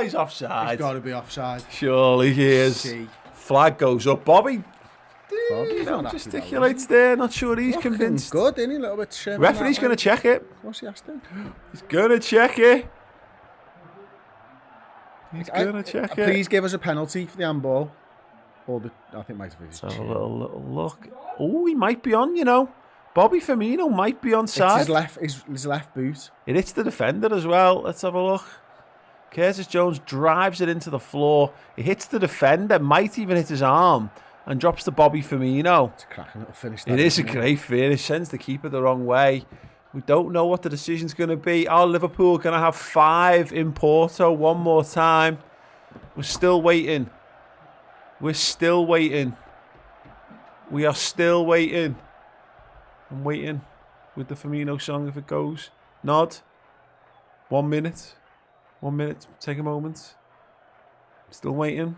He's offside. He's got to be offside. Surely he is. Flag goes up. Bobby gesticulates there. Not sure he's convinced. Good, isn't he? A little bit shit. Referee's going to check it. What's he asked him? He's going to check it. He's going to check it. Please give us a penalty for the handball. I think it might have been. Let's have a little look. Oh, he might be on, you know. Bobby Firmino might be on side. It's his left boot. It hits the defender as well. Let's have a look. Curtis Jones drives it into the floor. It hits the defender, might even hit his arm, and drops to Bobby Firmino. It's a cracking little finish. It is a great finish. Sends the keeper the wrong way. We don't know what the decision's going to be. Are Liverpool going to have 5 in Porto one more time? We're still waiting. We're still waiting. We are still waiting. I'm waiting with the Firmino song if it goes. Nod. 1 minute. 1 minute. Take a moment. Still waiting.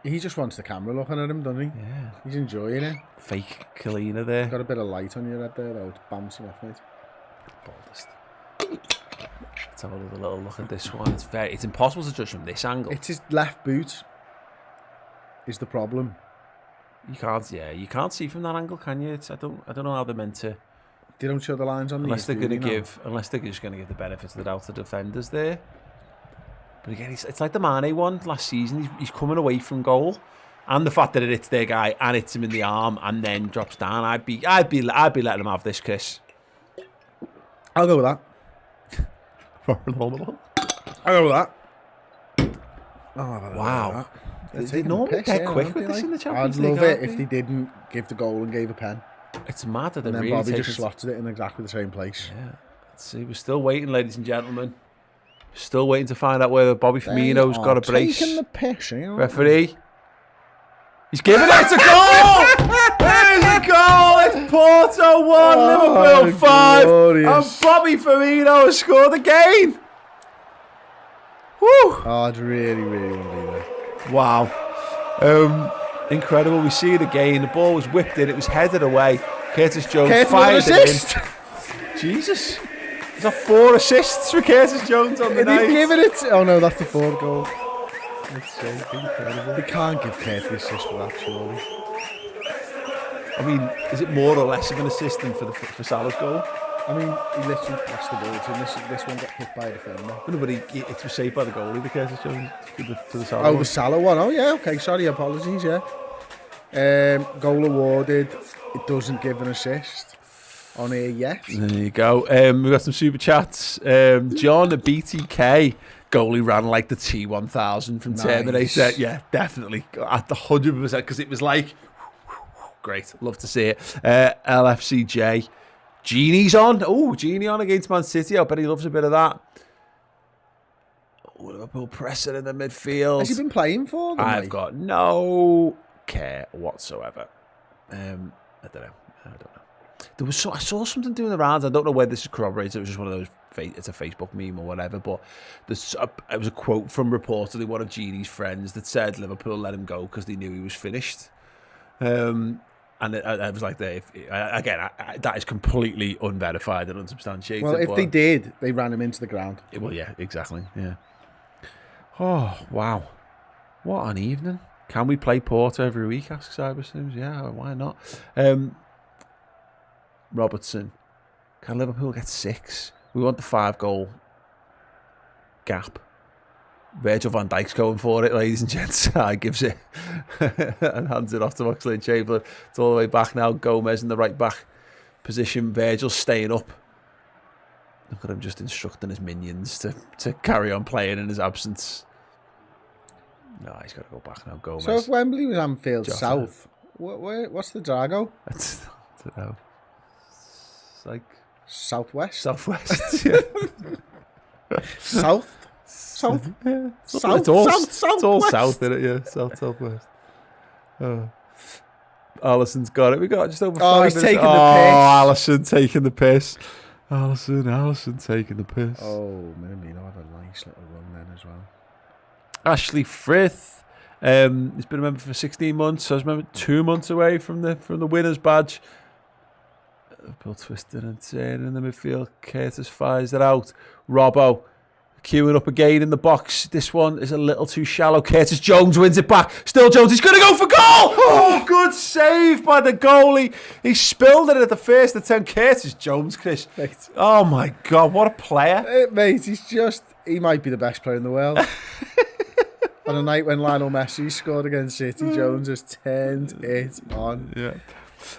He just wants the camera looking at him, doesn't he? Yeah. He's enjoying it. Fake Kalina there. Got a bit of light on your head there, though. It's bouncing off, mate. Boldest. Let's have a little look at this one. It's impossible to judge from this angle. It's his left boot is the problem. You can't see from that angle, can you? I don't know how they're meant to. They don't show the lines on unless they're just going to give the benefits of the doubt to defenders there. But again, it's like the Mane one last season. He's coming away from goal, and the fact that it hits their guy and hits him in the arm and then drops down. I'd be letting him have this kiss. I'll go with that. I'll go with that. Wow. They normally get quick with this in the Champions League. I'd love it if they didn't give the goal and gave a pen. It's mad that they and then really Bobby just slotted it in exactly the same place. Yeah. Let's see. We're still waiting, ladies and gentlemen. Still waiting to find out whether Bobby Firmino's got a brace. Taking the piss, you know? Referee. He's giving it. It's a goal! There's a goal! It's Porto 1, Liverpool 5. Glorious. And Bobby Firmino has scored again. Woo! Oh, I'd really, really want to be there. Wow. Incredible. We see it again. The ball was whipped in. It was headed away. Curtis Jones Curtis fired assist. it in. Jesus. Is that 4 assists for Curtis Jones on the And night? he's given it. Oh no, that's the 4th goal. That's so incredible. They can't give Curtis assist for that, surely. I mean, is it more or less of an assist than for Salah's goal? I mean, he literally passed the ball to him. This one got hit by a defender. No, but it was saved by the goalie, the Curtis Jones, to the Salah Oh, one. the Salah one. Oh, yeah, okay. Sorry, apologies, yeah. Goal awarded. It doesn't give an assist on here yet. There you go. We've got some super chats. John, a BTK goalie ran like the T-1000 from Terminator. Yeah, definitely. At the 100%, because it was like, great. Love to see it. LFCJ. Genie's on. Oh, Genie on against Man City. I bet he loves a bit of that. Oh, Liverpool pressing in the midfield. Has he been playing for them? I've got no care whatsoever. I don't know. There was I saw something doing the rounds. I don't know whether this is corroborated. It was just one of those. It's a Facebook meme or whatever. But it was a quote from reportedly one of Genie's friends that said Liverpool let him go because they knew he was finished. And I was like, that is completely unverified and unsubstantiated. Well, if they did, they ran him into the ground. Well, yeah, exactly. Yeah. Oh, wow. What an evening. Can we play Porto every week, asks Cybersims? Yeah, why not? Robertson. Can Liverpool get 6? We want the 5-goal gap. Virgil van Dijk's going for it, ladies and gents. I gives it and hands it off to Oxlade-Chamberlain. It's all the way back now. Gomez in the right back position. Virgil staying up. Look at him just instructing his minions to carry on playing in his absence. No, he's got to go back now. Gomez. So if Wembley was Anfield South, what's the Dragao? I don't know. It's like Southwest. Southwest. Yeah. South. South. Yeah. South. It's all Southwest. south, isn't it? Yeah, southwest. Oh. Alison's got it. We got just over 5 minutes. He's taking the piss. Alisson taking the piss. Alisson taking the piss. Oh, Minamino had a nice little run then as well. Ashley Frith. He's been a member for 16 months. I was remember 2 months away from the winner's badge. Liverpool twisted and turning in the midfield. Curtis fires it out. Robbo queuing up again in the box. This one is a little too shallow. Curtis Jones wins it back. Still Jones. He's going to go for goal. Oh, good save by the goalie. He spilled it at the first attempt. Curtis Jones, Chris. Mate. Oh, my God. What a player. Mate, he might be the best player in the world. On a night when Lionel Messi scored against City, Jones has turned it on. Yeah.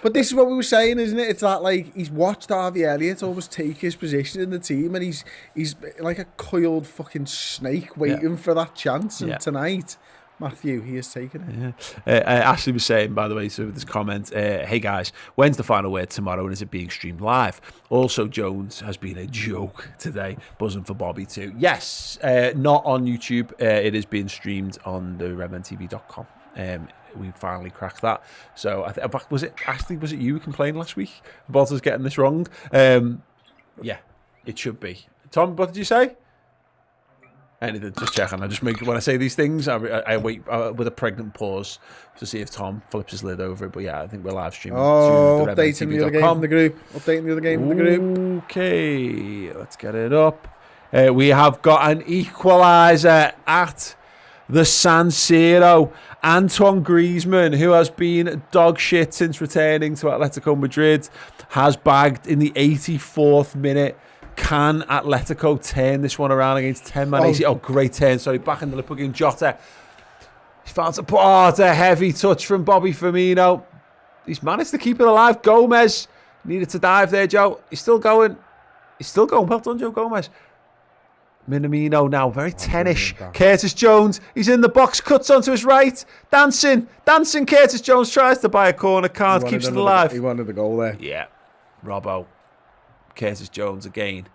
But this is what we were saying, isn't it? It's that, like, he's watched Harvey Elliott almost take his position in the team, and he's like a coiled fucking snake waiting for that chance. And tonight, Matthew, he has taken it. Yeah. Ashley was saying, by the way, so with this comment, hey guys, when's the final word tomorrow, and is it being streamed live? Also, Jones has been a joke today, buzzing for Bobby too. Yes, not on YouTube. It is being streamed on the redmentv.com. We finally cracked that. So in fact, was it you who complained last week about us getting this wrong? Yeah, it should be. Tom, what did you say? Anything, just checking. I just make, when I say these things, I wait with a pregnant pause to see if Tom flips his lid over it. But yeah, I think we're live streaming. Updating the other game from the group. Updating the other game from the group. Okay, let's get it up. We have got an equaliser at the San Siro. Antoine Griezmann, who has been dog shit since returning to Atletico Madrid, has bagged in the 84th minute. Can Atletico turn this one around against 10 man? Oh, great turn. Sorry, back in the Liverpool game. Jota. He's found to put it's a heavy touch from Bobby Firmino. He's managed to keep it alive. Gomez needed to dive there, Joe. He's still going. Well done, Joe Gomez. Minamino now, very tennish. Curtis Jones, he's in the box, cuts onto his right. Dancing. Curtis Jones tries to buy a corner, can't, keeps it alive. He wanted the goal there. Yeah. Robbo. Curtis Jones again.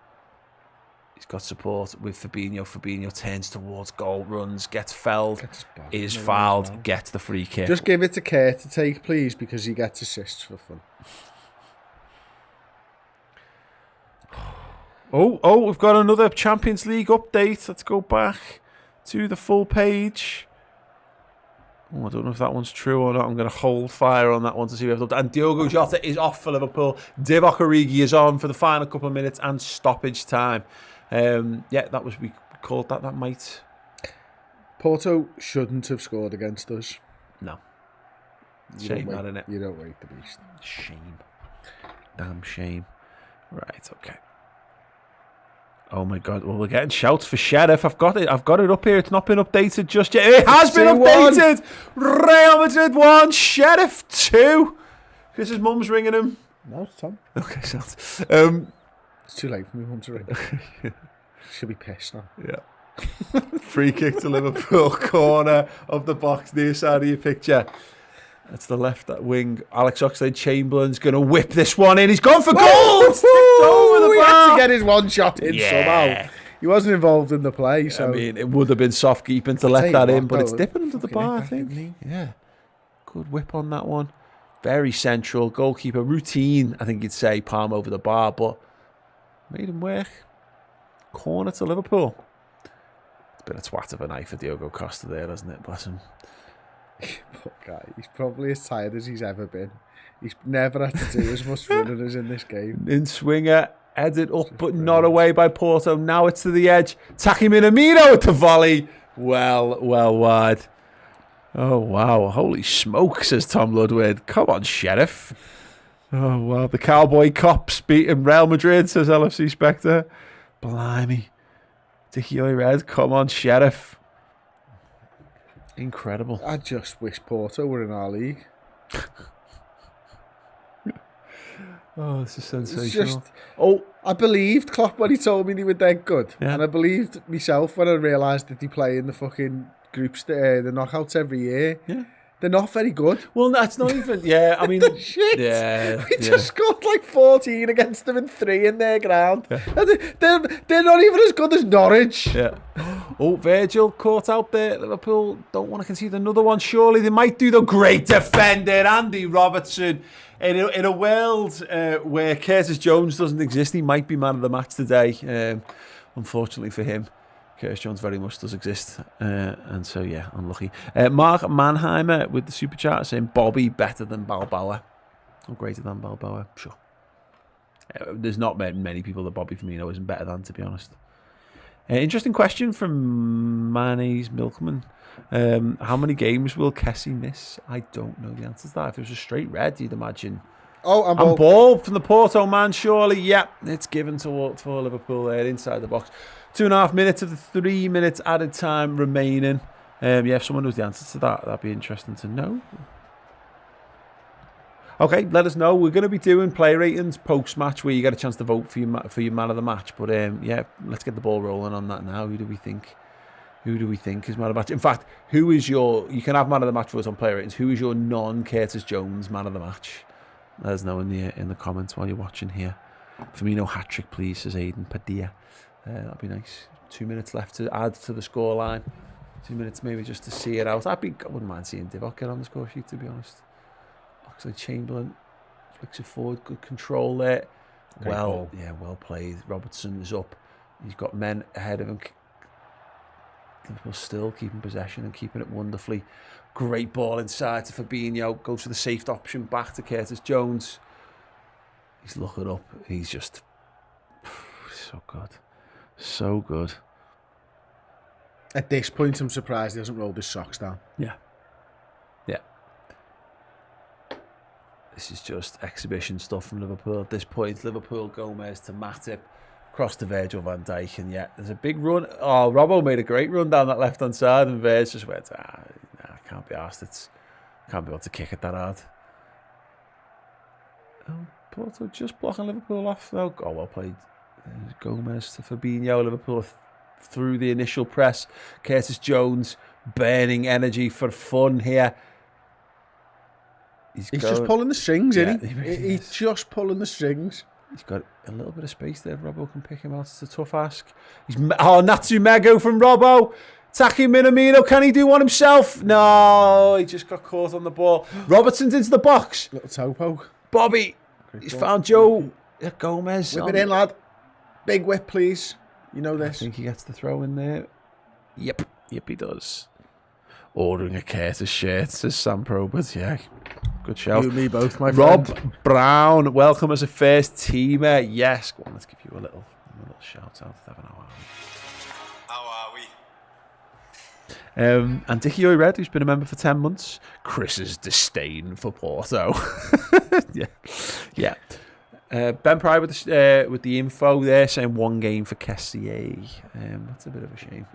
He's got support with Fabinho. Fabinho turns towards goal, runs, gets felled, is fouled, gets the free kick. Just give it to Kerr to take, please, because he gets assists for fun. Oh, we've got another Champions League update. Let's go back. to the full page. Oh, I don't know if that one's true or not. I'm going to hold fire on that one to see if I've done. And Diogo Jota is off for Liverpool. Divock Origi is on for the final couple of minutes and stoppage time. Yeah, that was, we called that. That might. Porto shouldn't have scored against us. No. Shame that, innit? You don't rate the beast. Shame. Damn shame. Right, okay. Oh my God! Well, we're getting shouts for Sheriff. I've got it up here. It's not been updated just yet. It has been updated. Real Madrid 1, Sheriff 2. Because his mum's ringing him. No, it's Tom. Okay, so it's too late for me mum to ring. She'll be pissed now. Yeah. Free kick to Liverpool, corner of the box near side of your picture. That's the left wing. Alex Oxlade-Chamberlain's going to whip this one in. He's gone for goal! It's tipped over the bar. He had to get his one shot in somehow. He wasn't involved in the play. So. I mean, it would have been soft keeping to let that in, but it's dipping under the bar, I think. Yeah. Good whip on that one. Very central. Goalkeeper routine, I think you'd say, palm over the bar, but made him work. Corner to Liverpool. It's been a twat of a night for Diogo Costa there, hasn't it? Bless him. Poor guy. He's probably as tired as he's ever been. He's never had to do as much running as in this game. In swinger, headed up but not away by Porto. Now it's to the edge. Taki Minamino with the volley. Well wide. Oh, wow. Holy smoke, says Tom Ludwig. Come on, Sheriff. Oh, wow. The Cowboy Cops beating Real Madrid, says LFC Spectre. Blimey. Dickie Red, come on, Sheriff. Incredible. I just wish Porto were in our league. Oh, this is sensational. I believed Klopp when he told me they were dead good. Yeah. And I believed myself when I realised that they play in the fucking groups, the knockouts every year. Yeah. They're not very good. Well, that's not even... Yeah, I mean... They're shit. Yeah. We just scored like 14 against them and 3 in their ground. Yeah. They're not even as good as Norwich. Yeah. Oh, Virgil caught out there. Liverpool don't want to concede another one. Surely they might do. The great defender, Andy Robertson. In a world where Curtis Jones doesn't exist, he might be man of the match today. Unfortunately for him. Curtis Jones very much does exist, and so yeah, unlucky. Mark Mannheimer with the super chat saying Bobby better than Balboa, or greater than Balboa. Sure, there's not many people that Bobby Firmino isn't better than, to be honest. Interesting question from Mayonnaise Milkman. How many games will Kessie miss? I don't know the answer to that. If it was a straight red, you'd imagine. Oh, and ball from the Porto man, surely. Yeah, it's given to Liverpool there inside the box. 2.5 minutes of the 3 minutes added time remaining. Yeah, if someone knows the answer to that, that'd be interesting to know. Okay, let us know. We're going to be doing play ratings post-match where you get a chance to vote for your man of the match. But yeah, let's get the ball rolling on that now. Who do we think is man of the match? In fact, who is your... You can have man of the match for us on play ratings. Who is your non-Curtis Jones man of the match? Let us know in the comments while you're watching here. Firmino hat-trick, please, says Aidan Padilla. That'd be nice. 2 minutes left to add to the scoreline. 2 minutes maybe just to see it out. I wouldn't mind seeing Divock get on the score sheet, to be honest. Oxlade-Chamberlain flicks it forward. Good control there. Well played. Robertson is up. He's got men ahead of him. Liverpool still keeping possession and keeping it wonderfully. Great ball inside to Fabinho. Goes for the safe option back to Curtis Jones. He's looking up. He's just so good. So good. At this point, I'm surprised he hasn't rolled his socks down. Yeah. Yeah. This is just exhibition stuff from Liverpool. At this point, Liverpool, Gomez to Matip, cross to Virgil van Dijk, and yeah, there's a big run. Oh, Robbo made a great run down that left-hand side, and Virg just went, can't be arsed. Can't be able to kick it that hard. Oh, Porto just blocking Liverpool off, though. Oh, well played. Gomez to Fabinho. Liverpool through the initial press. Curtis Jones burning energy for fun here. He's just pulling the strings, isn't he? He's just pulling the strings. He's got a little bit of space there. Robbo can pick him out. It's a tough ask. Natsu Mego from Robbo. Taki Minamino, can he do one himself? No, he just got caught on the ball. Robertson's into the box. Little toe poke. Bobby, he's found Joe Gomez. Whip it in, lad. Big whip, please. You know this. I think he gets the throw in there. Yep. Yep, he does. Ordering a Curtis shirt, says Sam Probert. Yeah, good shout. You and me both, my Rob friend. Brown, welcome as a first teamer. Yes, go on, let's give you a little shout out. How are we? And Dickie O'Red, who's been a member for 10 months. Chris's disdain for Porto. yeah. Ben Pryor with the info there, saying 1 game for Kessier. That's a bit of a shame.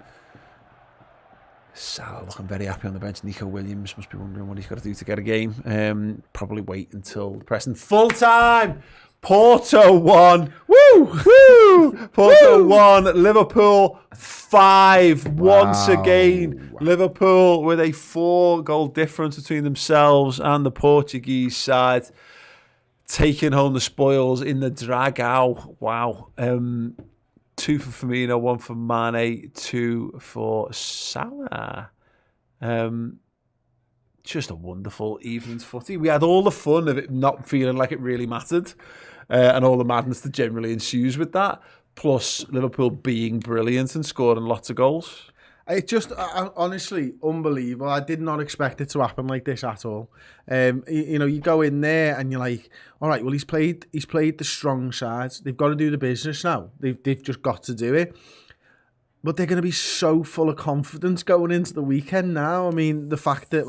Salah looking very happy on the bench. Nico Williams must be wondering what he's got to do to get a game. Probably wait until the Preston full time. Porto 1. Woo! Woo! Porto 1. Liverpool 5. Once again, Liverpool with a 4-goal difference between themselves and the Portuguese side, taking home the spoils in the Dragao. Wow. 2 for Firmino, 1 for Mane, 2 for Salah. Just a wonderful evening's footy. We had all the fun of it not feeling like it really mattered, and all the madness that generally ensues with that, plus Liverpool being brilliant and scoring lots of goals. It's just honestly unbelievable. I did not expect it to happen like this at all. You go in there and you're like, all right, well, he's played the strong sides. They've got to do the business now. They've just got to do it. But they're going to be so full of confidence going into the weekend now. I mean, the fact that,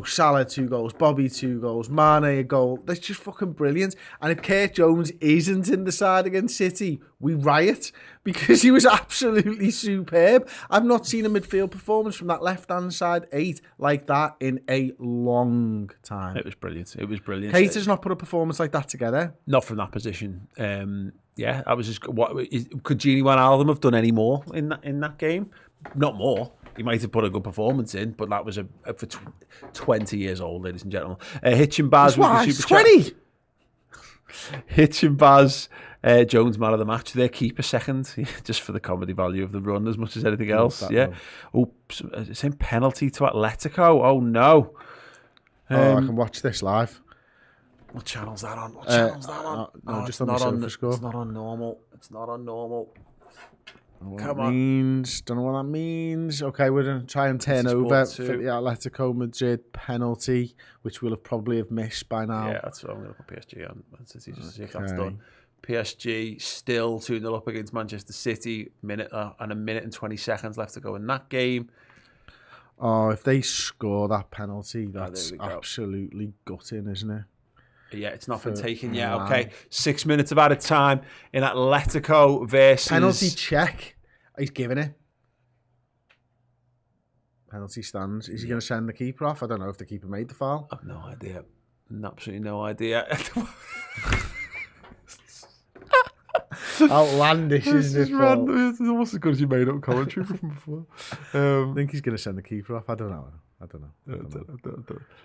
Salah 2 goals, Bobby 2 goals, Mane a goal, that's just fucking brilliant. And if Kurt Jones isn't in the side against City, we riot, because he was absolutely superb. I've not seen a midfield performance from that left-hand side 8 like that in a long time. It was brilliant. Cater's not put a performance like that together. Not from that position. Yeah, I was just. Could Gini Wijnaldum have done any more in that game? Not more. He might have put a good performance in, but that was for 20 years old, ladies and gentlemen. Hitch and Baz with the super 20. Chat. Hitch and Baz, Jones man of the match. Their keeper second, just for the comedy value of the run as much as anything else. Yeah. Oops, same penalty to Atletico. Oh no. I can watch this live. What channel's that on? No, just on the sofa score. It's not on normal. Come on. Don't know what that means. Okay, we're going to try and turn over for the Atletico Madrid penalty, which we'll probably have missed by now. Yeah, that's what I'm going to put PSG on. Man City just to see if that's done. PSG still 2-0 up against Manchester City. And a minute and 20 seconds left to go in that game. Oh, if they score that penalty, that's absolutely gutting, isn't it? Yeah, it's not been taken yet. Okay, 6 minutes of added time in Atletico versus... Penalty check. He's giving it. Penalty stands. Is he going to send the keeper off? I don't know if the keeper made the foul. I've no idea. Absolutely no idea. Outlandish, isn't it? It's almost as good as you made up commentary from before. I think he's going to send the keeper off. I don't know.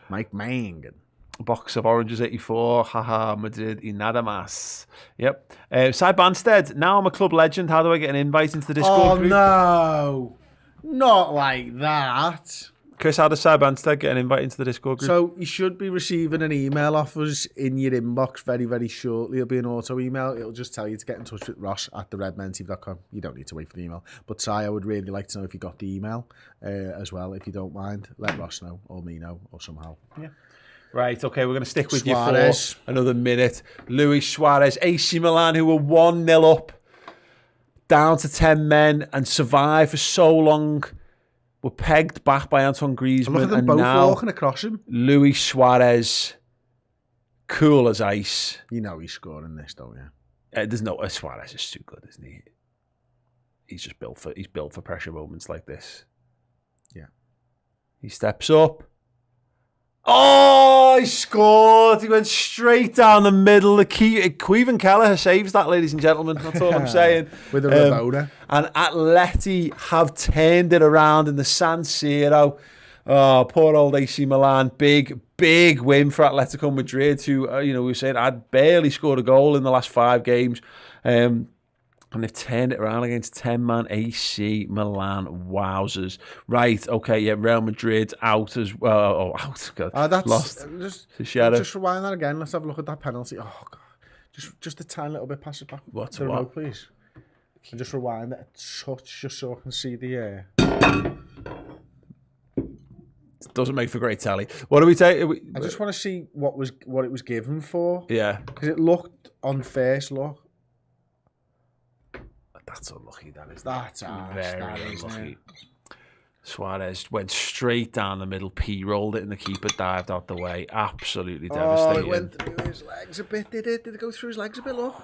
Mike Mangan. Box of oranges 84. Haha, Madrid y nada más. Yep. Cy Banstead. Now I'm a club legend. How do I get an invite into the Discord group? Oh, no. Not like that. Chris, how does Cy Banstead get an invite into the Discord group? So you should be receiving an email off us in your inbox very, very shortly. It'll be an auto email. It'll just tell you to get in touch with Ross at theredmentv.com. You don't need to wait for the email. But Cy, I would really like to know if you got the email as well. If you don't mind, let Ross know or me know or somehow. Yeah. Right, okay, we're going to stick with Suarez. you for another minute. Luis Suarez, AC Milan, who were 1-0 up, down to 10 men, and survived for so long, were pegged back by Antoine Griezmann. Look at them both walking across him. Luis Suarez, cool as ice. You know he's scoring this, don't you? There's no... Suarez is too good, isn't he? He's built for pressure moments like this. Yeah. He steps up. Oh, he scored. He went straight down the middle. The key, Queven Kelleher saves that, ladies and gentlemen. That's all I'm saying. With a Rabona. And Atleti have turned it around in the San Siro. Oh, poor old AC Milan. Big win for Atletico Madrid, who, we were saying, had barely scored a goal in the last 5 games. And they've turned it around against 10-man AC Milan. Wowzers. Right, okay, yeah, Real Madrid out as well. Oh, out. God. That's lost. Just rewind that again. Let's have a look at that penalty. Oh, God. Just a tiny little bit, pass it back to remote, please. And just rewind it a touch just so I can see the... Doesn't make for great telly. What do we take? I just want to see what it was given for. Yeah. Because it looked on first look. That's unlucky, that is. That's very unlucky. Suarez went straight down the middle, rolled it, and the keeper dived out the way. Absolutely devastating. Oh, it went through his legs a bit, did it? Did it go through his legs a bit, look?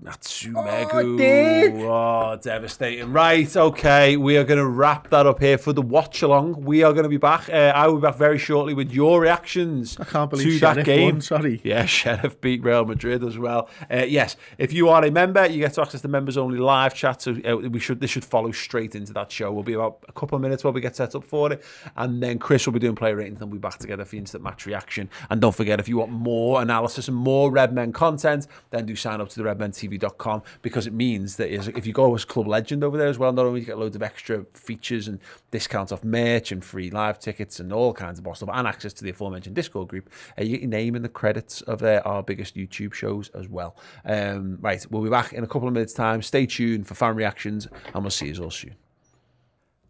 Natsumegu. Oh, it did. Oh, devastating. Right, okay. We are going to wrap that up here for the watch-along. We are going to be back. I will be back very shortly with your reactions I can't believe to Sheriff that game. won, sorry. Yeah, Sheriff beat Real Madrid as well. Yes, if you are a member, you get to access the members-only live chat. So this should follow straight into that show. We'll be about a couple of minutes while we get set up for it. And then Chris will be doing player ratings and we'll be back together for instant match reaction. And don't forget, if you want more analysis and more Redmen content, then do sign up to the redmentv.com, because it means that if you go as Club Legend over there as well, not only do you get loads of extra features and discounts off merch and free live tickets and all kinds of stuff, and access to the aforementioned Discord group, you get your name in the credits of our biggest YouTube shows as well. Right, we'll be back in a couple of minutes' time. Stay tuned for fan reactions, and we'll see you all soon.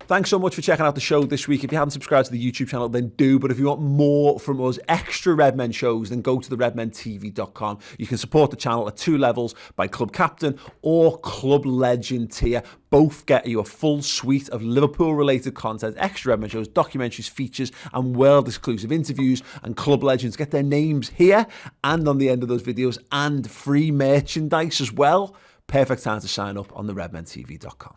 Thanks so much for checking out the show this week. If you haven't subscribed to the YouTube channel, then do. But if you want more from us, extra Redmen shows, then go to the redmentv.com. You can support the channel at 2 levels, by Club Captain or Club Legend tier. Both get you a full suite of Liverpool-related content, extra Redmen shows, documentaries, features, and world-exclusive interviews. And Club Legends get their names here and on the end of those videos, and free merchandise as well. Perfect time to sign up on the redmentv.com.